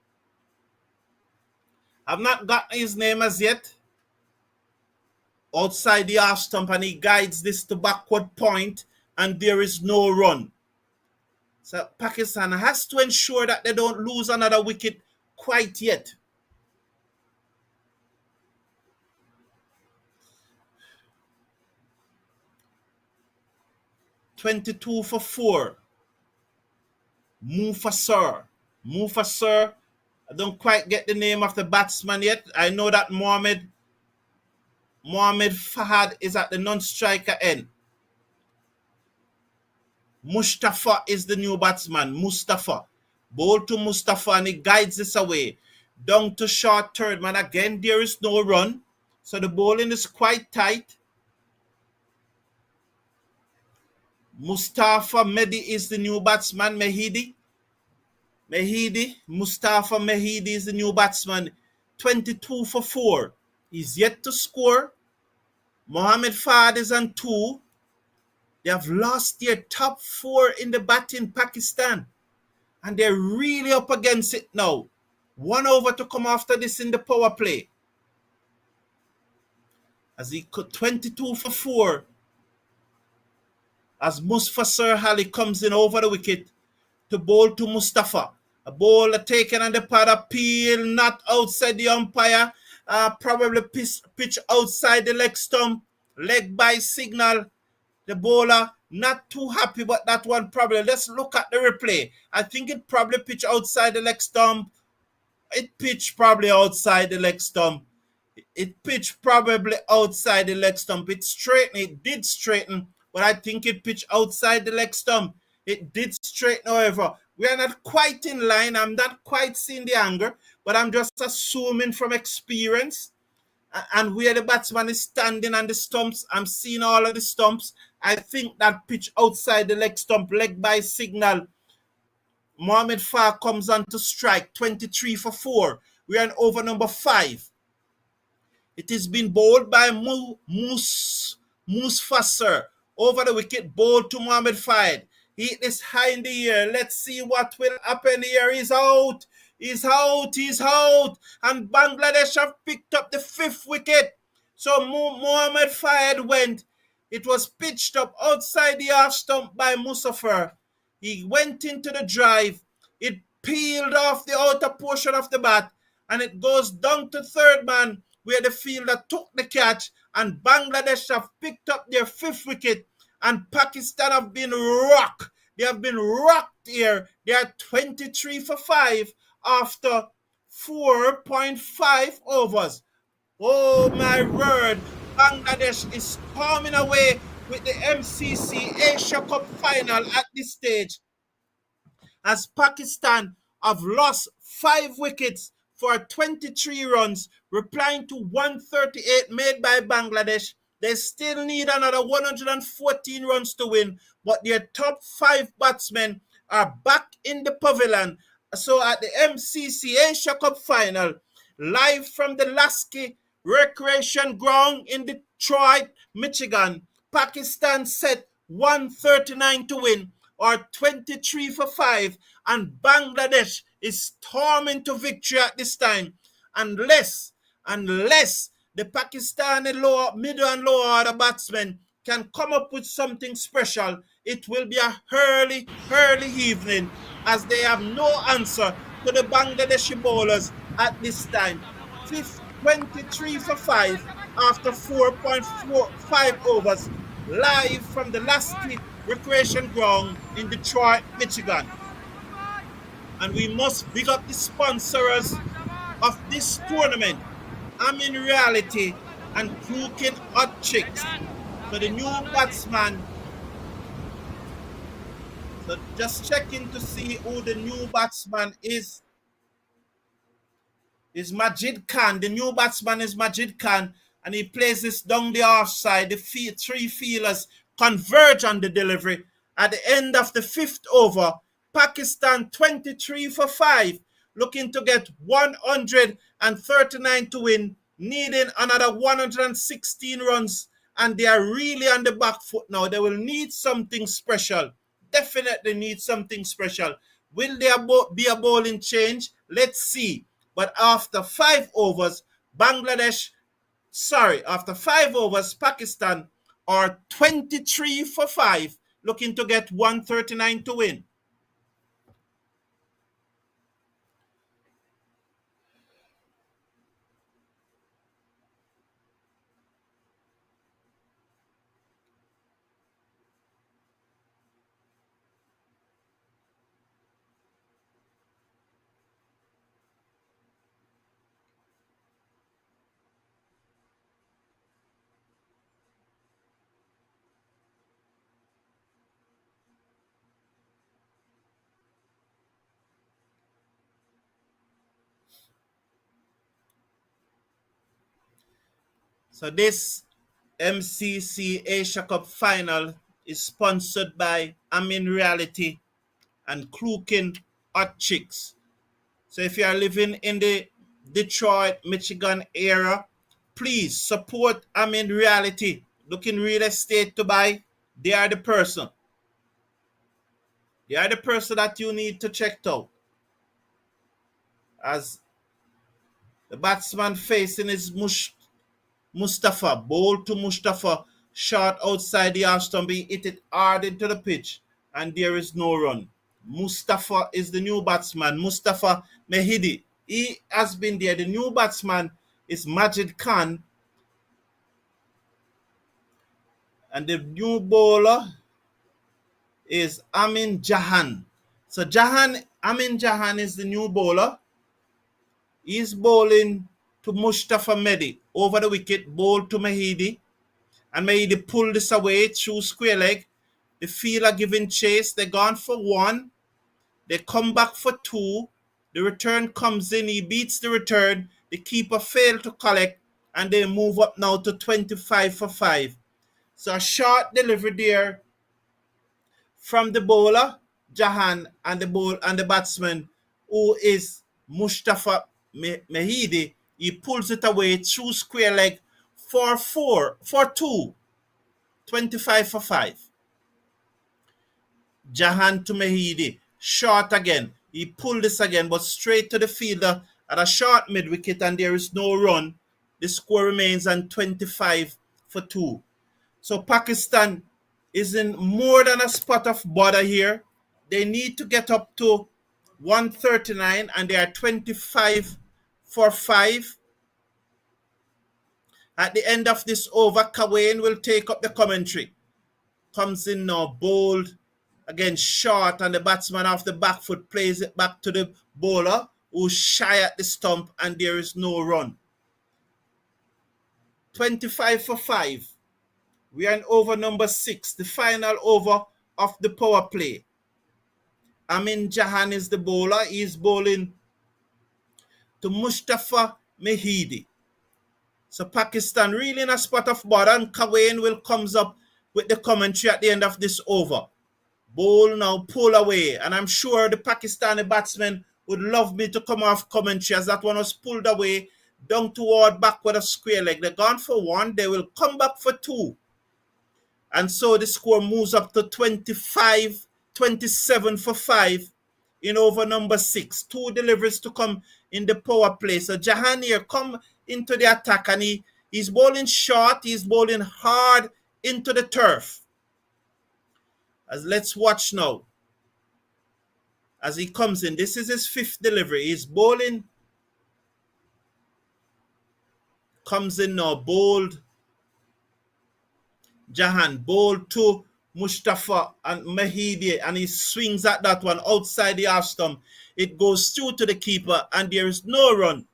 I've not got his name as yet. Outside the half stump, and he guides this to backward point, and there is no run. So Pakistan has to ensure that they don't lose another wicket quite yet. $22 for 4. Mufasir. I don't quite get the name of the batsman yet. I know that Mohammed Fahad is at the non-striker end. Mustafa is the new batsman. Mustafa. Ball to Mustafa and he guides this away. Down to short third man. Again, there is no run. So the bowling is quite tight. Mustafa Mehdi is the new batsman. Mustafa Mehidi is the new batsman. 22 for 4. He's yet to score. Mohamed Fahd is on 2. They have lost their top 4 in the batting, Pakistan. And they're really up against it now. 1 over to come after this in the power play. As he could 22 for 4. As Musfasir Ali comes in over the wicket to bowl to Mustafa. A ball taken on the pad appeal, not outside the umpire. Probably pitch outside the leg stump. Leg by signal. The bowler not too happy about that one probably. Let's look at the replay. I think it probably pitched outside the leg stump. It pitched probably outside the leg stump. It pitched probably outside the leg stump. It did straighten, but I think it pitched outside the leg stump. It did straighten, however. We are not quite in line. I'm not quite seeing the angle, but I'm just assuming from experience and where the batsman is standing on the stumps. I'm seeing all of the stumps. I think that pitch outside the leg stump, leg by signal. Mohamed Farr comes on to strike, 23 for 4. We are on over number 5. It is been bowled by Musfasser. Over the wicket, bowled to Mohamed Fahd. He is high in the air. Let's see what will happen here. He's out. He's out. And Bangladesh have picked up the 5th wicket. So Mohamed Fahd went. It was pitched up outside the half stump by Musafir. He went into the drive. It peeled off the outer portion of the bat. And it goes down to third man, where the fielder took the catch, and Bangladesh have picked up their 5th wicket, and Pakistan have been rocked. They have been rocked here. They are 23 for 5 after 4.5 overs. Oh my word, Bangladesh is storming away with the MCC Asia Cup final at this stage, as Pakistan have lost 5 wickets for 23 runs, replying to 138 made by Bangladesh. They still need another 114 runs to win, but their top 5 batsmen are back in the pavilion. So at the MCC Asia Cup final, live from the Lasky Recreation Ground in Detroit, Michigan, Pakistan set 139 to win, or 23 for 5, and Bangladesh is storming to victory at this time, unless the Pakistani middle and lower order batsmen can come up with something special. It will be a early evening, as they have no answer to the Bangladeshi bowlers at this time. 23 for 5 after 4.45 overs, live from the Lasky Recreation Ground in Detroit, Michigan. And we must big up the sponsors of this tournament, Amin Reality and Cooking Hot Chicks. So the new batsman, so just checking to see who the new batsman is Majid Khan. The new batsman is Majid Khan, and he plays this down the offside. The 3 fielders converge on the delivery. At the end of the 5th over, Pakistan 23 for 5, looking to get 139 to win, needing another 116 runs, and they are really on the back foot now. They will need something special. Definitely need something special. Will there be a bowling change? Let's see. But after 5 overs, Pakistan are 23 for 5, looking to get 139 to win. So this MCC Asia Cup final is sponsored by Amin Reality and Klukin Hot Chicks. So if you are living in the Detroit, Michigan area, please support Amin Reality. Looking real estate to buy, they are the person. They are the person that you need to check out. As the batsman facing his Mustafa, bowl to Mustafa, shot outside the half stump, he hit it hard into the pitch, and there is no run. Mustafa is the new batsman, Mustafa Mehidi. He has been there. The new batsman is Majid Khan, and the new bowler is Amin Jahan. So Amin Jahan is the new bowler. He's bowling to Mustafa Mehdi over the wicket, bowl to Mehidi. And Mehidi pulled this away through square leg. The fielder giving chase. They're gone for one. They come back for two. The return comes in. He beats the return. The keeper failed to collect. And they move up now to 25 for 5. So a short delivery there from the bowler, Jahan, and the batsman, who is Mustafa Mehidi. He pulls it away through square leg for 2. 25 for 5. Jahan to Mehidi. Short again. He pulled this again, but straight to the fielder at a short mid wicket, and there is no run. The score remains on 25 for 2. So Pakistan is in more than a spot of bother here. They need to get up to 139, and they are 25 for 5. At the end of this over, Kawain will take up the commentary. Comes in now, bold, again short, and the batsman off the back foot plays it back to the bowler, who's shy at the stump, and there is no run. 25 for 5. We are in over number 6, the final over of the power play. Amin Jahan is the bowler. He's bowling to Mustafa Mehidi. So Pakistan really in a spot of bother, and Kawain will comes up with the commentary at the end of this over. Bowl now, pull away, and I'm sure the Pakistani batsmen would love me to come off commentary as that one was pulled away down toward backward of square leg. They're gone for 1. They will come back for 2. And so the score moves up to 27 for 5 in over number 6. 2 deliveries to come in the power play. So Jahan here come into the attack, and he's bowling short. He's bowling hard into the turf. As let's watch now. As he comes in, this is his 5th delivery. He's bowling. Comes in now, bowled. Jahan bowled to Mustafa and Mehidi, and he swings at that one outside the half stump. It goes through to the keeper, and there is no run.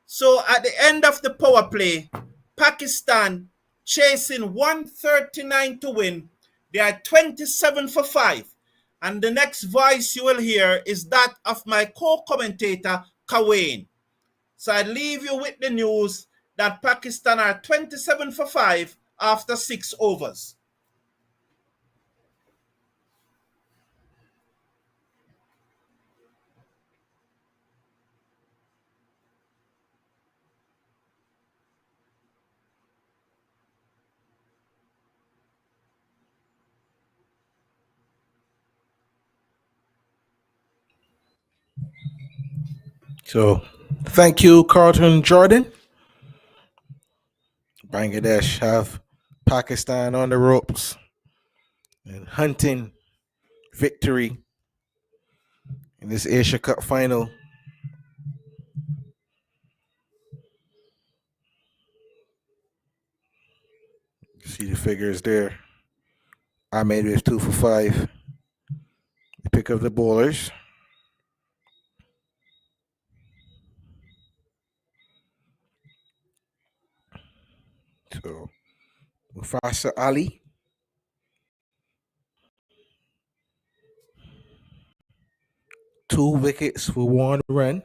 So at the end of the power play, Pakistan chasing 139 to win. They are 27 for 5. And the next voice you will hear is that of my co-commentator, Kawain. So I leave you with the news that Pakistan are 27 for 5 after 6 overs. So, thank you, Carlton Jordan. Bangladesh have Pakistan on the ropes and hunting victory in this Asia Cup final. See the figures there. Ahmed with 2 for 5. The pick of the bowlers. So, Mufasa Ali. Two wickets for 1 run.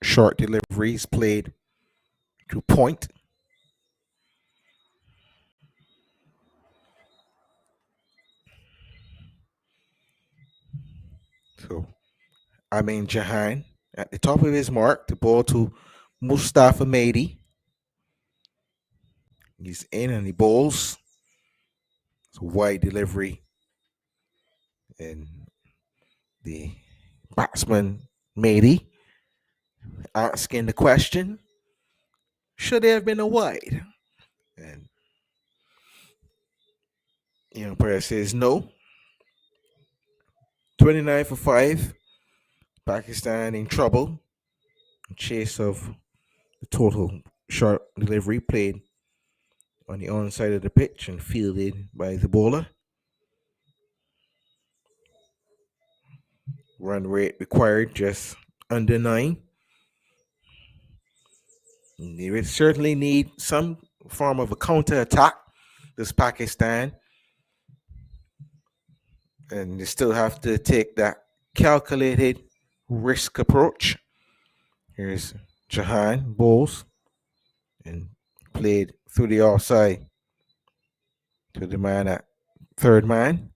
short deliveries played to point. So Jahan at the top of his mark. The ball to Mustafa Mady. He's in and he bowls. It's a wide delivery. And the batsman Mady asking the question, should there have been a wide? And umpire says no. 29 for 5. Pakistan in trouble. In chase of the total short delivery played on the onside of the pitch and fielded by the bowler. Run rate required just under 9. They would certainly need some form of a counter attack, this Pakistan. And they still have to take that calculated risk approach. Here's Jahan bowls and played through the offside to the man at third man.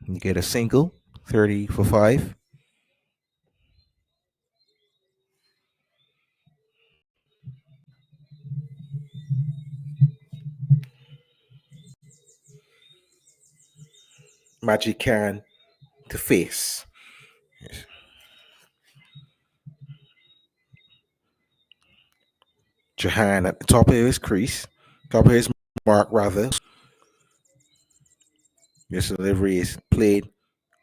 You get a single, 30 for 5. Magic Khan to face. Jahan at the top of his crease, top of his mark rather. This delivery is played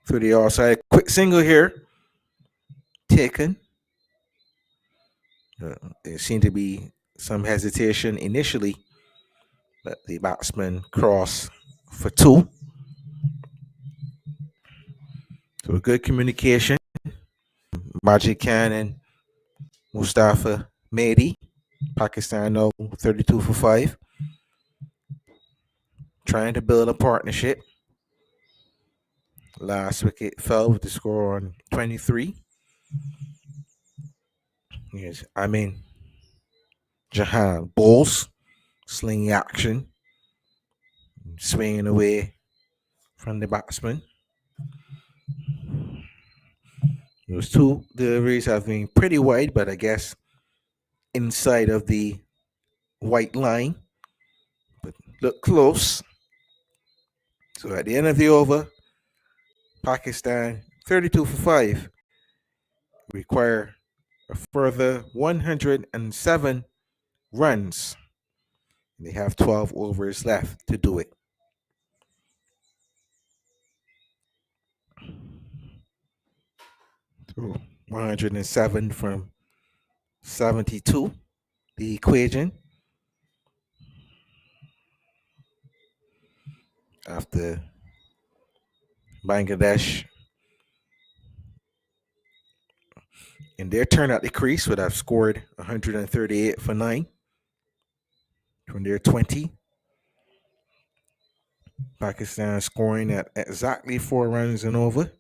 through the offside. Quick single here, taken. There seemed to be some hesitation initially, but the batsman crossed for 2. So good communication. Majid Khan and Mustafa Mehdi. Pakistan now 32 for 5. Trying to build a partnership. Last wicket fell with the score on 23. Yes, Jahan bowls, slinging action, swinging away from the batsman. Those two deliveries have been pretty wide, but I guess inside of the white line. But look close. So at the end of the over, Pakistan 32 for 5 require a further 107 runs. They have 12 overs left to do it. So 107 from 72, the equation. After Bangladesh in their turn at the crease would have scored 138 for 9 from their 20. Pakistan scoring at exactly 4 runs and over.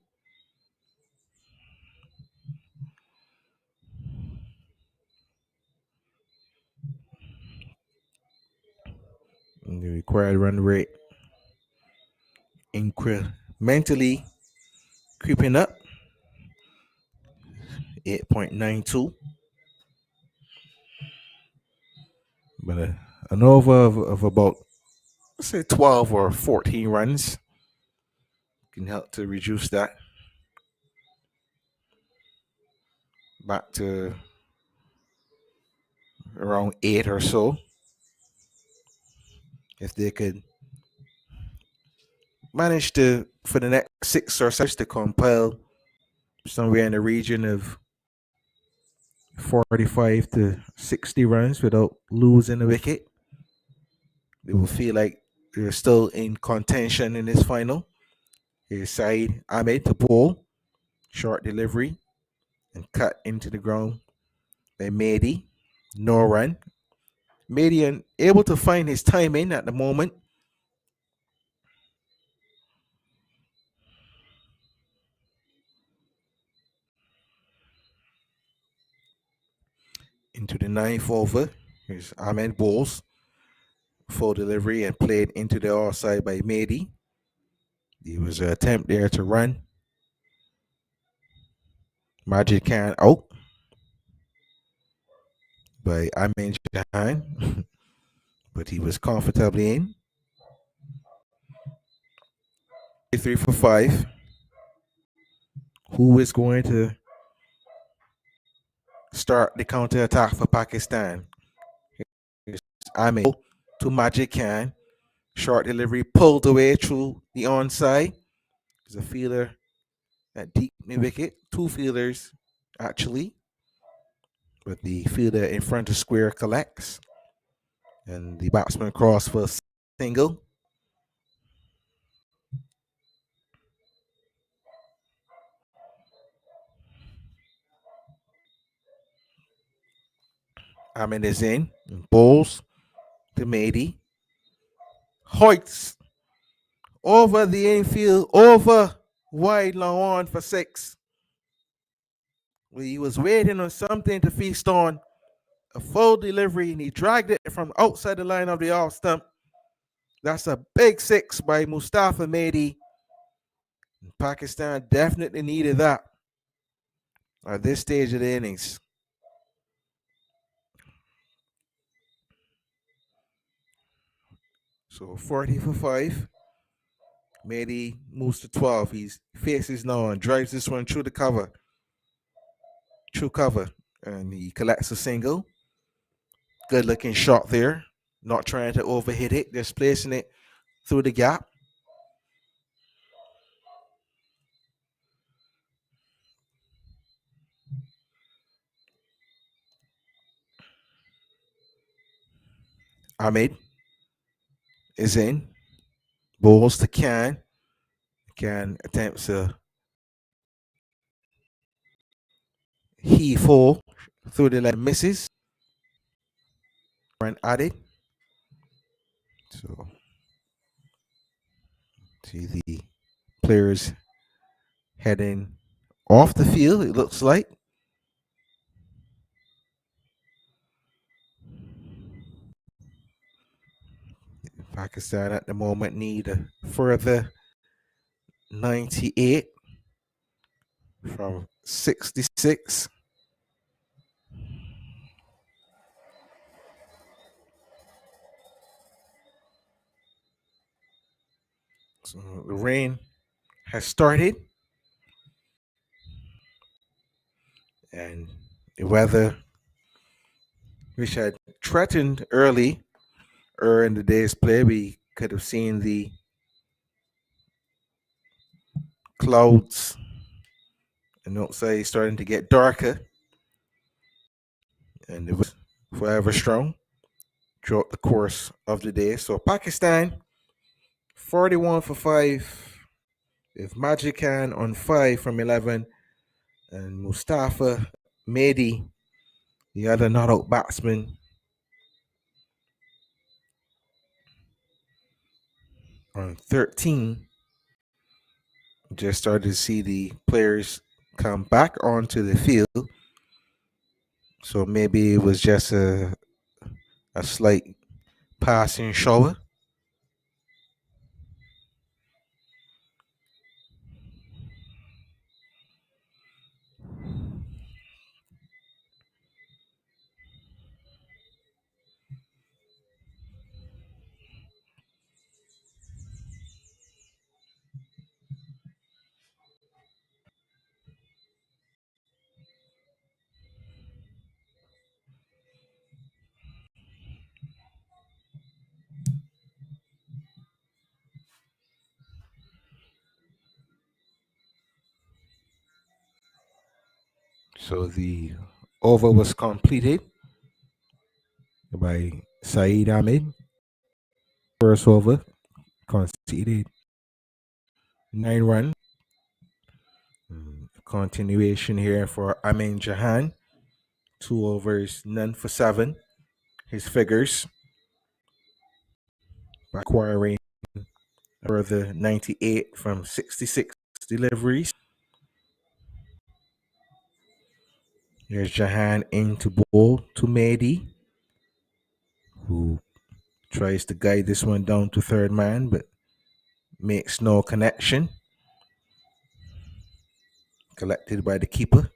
And the required run rate incrementally creeping up, 8.92. But an over of about, let's say, 12 or 14 runs can help to reduce that back to around 8 or so. If they could manage to, for the next 6 or 7, to compile somewhere in the region of 45 to 60 runs without losing a wicket, they will feel like they're still in contention in this final. Here's Saeed Ahmed to bowl, short delivery, and cut into the ground by Mehdi. No run. Mehdi able to find his timing at the moment. into the ninth over. Here's Ahmed Bowles. Full delivery and played into the offside by Mady. There was an attempt there to run. Majid Khan out by Amin Jahan, but he was comfortably in. 3 for 5. Who is going to start the counter attack for Pakistan? Here's Amin to Majid Khan. Short delivery pulled away through the onside. There's a fielder at deep mid wicket. Two fielders actually, but the fielder in front of square collects, and the batsman cross for a single. Amin is in. Bowls to Mady. Hoits over the infield, over wide long on for 6. He was waiting on something to feast on. A full delivery, and he dragged it from outside the line of the off stump. That's a big 6 by Mustafa Mady. Pakistan definitely needed that at this stage of the innings. So 40 for 5. Mady moves to 12. He faces now and drives this one through the cover. True cover. And he collects a single. Good looking shot there. Not trying to overhit it, just placing it through the gap. Ahmed is in. Bowls to Khan. Khan attempts a heave full through the leg, misses. Run added. So see the players heading off the field, it looks like. Pakistan at the moment need a further 98 from 66. So the rain has started, and the weather, which had threatened earlier in the day's play, we could have seen the clouds and outside starting to get darker, and it was forever strong throughout the course of the day. So Pakistan 41 for 5 with Majid Khan on 5 from 11, and Mustafa Mady, the other not out batsman, on 13. Just started to see the players come back onto the field. So maybe it was just a slight passing shower. So the over was completed by Saeed Ahmed. First over conceded 9 runs. Continuation here for Amin Jahan. 2 overs, none for 7. His figures acquiring further 98 from 66 deliveries. Here's Jahan into ball to Mehdi, who tries to guide this one down to third man, but makes no connection. Collected by the keeper.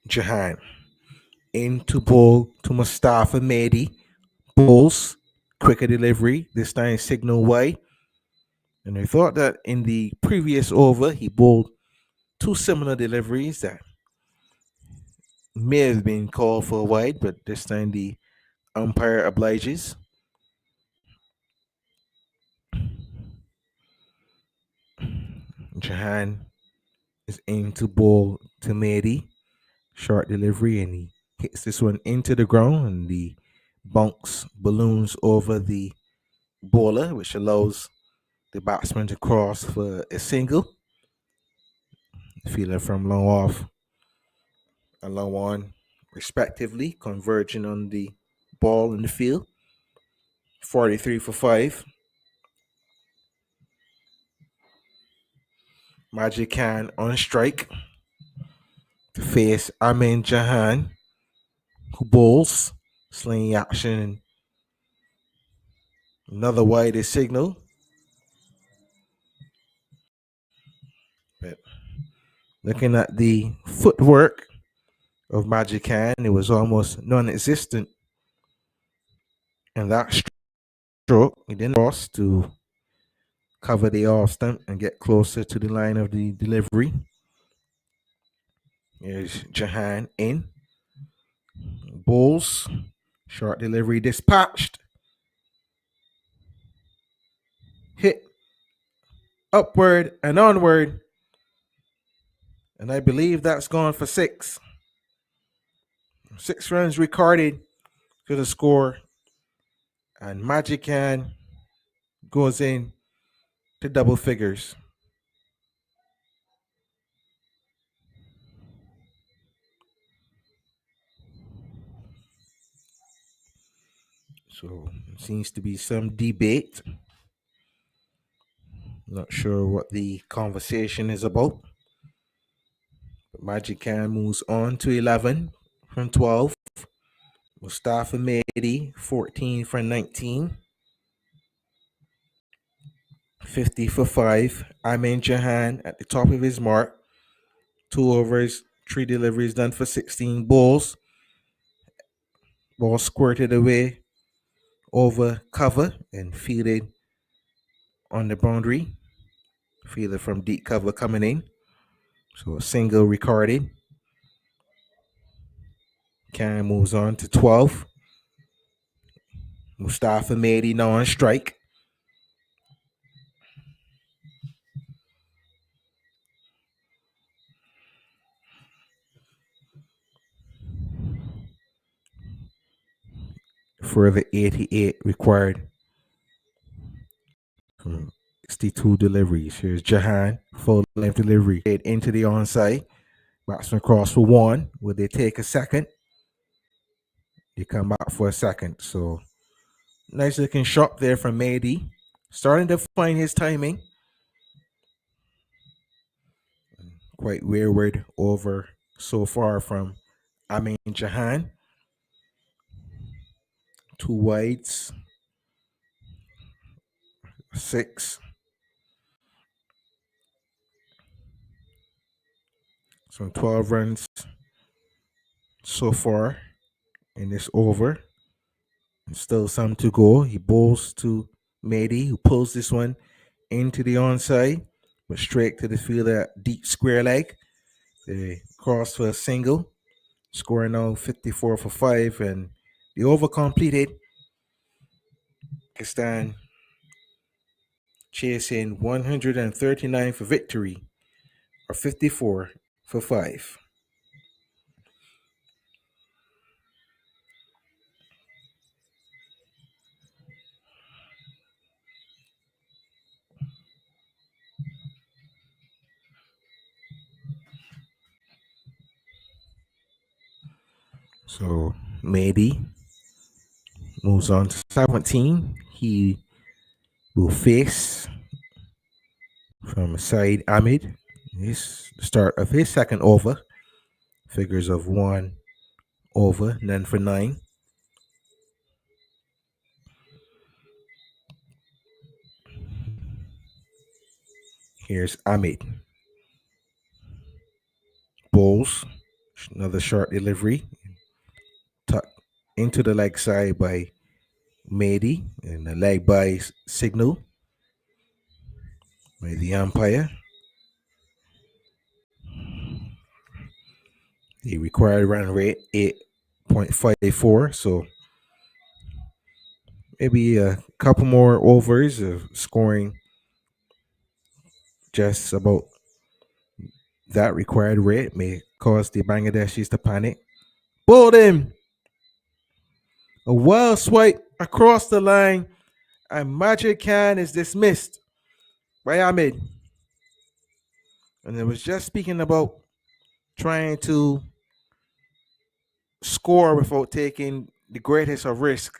Jahan into ball to Mustafa Mehdi. Balls, quicker delivery, this time signal wide. And I thought that in the previous over, he bowled two similar deliveries that may have been called for wide, but this time the umpire obliges. Jahan is into ball to Mehdi. Short delivery, and he hits this one into the ground, and the bounce balloons over the bowler, which allows the batsman to cross for a single. Fielder from long off and long on, respectively, converging on the ball in the field. 43 for 5. Majid Khan on strike to face Amin Jahan, who bowls. Sling action. Another wide signal. But looking at the footwork of Majid Khan, it was almost non-existent. And that stroke, he didn't cross to cover the off stump and get closer to the line of the delivery. Here's Jahan in. Balls. Short delivery dispatched. Hit upward and onward. And I believe that's gone for 6. 6 runs recorded to the score. And Magic Can goes in to double figures. So seems to be some debate. Not sure what the conversation is about. But Magic Can moves on to 11 from 12. Mustafa Mehdi, 14 from 19. 50 for 5. Amin Jahan at the top of his mark. 2 overs, 3 deliveries done for 16 balls. Ball squirted away over cover and fielded on the boundary. Fielder from deep cover coming in. So a single recorded. Khan moves on to 12. Mustafa Mehdi now on strike. Further 88 required from 62 deliveries. Here's Jahan, full length delivery. Into the onside. Batsman cross for 1. Will they take a second? They come back for a second. So nice looking shot there from Mehdi. Starting to find his timing. Quite wayward over so far from Amin Jahan. 2 wides. 6. So 12 runs so far in this over. Still some to go. He bowls to Mehdi, who pulls this one into the onside, but straight to the fielder, deep square leg. They cross for a single. Score now 54 for 5, and the over completed. Pakistan chasing 139 for victory, or 54 for 5. So Mehdi moves on to 17. He will face from Saeed Ahmed. This start of his second over. Figures of 1 over, none for 9. Here's Ahmed. Bowls. Another short delivery. Tucked into the leg side by Mehdi. And the leg by signal by the umpire. The required run rate 8.54. So maybe a couple more overs of scoring just about that required rate may cause the Bangladeshis to panic. Bowled him. A wild swipe across the line, and Magic Khan is dismissed by Ahmed. And it was just speaking about trying to score without taking the greatest of risk.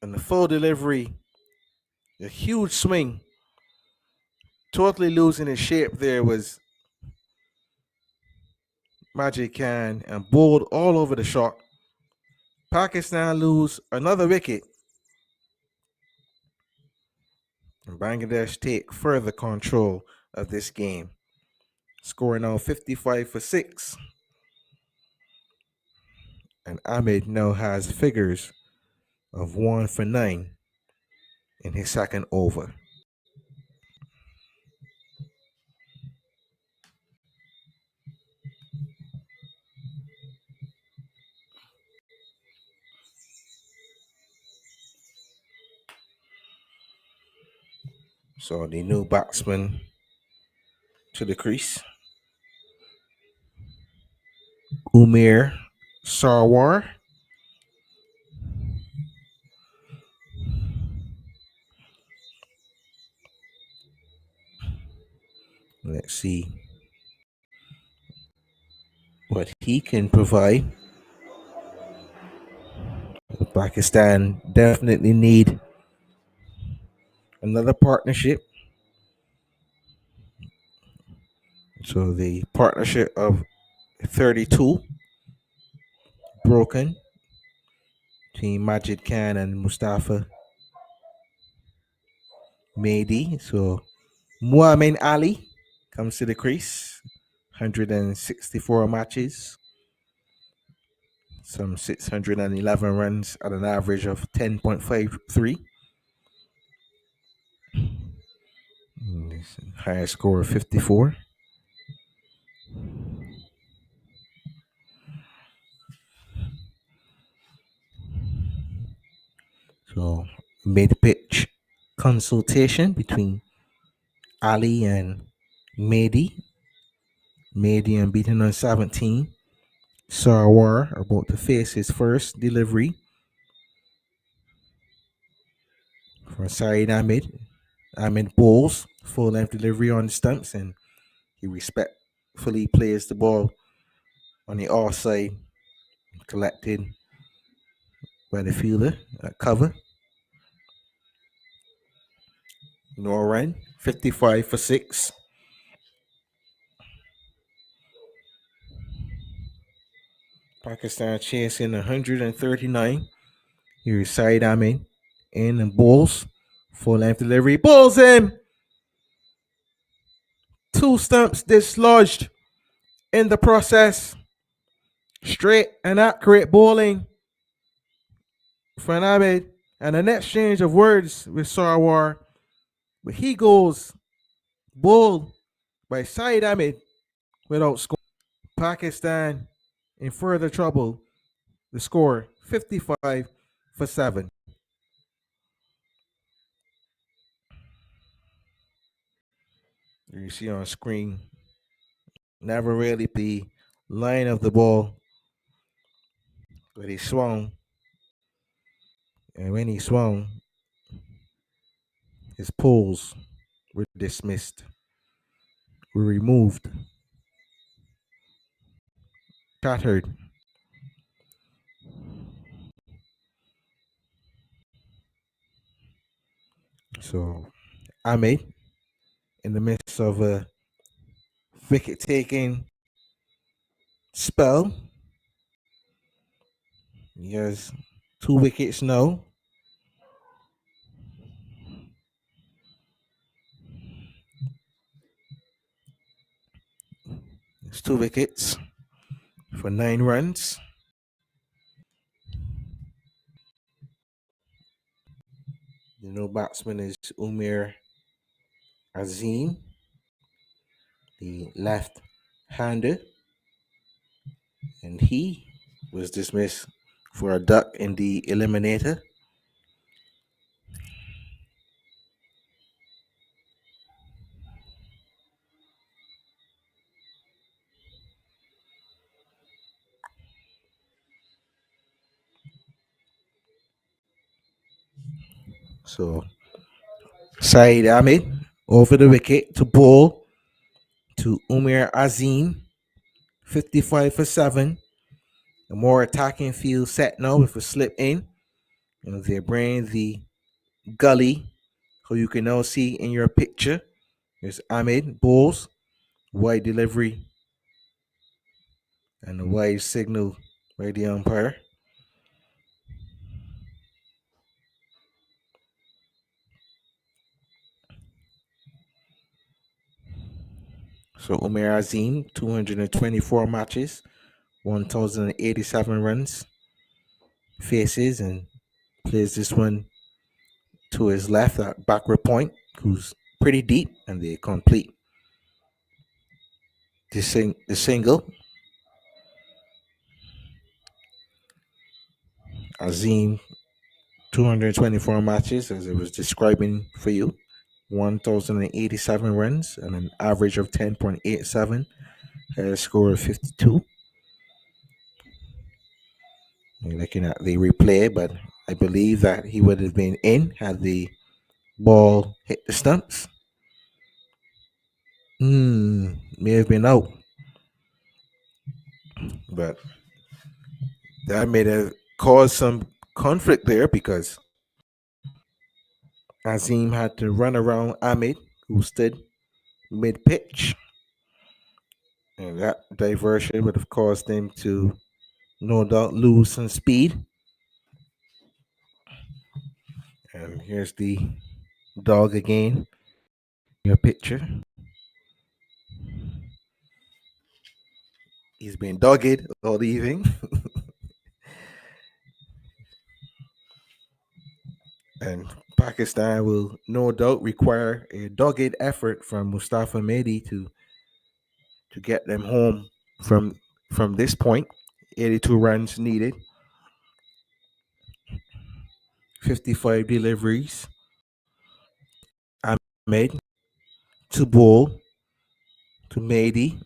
And the full delivery, a huge swing, totally losing his shape there was Magic Khan and bowled all over the shot. Pakistan lose another wicket. And Bangladesh take further control of this game. Scoring now 55 for 6. And Ahmed now has figures of 1 for 9 in his second over. So the new batsman to the crease, Umair Sarwar. Let's see what he can provide. Pakistan definitely need another partnership. So the partnership of 32 broken between Majid Khan and Mustafa Mehdi. So Muhammad Ali comes to the crease. 164 matches. Some 611 runs at an average of 10.53. Highest score of 54. So mid-pitch consultation between Ali and Mehdi. Mehdi unbeaten on 17. Sarwar about to face his first delivery from Saeed Ahmed. Ahmed bowls full length delivery on the stumps, and he respectfully plays the ball on the offside, collected by the fielder at cover. No run, 55 for 6. Pakistan chasing 139. Here's Saeed Ahmed in and bowls. Full length delivery. Bowls him. 2 stumps dislodged in the process. Straight and accurate bowling from Ahmed. And an exchange of words with Sarwar. But he goes bowled by Saeed Ahmed without score. Pakistan in further trouble. The score 55 for 7. You see on screen, never really the line of the ball, but he swung. And when he swung, his pulls were dismissed, were removed, tattered. So Ahmed, in the midst of a wicket taking spell, he has 2 wickets now. It's 2 wickets for 9 runs. The new batsman is Umir Azim, the left-hander, and he was dismissed for a duck in the eliminator. So Saeed Ahmed over the wicket to bowl to Umir Azim, 55 for 7. A more attacking field set now with a slip in. And they're bringing the gully, who you can now see in your picture. There's Ahmed bowls, wide delivery, and a wide signal by the umpire. So Umir Azim, 224 matches, 1,087 runs, faces and plays this one to his left at backward point, who's pretty deep, and they complete the single. Azim, 224 matches, as I was describing for you, 1,087 runs, and an average of 10.87, a score of 52. You're looking at the replay, but I believe that he would have been in had the ball hit the stumps. May have been out, but that may have caused some conflict there because Azim had to run around Ahmed, who stood mid pitch, and that diversion would have caused him to no doubt lose some speed. And here's the dog again. Your picture. He's been dogged all evening. And Pakistan will no doubt require a dogged effort from Mustafa Mehdi to get them home from this point. 82 runs needed, 55 deliveries. Ahmed to bowl to Mehdi.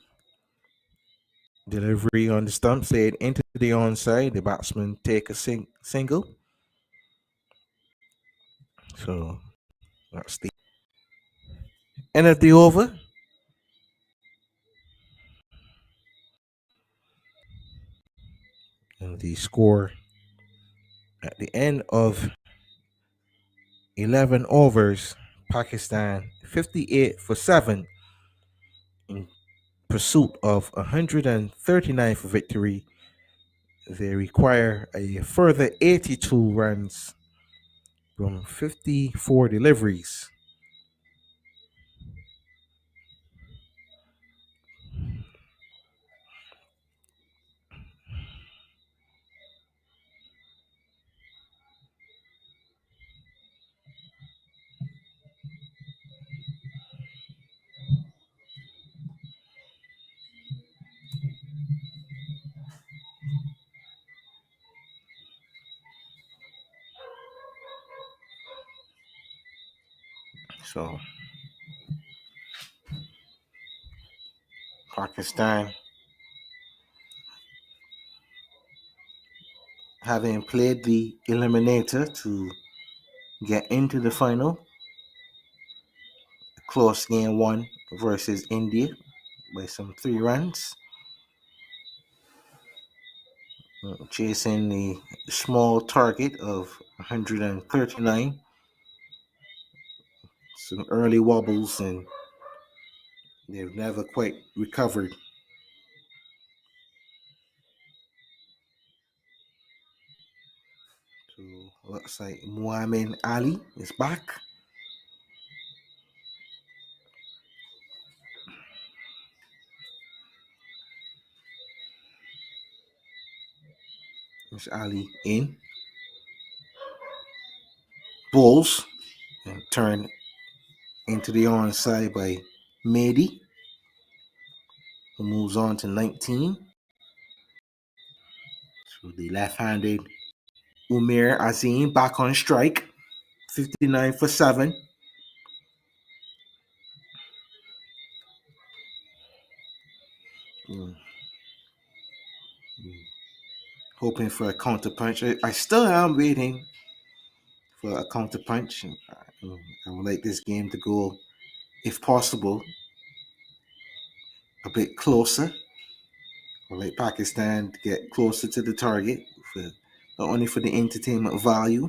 Delivery on the stump, said into the onside. The batsman take a single. So that's the end of the over. And the score at the end of 11 overs, Pakistan 58 for 7 in pursuit of 139th victory. They require a further 82 runs from 54 deliveries. So Pakistan, having played the eliminator to get into the final, close game 1 versus India by some 3 runs, chasing the small target of 139. some early wobbles, and they've never quite recovered. So looks like Muhammad Ali is back. There's Ali in. Bulls and turn into the onside by Mehdi, who moves on to 19. So the left-handed Umir Azim back on strike, 59 for 7. Hoping for a counter punch. I still am waiting for a counter punch. I would like this game to go, if possible, a bit closer. I would like Pakistan to get closer to the target, not only for the entertainment value,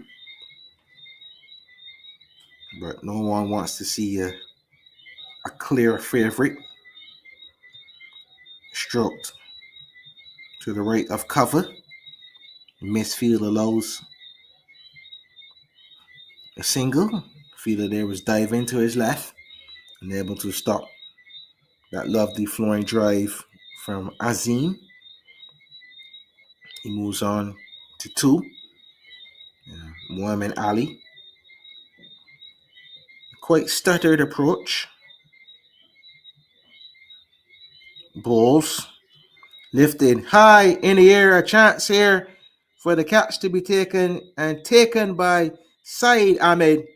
but no one wants to see a clear favorite stroked to the right of cover. Misfield allows a single. Fielder there was diving to his left and able to stop that lovely flowing drive from Azim. He moves on to 2. Muhammad Ali. Quite stuttered approach. Balls lifted high in the air. A chance here for the catch to be taken, and taken by Saeed Ahmed.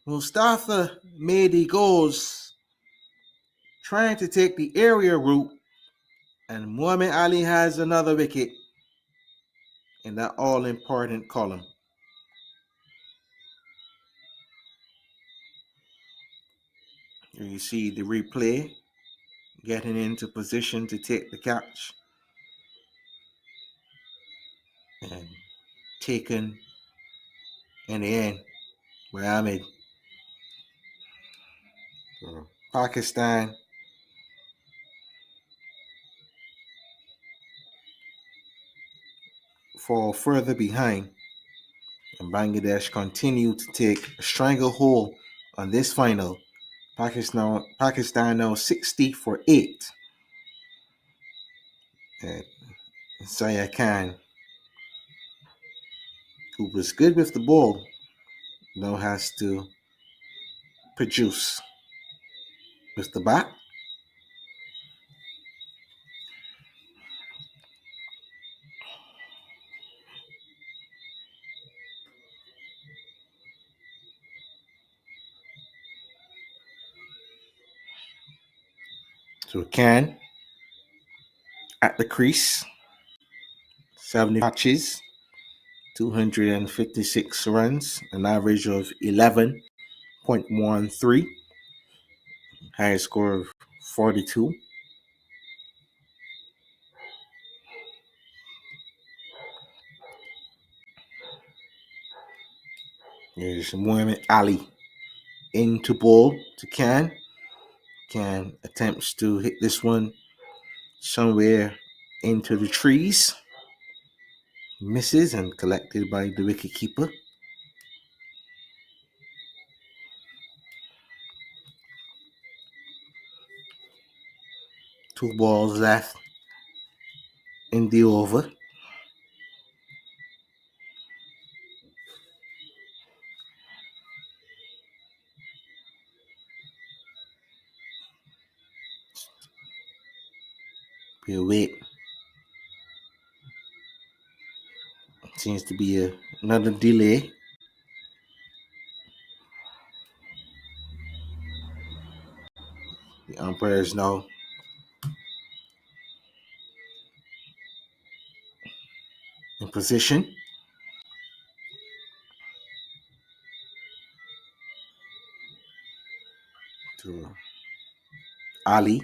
Mustafa Mehdi goes trying to take the area route, and Muhammad Ali has another wicket in that all-important column. Here you see the replay, getting into position to take the catch, and taken in the end by Ahmed. Pakistan fall further behind, and Bangladesh continue to take a stranglehold on this final. Pakistan now 60 for 8. And Zaya Khan, who was good with the ball, now has to produce with the bat. So Khan at the crease, 70 matches, 256 runs, an average of 11.13, highest score of 42. There's Muhammad Ali into ball to Khan. Khan attempts to hit this one somewhere into the trees. Misses and collected by the wicketkeeper. Two balls left in the over. We'll wait. Seems to be another delay. The umpires now in position. To Ali.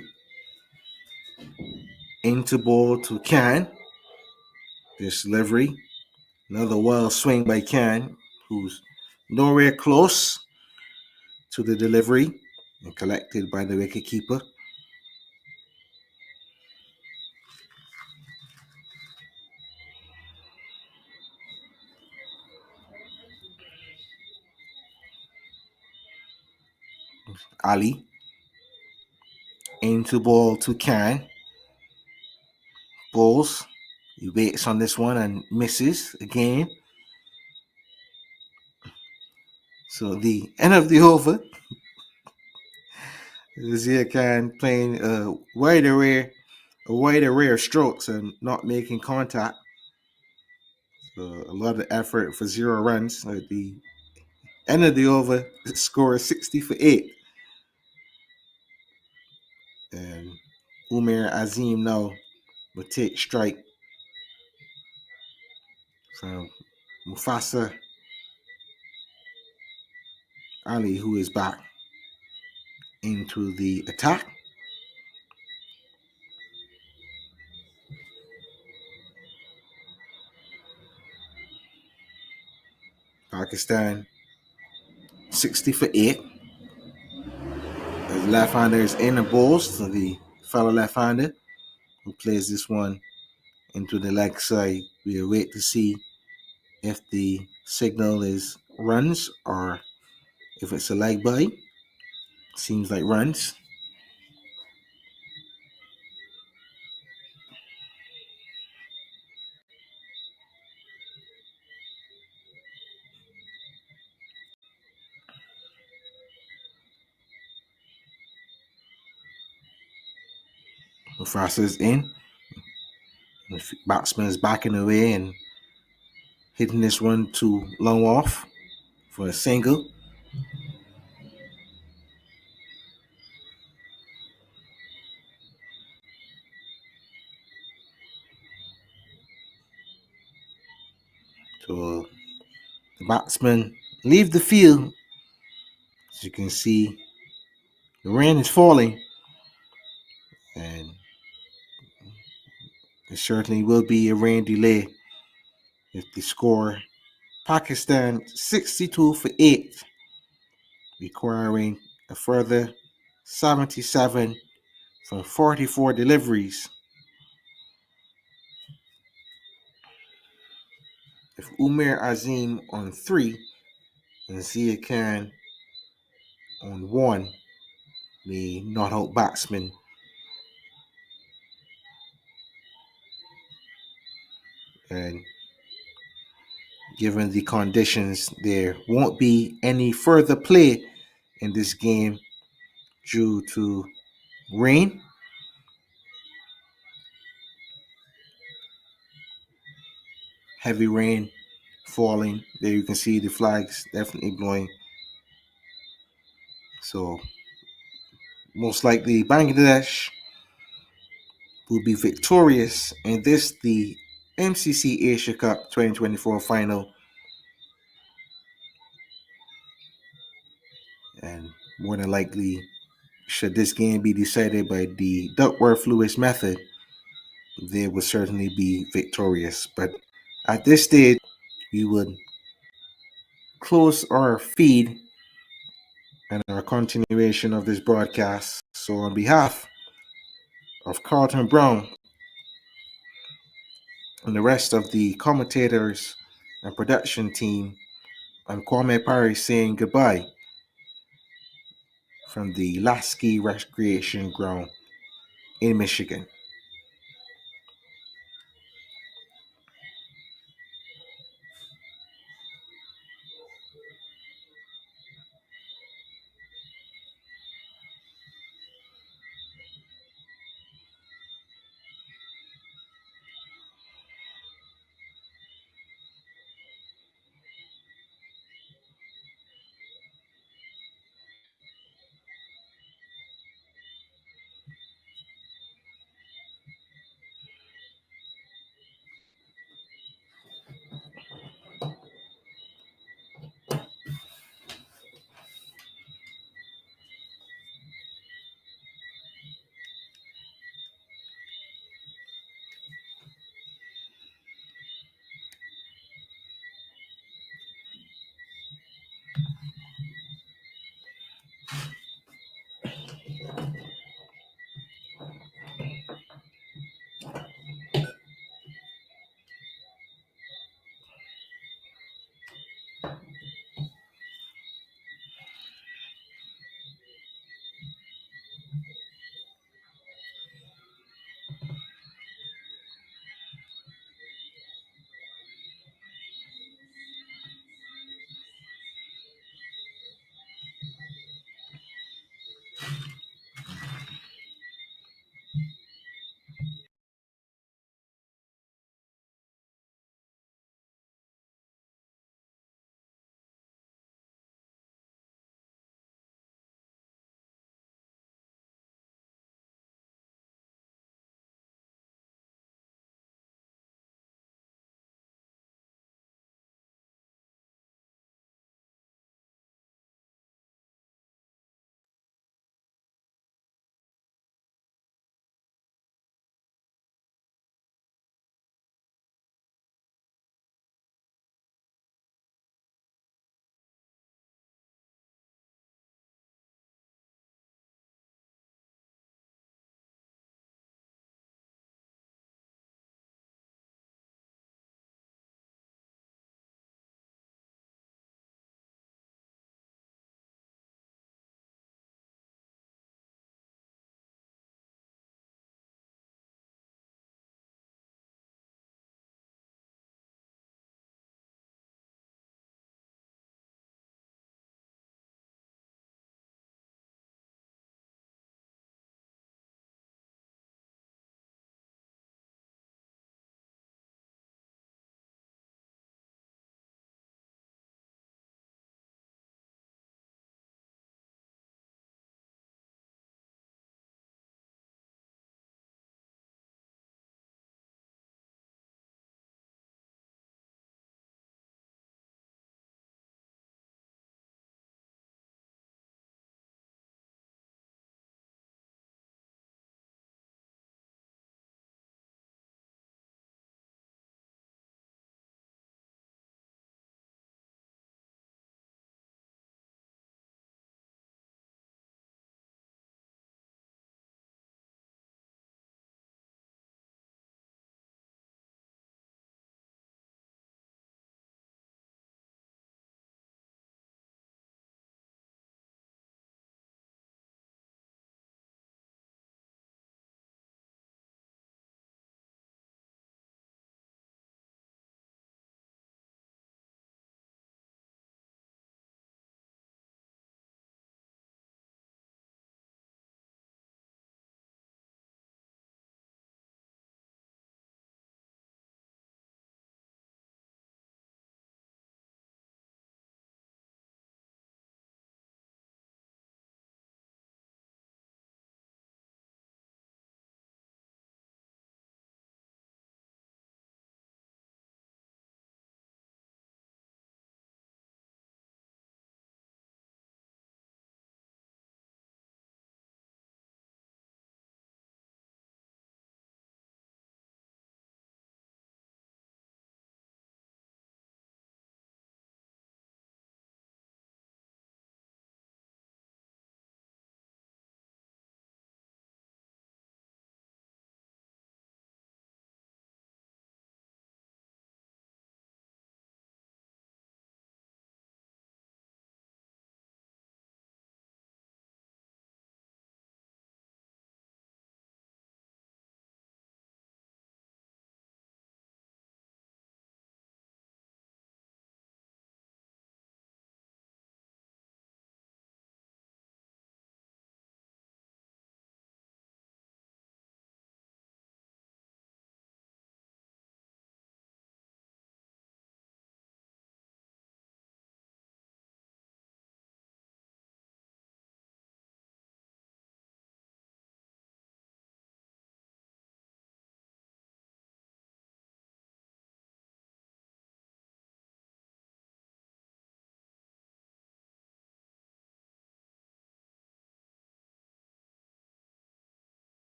Into ball to Khan. This delivery. Another wild swing by Khan, who's nowhere close to the delivery and collected by the wicketkeeper. Ali into ball to Khan. Balls. He waits on this one and misses again. So the end of the over. Zia Khan playing a wide array of strokes and not making contact. So a lot of effort for 0 runs. At the end of the over, score 60 for 8. And Umair Azim now will take strike from Mufasa Ali, who is back into the attack. Pakistan 60 for 8. The left-hander is in the balls to the fellow left-hander who plays this one into the leg side. We'll wait to see if the signal is runs or if it's a leg by. Seems like runs. Mufasa is in. The batsman is backing away and hitting this one too long off for a single. So the batsman leave the field. As you can see, the rain is falling, and there certainly will be a rain delay if the score Pakistan 62 for 8, requiring a further 77 from 44 deliveries. If Umair Azim on 3 and Zia Khan on 1, the not out batsman, and given the conditions, there won't be any further play in this game due to rain. Heavy rain falling. There you can see the flags definitely blowing. So most likely Bangladesh will be victorious in this, the MCC Asia Cup 2024 final. And more than likely, should this game be decided by the Duckworth-Lewis method, they will certainly be victorious. But at this stage, we would close our feed and our continuation of this broadcast. So on behalf of Carlton Brown and the rest of the commentators and production team, I'm Kwame Parry saying goodbye from the Lasky Recreation Ground in Michigan.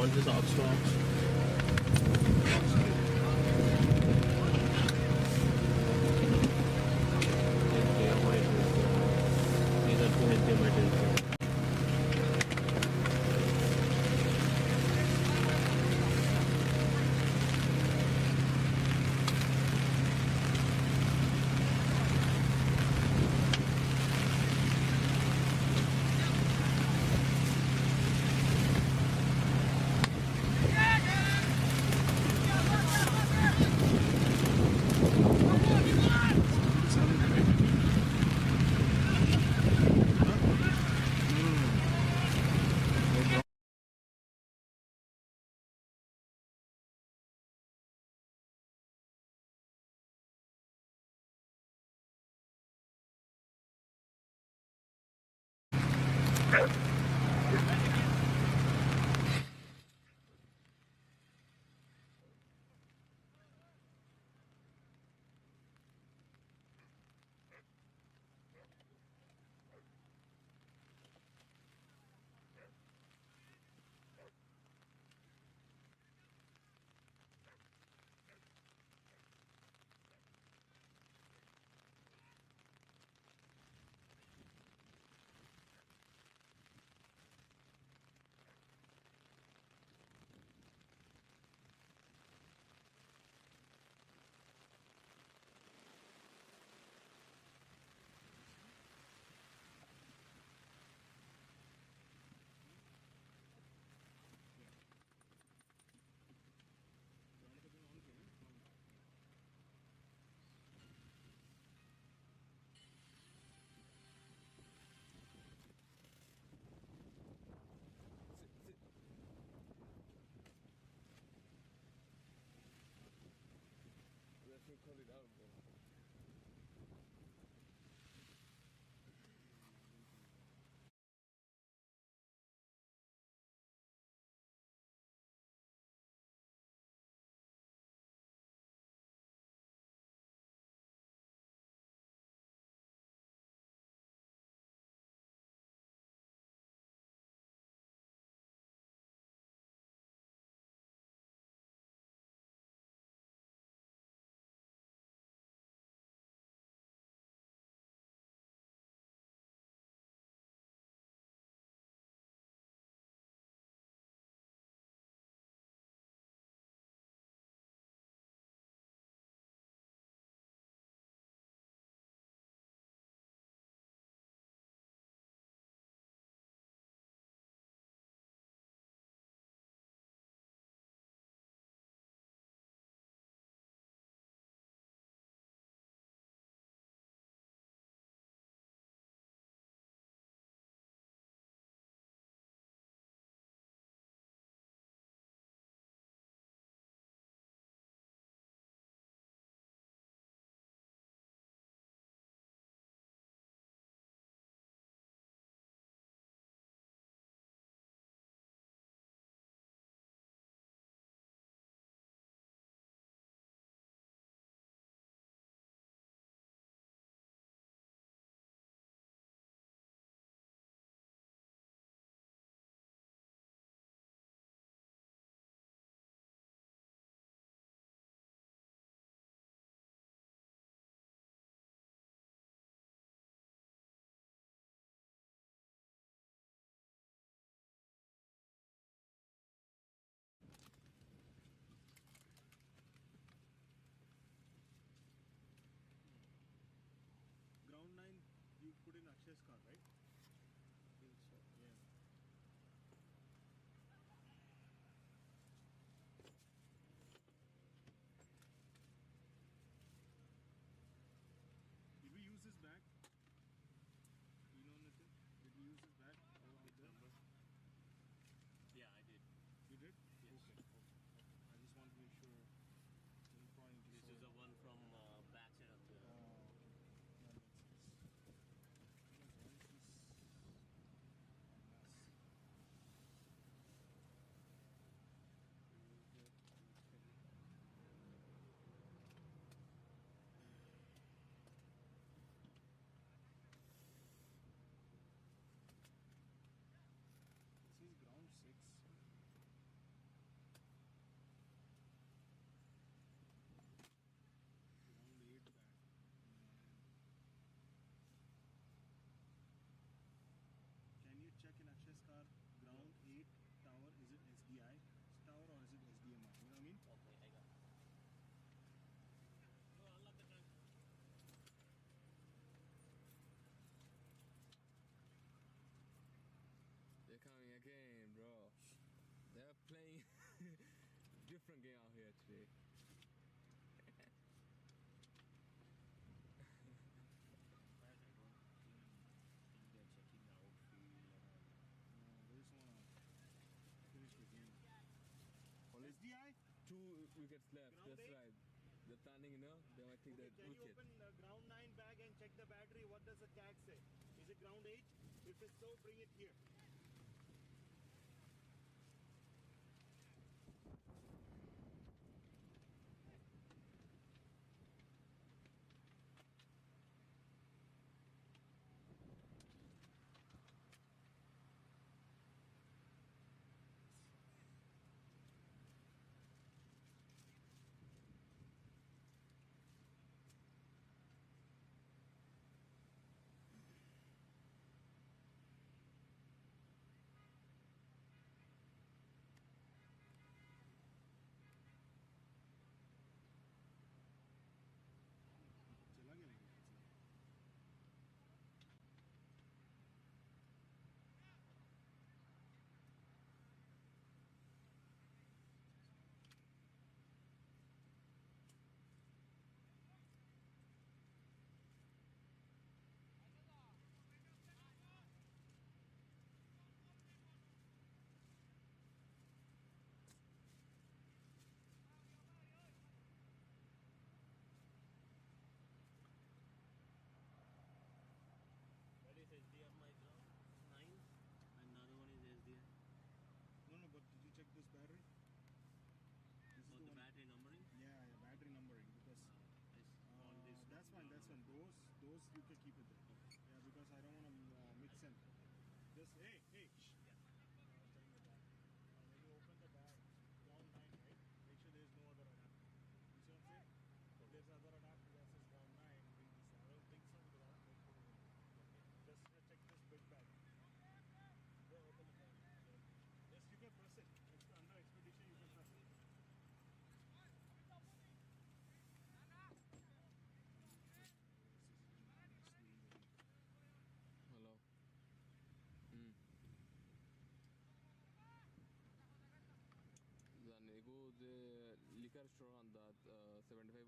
What's this Oxford? These are 2 HDMI metals. different game out here today. They're checking the outfield and all. No, they just want to finish the game. Only SDI? 2 wickets left. Ground That's eight? right. The turning, they might take Okay, that can you wicket. open the ground 9 bag and check the battery? What does the tag say? Is it ground 8? If it's so, bring it here. चला गया लेकिन What is SDF my ground? 9. Another one is SDF. No, but did you check this battery? This is the battery numbering? Yeah, battery numbering because on this. That's fine. That's fine. Those you can keep it there. Okay. Yeah, because I don't want to mix in. Just hey. Shh. Yeah. When you open the bag, ground 9, right? Make sure there's no other adapter. You see what I'm saying? If there's other adapter that says ground 9, bring this. I don't think so because I don't put it in. Okay. Just check this big bag. Go open the bag. Yes, you can press it. It's under expedition. You can press it. Hello. Then you go the liquor store on that 75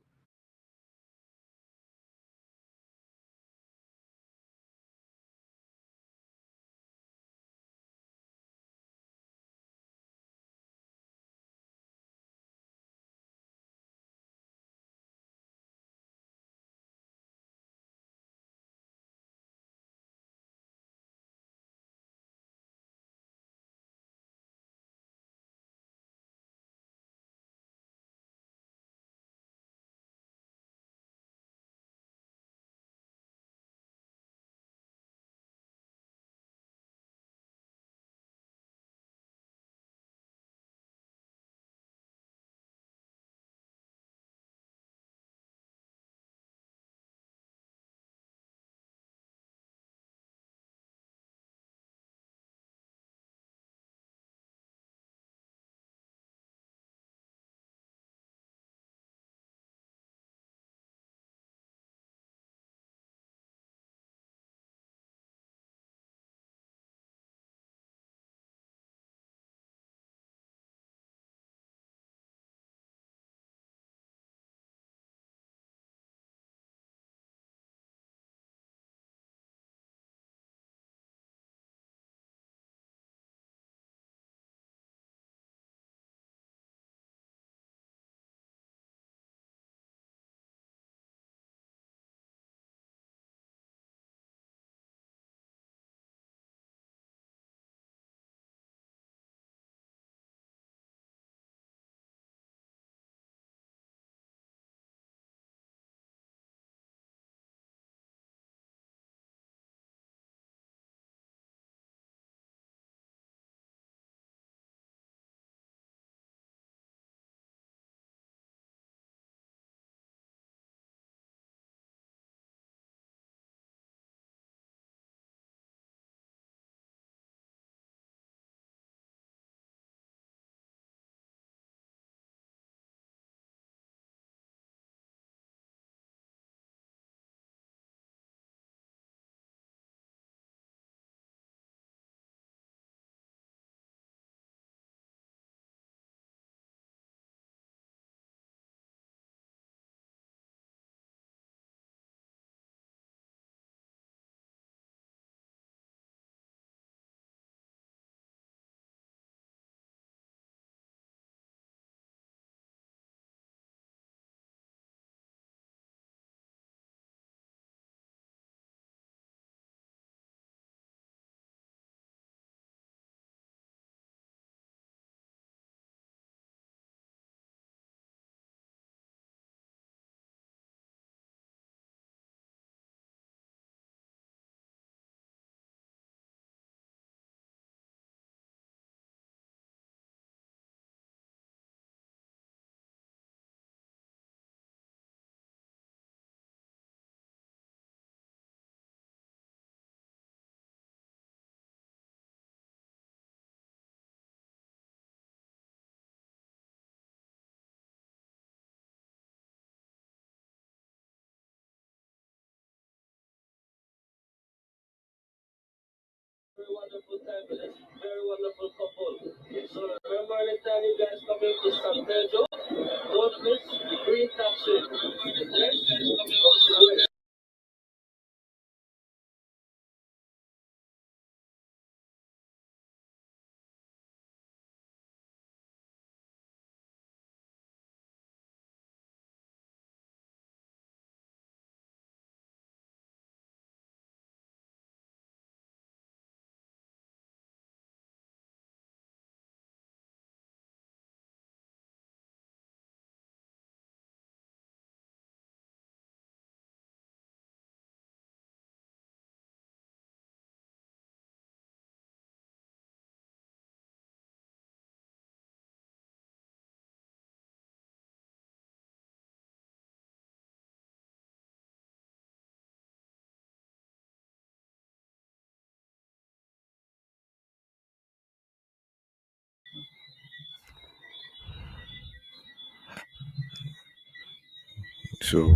So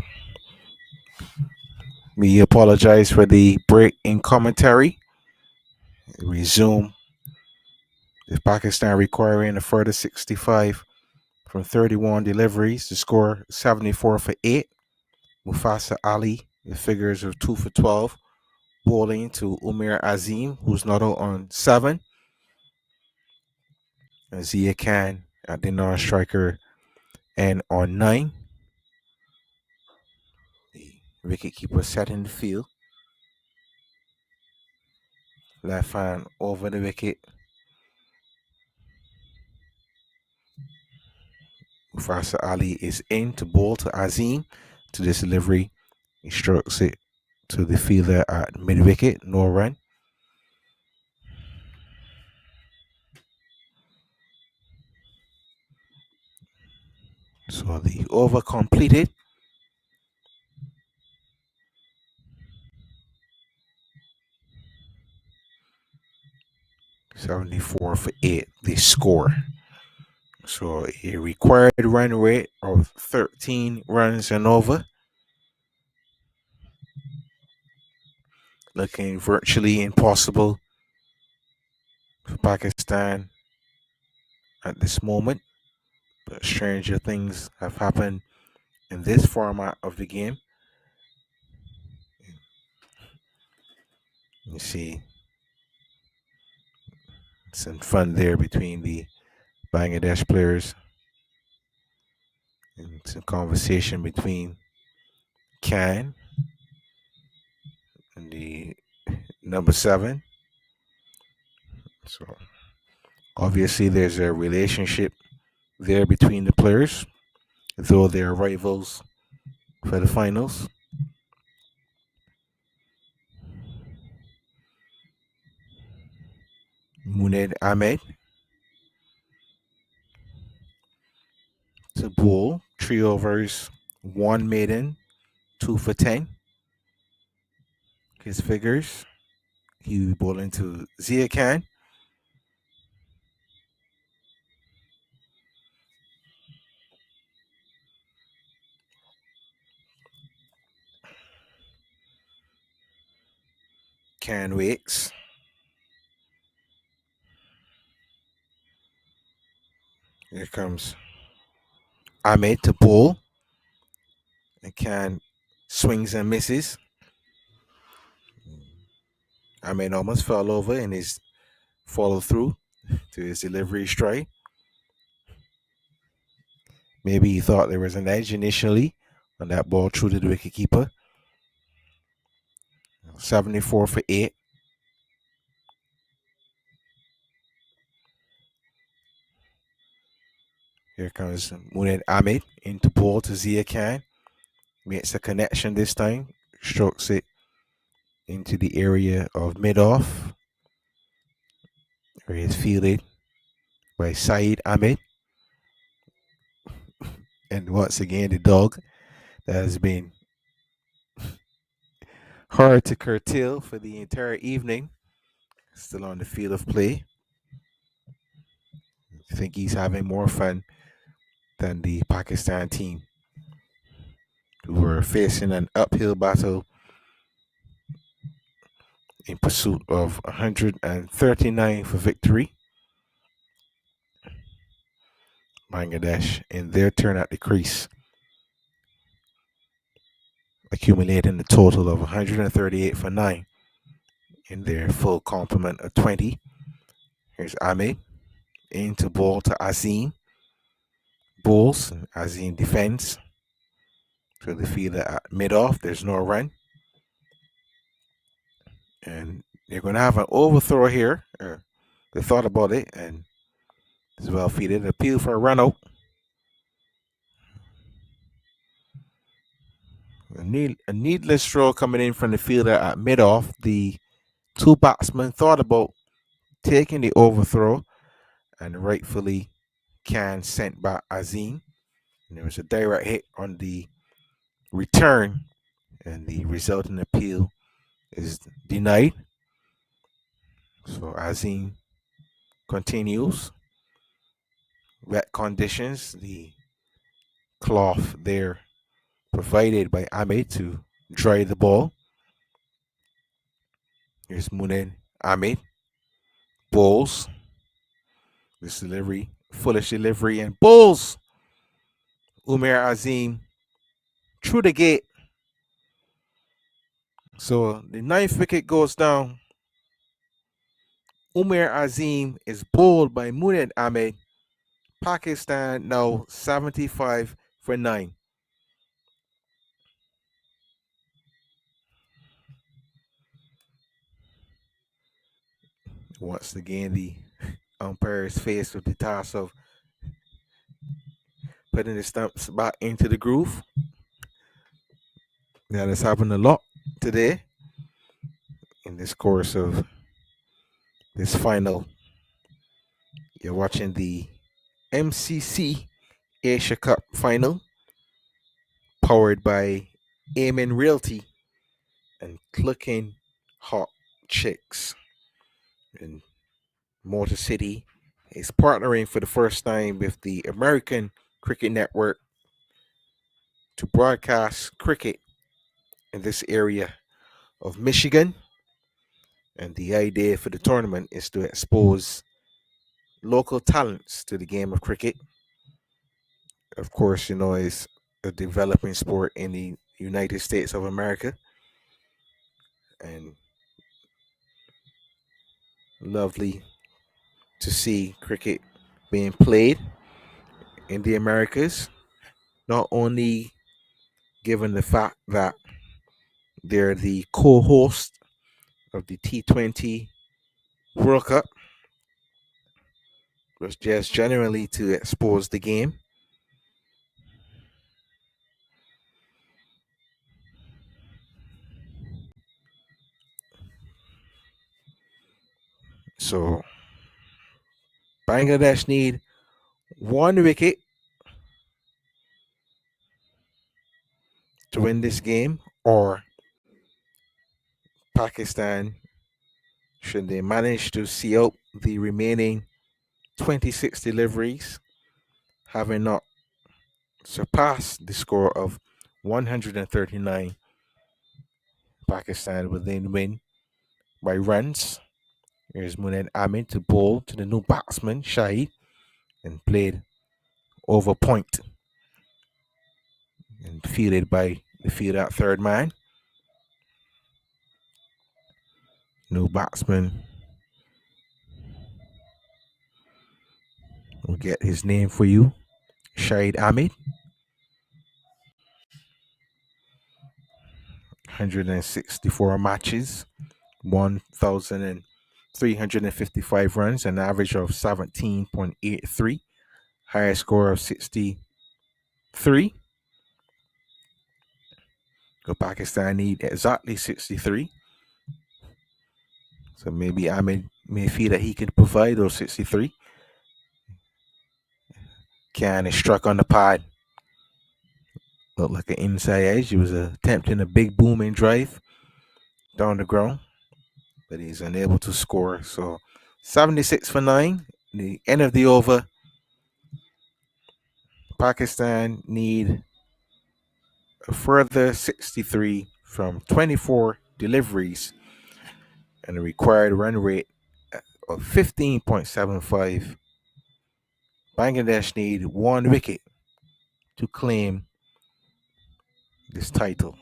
we apologize for the break in commentary. Resume with Pakistan requiring a further 65 from 31 deliveries to score 74 for 8. Mufasa Ali with figures of 2 for 12. Bowling to Umir Azim, who's not out on 7. And Zia Khan at the non-striker and on 9. The wicketkeeper set in the field. Left hand over the wicket. Mufasa Ali is in to bowl to Azim. To this delivery, he strokes it to the fielder at mid-wicket, no run. So the over completed. $74 for 8, the score. So a required run rate of 13 runs and over. Looking virtually impossible for Pakistan at this moment. But stranger things have happened in this format of the game. You see some fun there between the Bangladesh players and some conversation between Khan and the number 7. So obviously there's a relationship there between the players, though they're rivals for the finals. Muned Ahmed to bowl, 3 overs, 1 maiden, 2 for 10. His figures, he bowling to Zia Khan. Khan waits. Here comes Ahmed to bowl. And Khan swings and misses. Ahmed almost fell over in his follow through to his delivery strike. Maybe he thought there was an edge initially on that ball through to the wicketkeeper. 74 for 8. Here comes Muned Ahmed into ball to Zia Khan. Makes a connection this time. Strokes it into the area of mid-off, where it's fielded by Saeed Ahmed. And once again, the dog that has been hard to curtail for the entire evening, still on the field of play. I think he's having more fun than the Pakistan team, who were facing an uphill battle in pursuit of 139 for victory. Bangladesh in their turn at the crease accumulating a total of 138 for 9 in their full complement of 20. Here's Ahmed into ball to Azim. Bulls. Azim defends to the fielder at mid-off. There's no run. And they're going to have an overthrow here. They thought about it, and it's well fielded. Appeal for a run out. A needless throw coming in from the fielder at mid-off. The two batsmen thought about taking the overthrow and rightfully sent back Azim. And there was a direct hit on the return, and the resulting appeal is denied. So Azim continues. Wet conditions, the cloth there provided by Ahmed to dry the ball. Here's Muned Ahmed. Balls. This delivery, foolish delivery, and balls. Umair Azim through the gate. So the 9th wicket goes down. Umair Azim is bowled by Muned Ahmed. Pakistan now 75 for 9. Once again, the umpire is faced with the task of putting the stumps back into the groove. That has happened a lot today in this course of this final. You're watching the MCC Asia Cup final, powered by Amen Realty and Clicking Hot Chicks. And Motor City is partnering for the first time with the American Cricket Network to broadcast cricket in this area of Michigan. And the idea for the tournament is to expose local talents to the game of cricket. Of course, it's a developing sport in the United States of America. And lovely to see cricket being played in the Americas, not only given the fact that they're the co-host of the T20 World Cup, but just generally to expose the game. So Bangladesh need 1 wicket to win this game, or Pakistan, should they manage to see out the remaining 26 deliveries, having not surpassed the score of 139, Pakistan will then win by runs. Here's Muned Ahmed to bowl to the new batsman, Shahid, and played over point and fielded by the fielder at third man. New batsman will get his name for you, Shahid Ahmed. 164 matches, 1,355 runs, an average of 17.83, highest score of 63. So Pakistan need exactly 63. So maybe Ahmed may feel that he can provide those 63. Can is struck on the pad. Looked like an inside edge. He was attempting a big booming drive down the ground, but he's unable to score. So 76 for 9. The end of the over. Pakistan need a further 63 from 24 deliveries and a required run rate of 15.75. Bangladesh need 1 wicket to claim this title.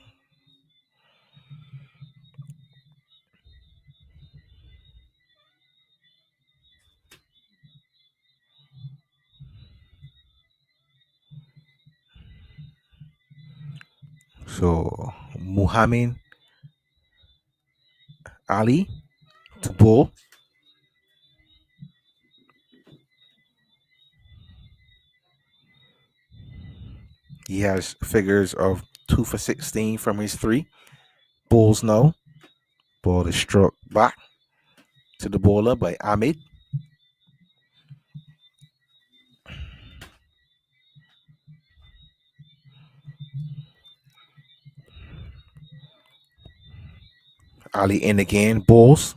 So Muhammad Ali to bowl. He has figures of 2 for 16 from his three. Balls no. Ball is struck back to the bowler by Ahmed. Ali in again. Balls.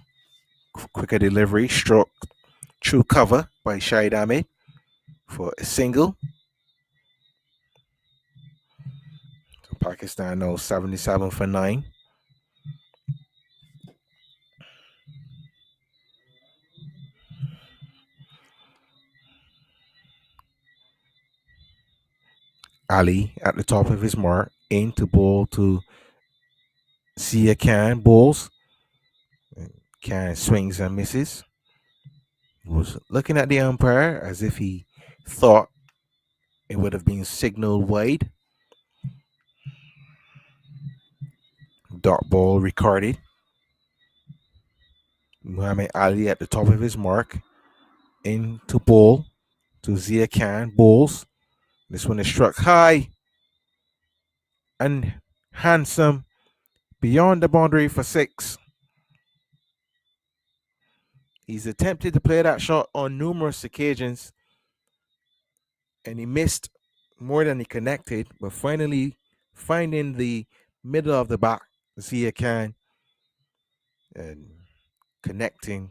Quicker delivery. Struck. True cover by Shahid Ahmed for a single. So Pakistan knows 77 for 9. Ali at the top of his mark. Into ball to Zia Khan. Balls. Khan swings and misses. Was looking at the umpire as if he thought it would have been signaled wide. Dot ball recorded. Muhammad Ali at the top of his mark. Into ball to Zia Khan. Balls. This one is struck high and handsome beyond the boundary for 6. He's attempted to play that shot on numerous occasions and he missed more than he connected, but finally finding the middle of the back, Zia Khan, and connecting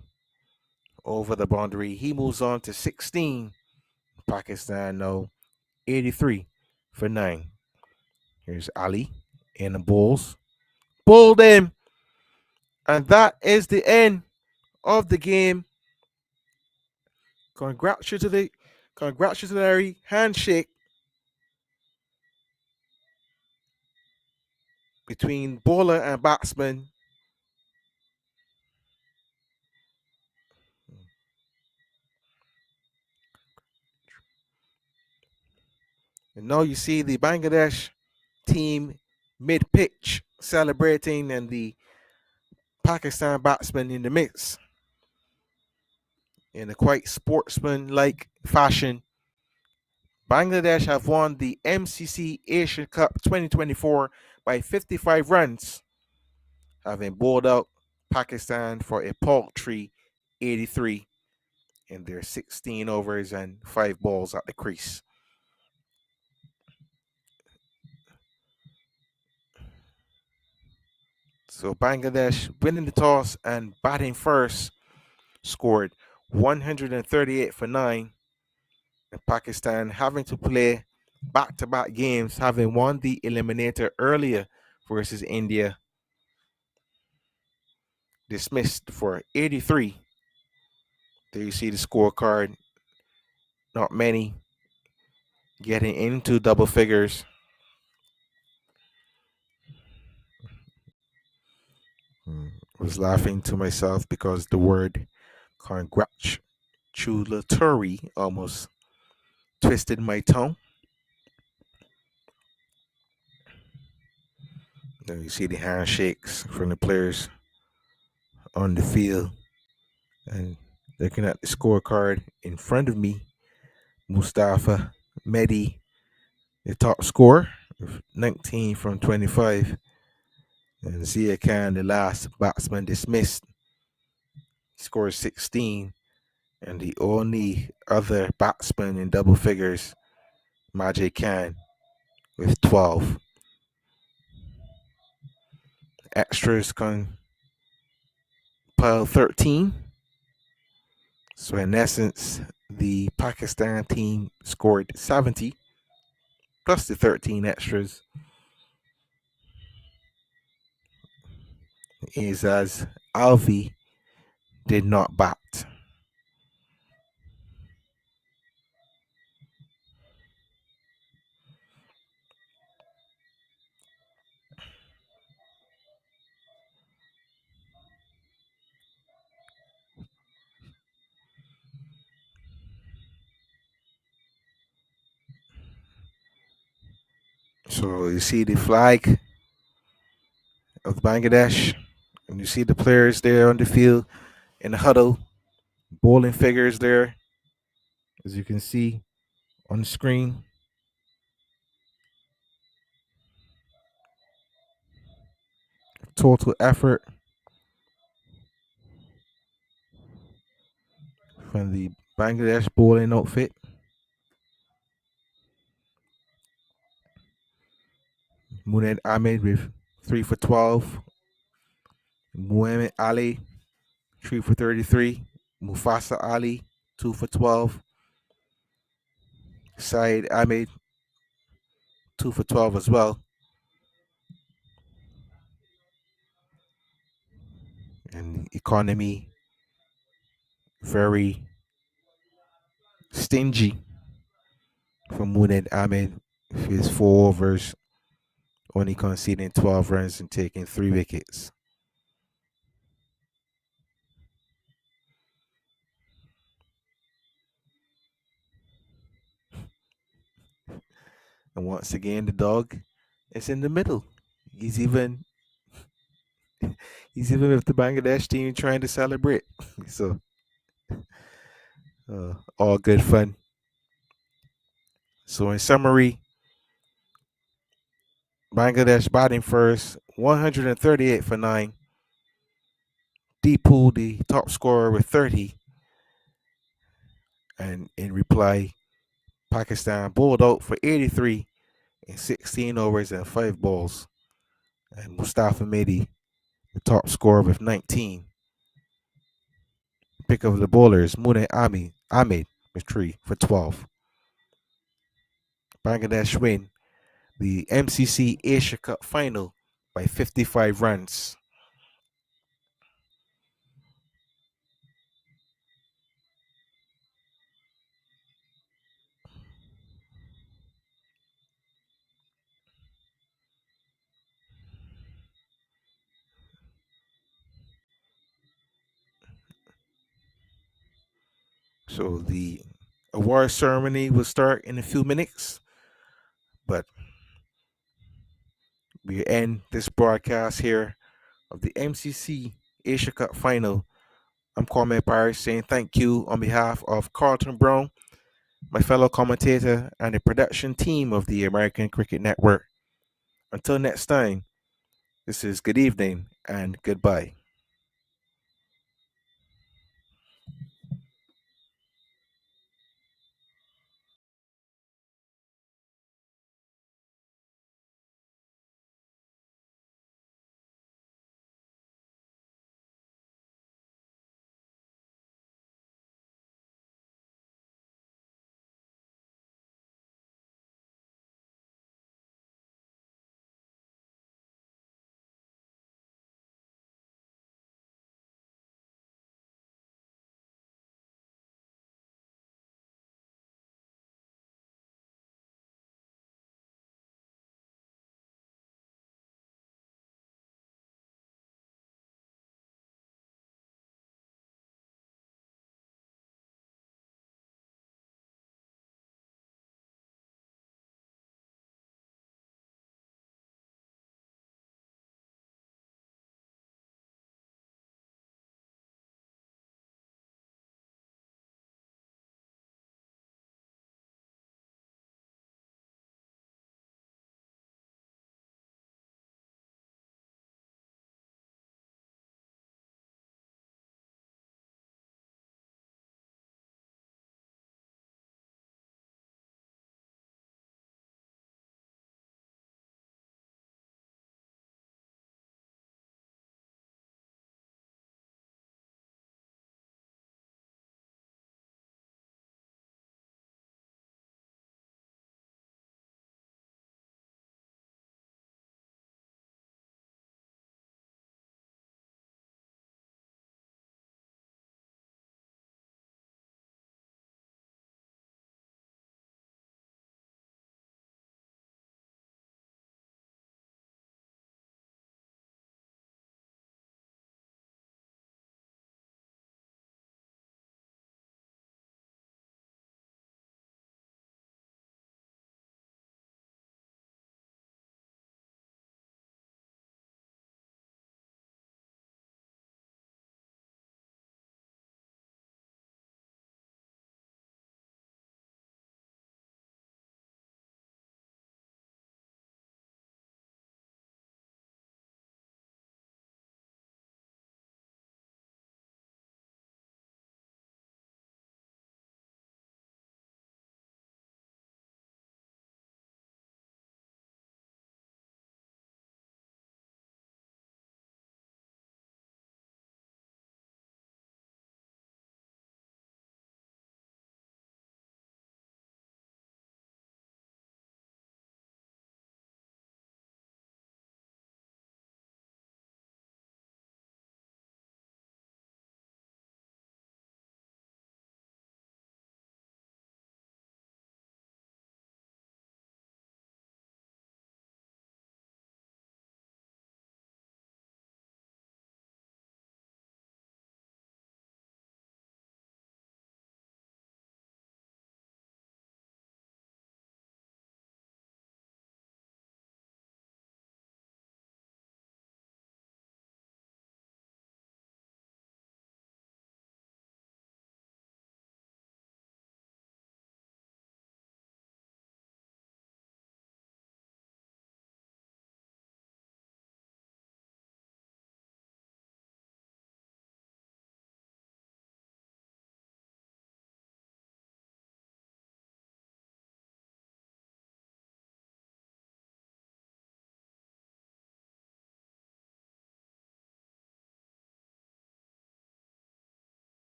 over the boundary. He moves on to 16. Pakistan now 83 for 9. Here's Ali in the balls. Bowled him. And that is the end of the game. Congratulatory handshake between bowler and batsman. And now you see the Bangladesh team mid-pitch celebrating and the Pakistan batsman in the midst in a quite sportsman-like fashion. Bangladesh have won the MCC Asian Cup 2024 by 55 runs, having bowled out Pakistan for a paltry 83 in their 16 overs and 5 balls at the crease. So Bangladesh winning the toss and batting first scored 138 for 9. And Pakistan having to play back-to-back games, having won the eliminator earlier versus India, dismissed for 83. There you see the scorecard. Not many getting into double figures. Was laughing to myself because the word congratulatory almost twisted my tongue. Now you see the handshakes from the players on the field. And looking at the scorecard in front of me, Mustafa Mehdi, the top scorer, 19 from 25. And Zia Khan, the last batsman dismissed, scores 16. And the only other batsman in double figures, Majid Khan, with 12. Extras compile 13. So in essence, the Pakistan team scored 70 plus the 13 extras. Is as Alvi did not bat. So you see the flag of Bangladesh. And you see the players there on the field in the huddle, bowling figures there, as you can see on the screen. Total effort from the Bangladesh bowling outfit. Muned Ahmed with 3 for 12. Muhammad Ali, 3 for 33. Mufasa Ali, 2 for 12. Saeed Ahmed, 2 for 12 as well. And the economy, very stingy from Muned Ahmed with his 4 overs, only conceding 12 runs and taking 3 wickets. And once again, the dog is in the middle. He's even with the Bangladesh team trying to celebrate. So, all good fun. So, in summary, Bangladesh batting first, 138 for 9. Deepu, the top scorer, with 30. And in reply, Pakistan bowled out for 83 in 16 overs and 5 balls. And Mustafa Mehdi, the top scorer, with 19. Pick of the bowlers, Munir Ahmed with 3 for 12. Bangladesh win the MCC Asia Cup final by 55 runs. So the award ceremony will start in a few minutes, but we end this broadcast here of the MCC Asia Cup final. I'm Kwame Paris saying thank you on behalf of Carlton Brown, my fellow commentator, and the production team of the American Cricket Network. Until next time, this is good evening and goodbye.